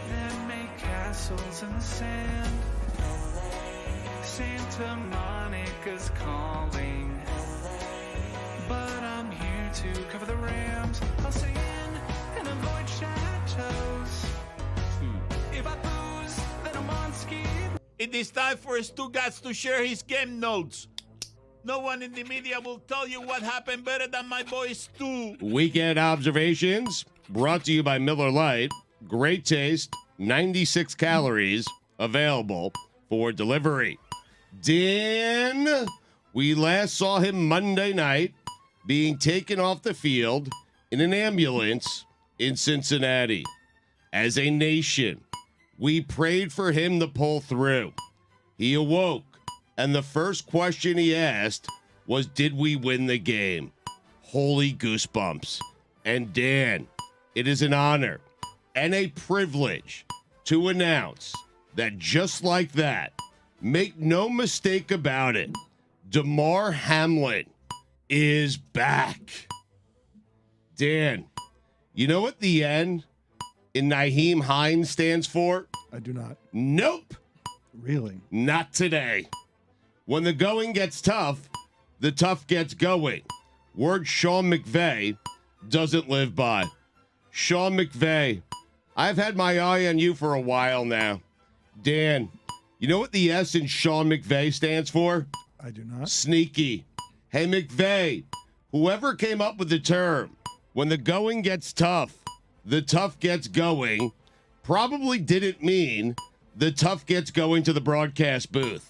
then make castles in the sand. Santa Monica's calling, but I'm here to cover the Rams. I'll stay in and avoid chateaus. If I booze, then I'm on ski. It is time for Stugotz to share his game notes. No one in the media will tell you what happened better than my boy Stu. Weekend observations brought to you by Miller Lite. Great taste, 96 calories, available for delivery. Dan, we last saw him Monday night being taken off the field in an ambulance in Cincinnati. As a nation, we prayed for him to pull through. He awoke, and the first question he asked was, did we win the game? Holy goosebumps. And Dan, it is an honor and a privilege to announce that just like that, make no mistake about it, Damar Hamlin is back. Dan, you know what the N in Naheem Hines stands for? I do not. Nope. Really? Not today. When the going gets tough, the tough gets going. Word Sean McVay doesn't live by. Sean McVay, I've had my eye on you for a while now. Dan, you know what the S in Sean McVay stands for? I do not. Sneaky. Hey, McVay, whoever came up with the term, when the going gets tough, the tough gets going, probably didn't mean the tough gets going to the broadcast booth.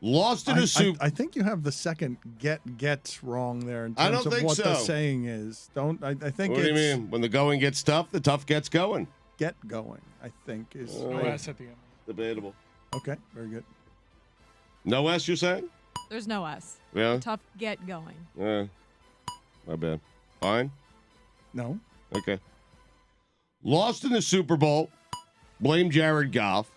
Lost in a soup. I think you have the second gets wrong there in terms I don't of think what the so. saying is. I think What do you it's mean? When the going gets tough, the tough gets going. get going, I think is. No S at the end. Debatable. Okay, very good. No S, you're saying? There's no S. Yeah. Tough get going. My bad. Fine. No. Okay. Lost in the Super Bowl. Blame Jared Goff.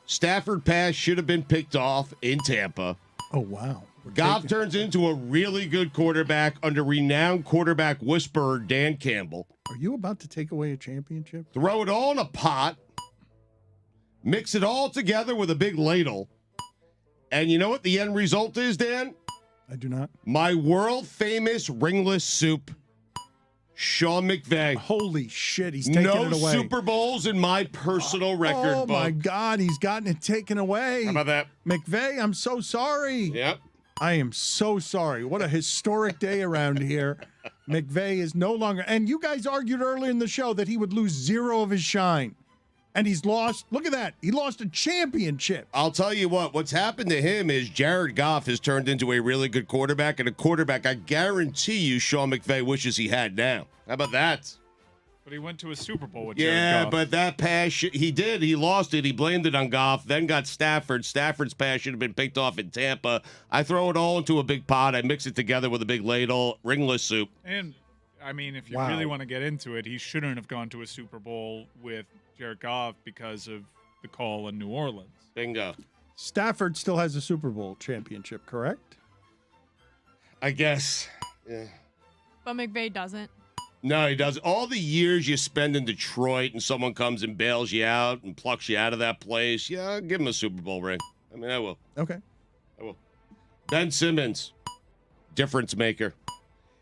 Stafford pass should have been picked off in Tampa. Oh, wow. Goff turns into a really good quarterback under renowned quarterback whisperer Dan Campbell. Are you about to take away a championship? Throw it all in a pot. Mix it all together with a big ladle. And you know what the end result is, Dan? I do not. My world famous ringless soup. Sean McVay. Holy shit, he's taking No it away. Super Bowls in my personal record Oh, book. my God, he's gotten it taken away. How about that? McVay, I'm so sorry. Yep. I am so sorry. What a historic day around here. McVay is no longer. And you guys argued earlier in the show that he would lose 0 of his shine. And he's lost. Look at that. He lost a championship. I'll tell you what's happened to him is Jared Goff has turned into a really good quarterback, and a quarterback I guarantee you Sean McVay wishes he had now. How about that? But he went to a Super Bowl with Yeah, Jared Goff. but that pass, he did. He lost it. He blamed it on Goff, then got Stafford. Stafford's pass should have been picked off in Tampa. I throw it all into a big pot. I mix it together with a big ladle, ringless soup. And, I mean, if you Wow. really want to get into it, he shouldn't have gone to a Super Bowl with Jared Goff because of the call in New Orleans. Bingo. Stafford still has a Super Bowl championship, correct? I guess. Yeah. But McVay doesn't. No, he does. All the years you spend in Detroit and someone comes and bails you out and plucks you out of that place, yeah, I'll give him a Super Bowl ring. I mean, I will. Okay. I will. Ben Simmons, difference maker.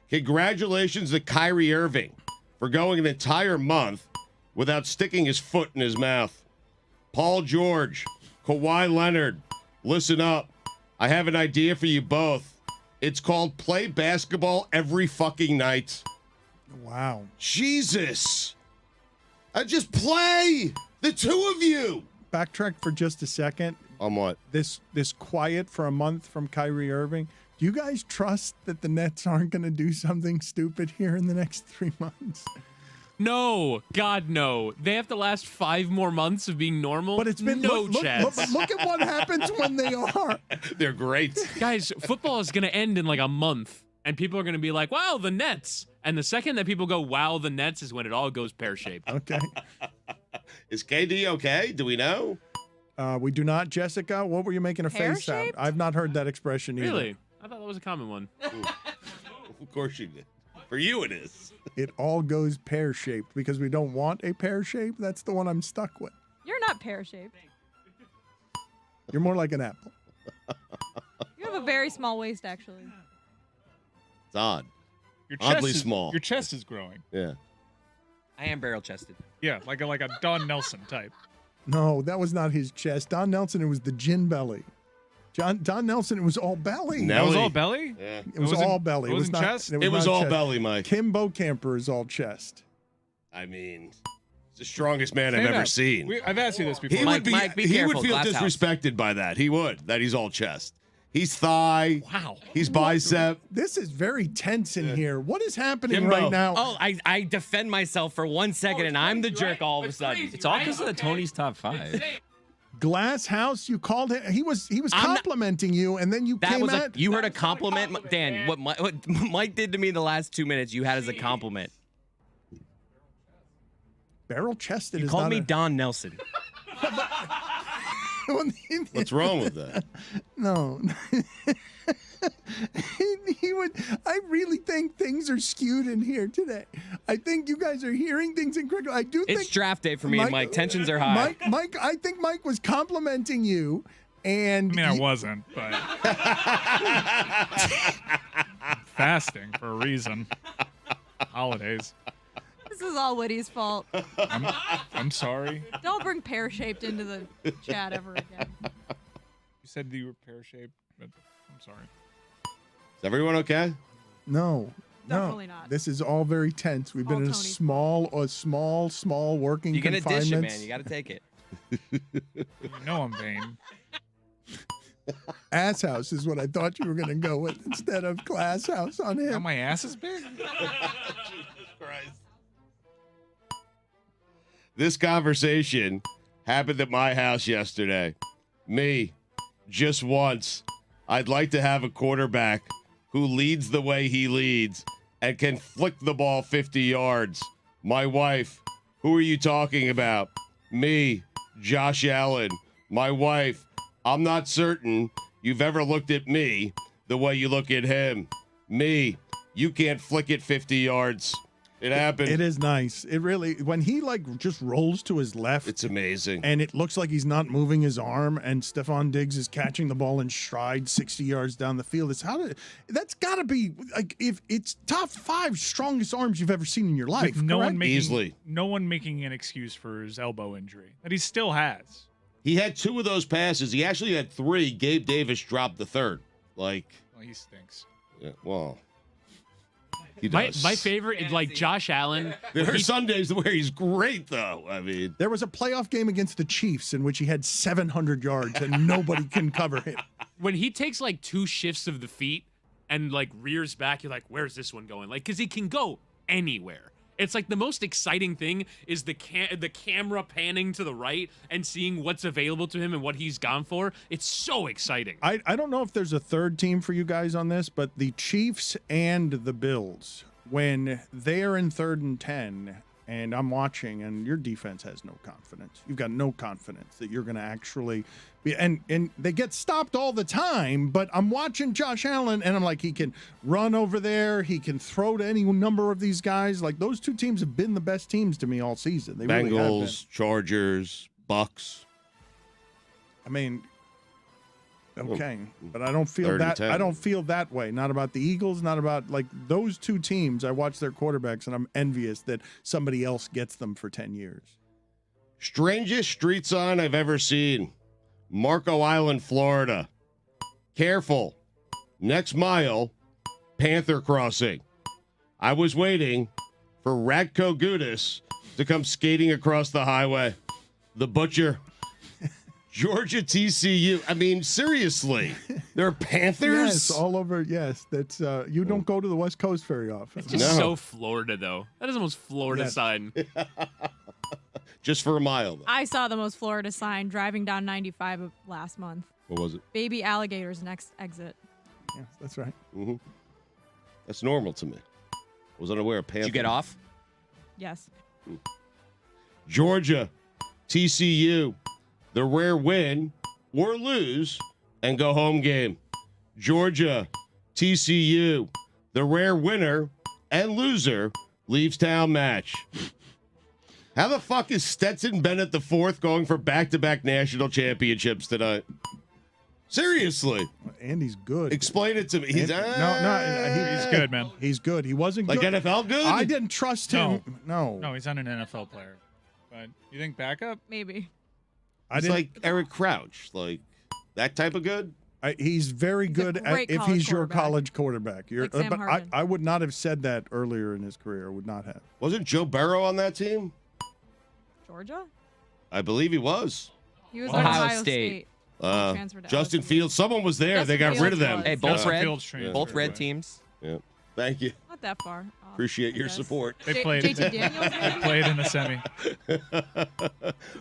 Congratulations to Kyrie Irving for going an entire month without sticking his foot in his mouth. Paul George, Kawhi Leonard, listen up. I have an idea for you both. It's called play basketball every fucking night. Wow. Jesus. Just play. The two of you. Backtrack for just a second. On what? This quiet for a month from Kyrie Irving. Do you guys trust that the Nets aren't going to do something stupid here in the next 3 months? No, God, no. They have to last 5 more months of being normal. But it's been no chance. Look at what happens when they are. They're great. Guys, football is going to end in like a month, and people are going to be like, wow, the Nets. And the second that people go, wow, the Nets, is when it all goes pear-shaped. Okay. Is KD okay? Do we know? We do not. Jessica, what were you making a face out? Pear-shaped? I've not heard that expression either. Really? I thought that was a common one. Of course you did. For you it is. It all goes pear-shaped because we don't want a pear shape. That's the one I'm stuck with. You're not pear-shaped. You're more like an apple. You have a very small waist, actually. It's odd. Your Oddly is, small. Your chest is growing. Yeah. I am barrel chested. Yeah, like a Don Nelson type. No, that was not his chest. Don Nelson, it was the gin belly. Don Nelson, it was all belly. Nelly. It was all belly? Yeah. It was all belly. It wasn't not chest? It was not all chest. belly, Mike. Kim Bocamper is all chest. I mean, he's the strongest man Say I've ever that. seen. I've asked you this before. He Mike, would Mike, be he careful, would feel glass house. disrespected by that. He would. That he's all chest. He's thigh. Wow. He's bicep. This is very tense in here. What is happening Kimbo. right now? Oh, I defend myself for 1 second, and I'm the jerk all of a sudden. It's all because of the Tony's top 5. Glass House, you called him. He was I'm not- complimenting you, and then you That came was at. you heard a compliment, Dan. What Mike did to me the last 2 minutes, you had as a compliment. Barrel chested. You is called not me a- Don Nelson. What's wrong with that? No. he would. I really think things are skewed in here today. I think you guys are hearing things incorrectly. I do think It's draft day for me and Mike. Tensions are high. Mike, I think Mike was complimenting you. And I mean, I wasn't, but fasting for a reason. Holidays. This is all Woody's fault. I'm sorry. Don't bring pear-shaped into the chat ever again. You said you were pear-shaped, but I'm sorry. Is everyone okay? No. Definitely not. This is all very tense. We've been in a small working You get a confinements. dish it, man. You got to take it. You know I'm vain. Ass house is what I thought you were going to go with instead of class house on him. Now my ass is big? Jesus Christ. This conversation happened at my house yesterday. Me, just once. I'd like to have a quarterback who leads the way he leads and can flick the ball 50 yards. My wife, who are you talking about? Me, Josh Allen. My wife, I'm not certain you've ever looked at me the way you look at him. Me, you can't flick it 50 yards. It happened. It is nice. It really, when he just rolls to his left. It's amazing. And it looks like he's not moving his arm, and Stephon Diggs is catching the ball in stride 60 yards down the field. That's got to be, if it's top 5 strongest arms you've ever seen in your life. No correct? one making an excuse for his elbow injury that he still has. He had 2 of those passes. He actually had 3. Gabe Davis dropped the 3rd. Well, he stinks. Yeah, well, he My does. favorite is Josh Allen. There are Sundays where he's great, though. I mean, there was a playoff game against the Chiefs in which he had 700 yards and nobody can cover him. When he takes 2 shifts of the feet and rears back, you're like, where's this one going? Because he can go anywhere. It's the most exciting thing is the camera panning to the right and seeing what's available to him and what he's gone for. It's so exciting. I don't know if there's a third team for you guys on this, but the Chiefs and the Bills, when they are in 3rd and 10, and I'm watching, and your defense has no confidence. You've got no confidence that you're going to actually be, and they get stopped all the time, but I'm watching Josh Allen, and I'm like, he can run over there. He can throw to any number of these guys. Those 2 teams have been the best teams to me all season. They really have been. Bengals, Chargers, Bucks. I mean, okay, but I don't feel that. I don't feel that way. Not about the Eagles. Not about those 2 teams. I watch their quarterbacks, and I'm envious that somebody else gets them for 10 years. Strangest street sign I've ever seen. Marco Island, Florida. Careful. Next mile, Panther Crossing. I was waiting for Radko Gudas to come skating across the highway. The Butcher. Georgia TCU. I mean, seriously, there are Panthers? Yes, all over. Yes, that's you don't go to the West Coast very often. It's just so Florida, though. That is the most Florida sign. Just for a mile, though. I saw the most Florida sign driving down 95 of last month. What was it? Baby alligators next exit. Yes, that's right. Mm-hmm. That's normal to me. I was unaware of Panther. Did you get off? Yes. Georgia, TCU, the rare win or lose and go home game. Georgia, TCU, the rare winner and loser leaves town match. How the fuck is Stetson Bennett IV going for back-to-back national championships tonight? Seriously. Andy's good. Explain it to me. He's he's good, man. He's good. He wasn't like good. NFL good? I didn't trust him. No. No, he's not an NFL player. But you think backup? Maybe. It's like Eric Crouch, like that type of good. He's very good if he's your college quarterback. Like Sam but Hartman. I would not have said that earlier in his career. I would not have. Wasn't Joe Burrow on that team? Georgia? I believe he was. He was on Ohio State. Transferred to Justin LSU. Fields. Someone was there. Justin they got rid of Fields them. was. Hey, both Justin red. Fields transferred Both red away. teams. Yeah. Thank you. Not that far. Appreciate I your guess. support. They played. JT Daniels, They maybe? played in the semi.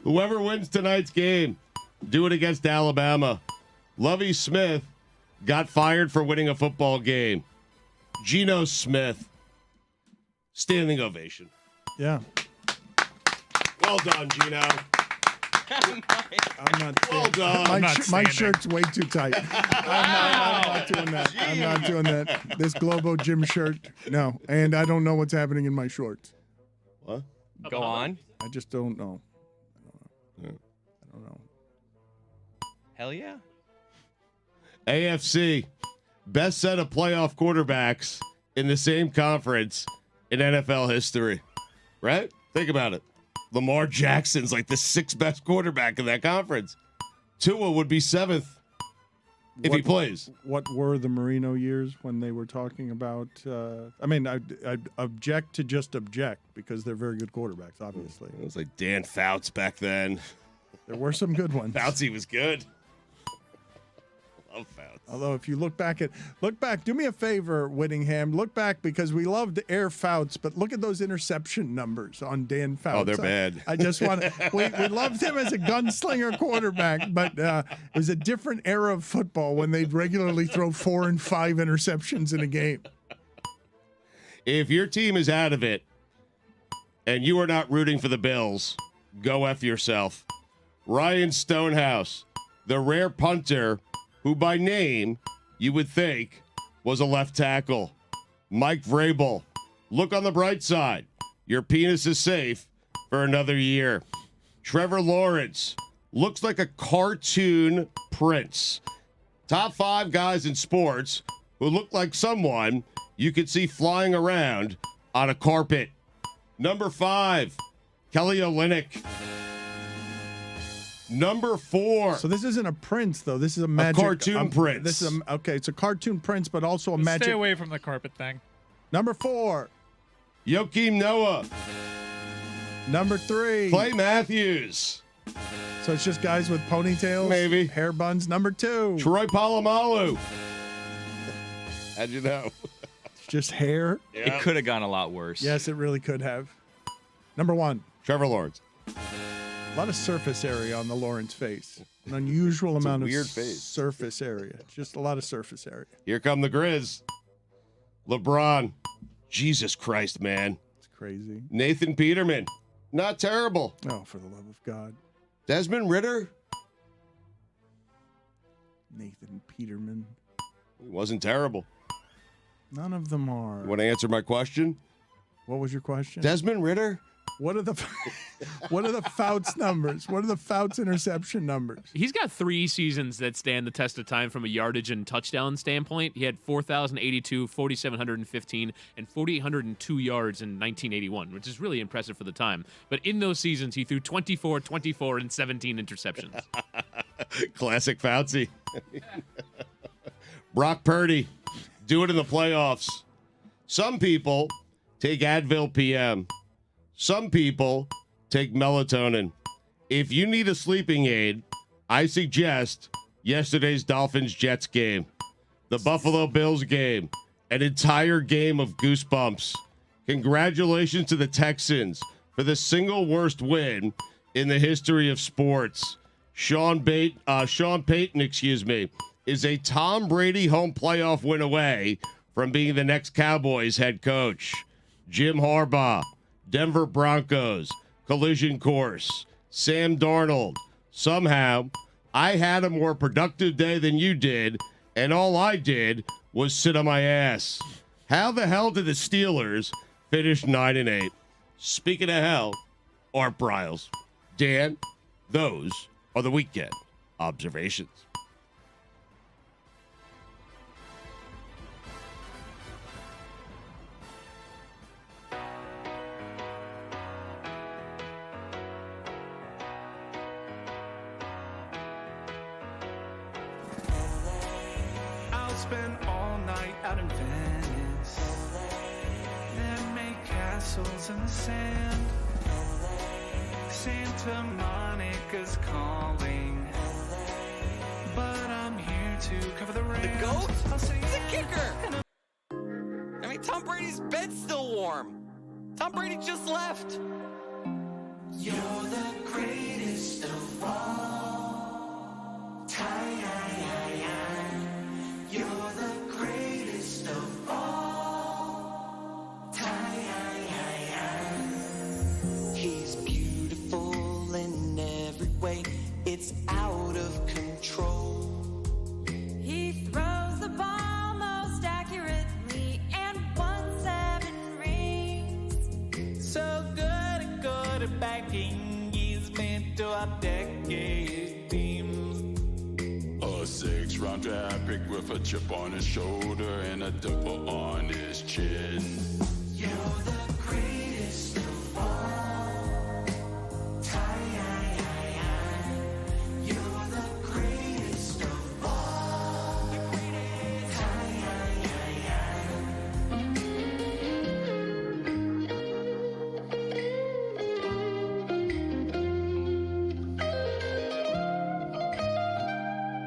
Whoever wins tonight's game, do it against Alabama. Lovie Smith got fired for winning a football game. Geno Smith, standing ovation. Yeah. Well done, Geno. I'm not. Well done. My shirt's way too tight. I'm not doing that. I'm not doing that. This Globo gym shirt, no. And I don't know what's happening in my shorts. What? Go on. I just don't know. I don't know. Hell yeah. AFC, best set of playoff quarterbacks in the same conference in NFL history. Right? Think about it. Lamar Jackson's like the 6th best quarterback in that conference. Tua would be 7th if he plays. What were the Marino years when they were talking about? I mean, I object to just object because they're very good quarterbacks, obviously. It was like Dan Fouts back then. There were some good ones. Foutsy was good. Love Fouts. Although if you look back, do me a favor, Whittingham. Look back because we loved Air Fouts, but look at those interception numbers on Dan Fouts. Oh, they're bad. I just want to. We loved him as a gunslinger quarterback, but it was a different era of football when they'd regularly throw 4 and 5 interceptions in a game. If your team is out of it and you are not rooting for the Bills, go F yourself. Ryan Stonehouse, the rare punter who by name you would think was a left tackle. Mike Vrabel, look on the bright side. Your penis is safe for another year. Trevor Lawrence, looks like a cartoon prince. Top 5 guys in sports who look like someone you could see flying around on a carpet. Number 5, Kelly Olynyk. Number 4. So this isn't a prince, though. This is a magic cartoon prince. This is okay. It's a cartoon prince, but also a Just magic. Stay away from the carpet thing. Number 4. Joakim Noah. Number 3. Clay Matthews. So it's just guys with ponytails, Maybe. hair buns. Number 2. Troy Polamalu. How'd you know? It's just hair. Yeah. It could have gone a lot worse. Yes, it really could have. Number 1. Trevor Lawrence. A lot of surface area on the Lawrence face. An unusual amount of weird face. surface area. Just a lot of surface area. Here come the Grizz. LeBron. Jesus Christ, man. It's crazy. Nathan Peterman. Not terrible. Oh, for the love of God. Desmond Ridder. Nathan Peterman. He wasn't terrible. None of them are. You want to answer my question? What was your question? Desmond Ridder? What are the Fouts numbers? What are the Fouts interception numbers? He's got 3 seasons that stand the test of time from a yardage and touchdown standpoint. He had 4,082, 4,715, and 4,802 yards in 1981, which is really impressive for the time. But in those seasons, he threw 24, 24, and 17 interceptions. Classic Fauci. Brock Purdy. Do it in the playoffs. Some people take Advil PM. Some people take melatonin. If you need a sleeping aid, I suggest yesterday's Dolphins-Jets game, the Buffalo Bills game, an entire game of goosebumps. Congratulations to the Texans for the single worst win in the history of sports. Sean Payton, is a Tom Brady home playoff win away from being the next Cowboys head coach. Jim Harbaugh, Denver Broncos, collision course. Sam Darnold. Somehow, I had a more productive day than you did, and all I did was sit on my ass. How the hell did the Steelers finish 9-8? Speaking of hell, Art Briles. Dan, those are the weekend observations. Spend all night out in Venice and make castles in the sand. Santa Monica's calling, but I'm here to cover the rent. The goat? He's a kicker. I mean, Tom Brady's bed's still warm. Tom Brady just left. You're the greatest of all time. You're the greatest of all time. He's beautiful in every way. my decade themes. A 6-round draft pick with a chip on his shoulder and a dimple on his chin. You're the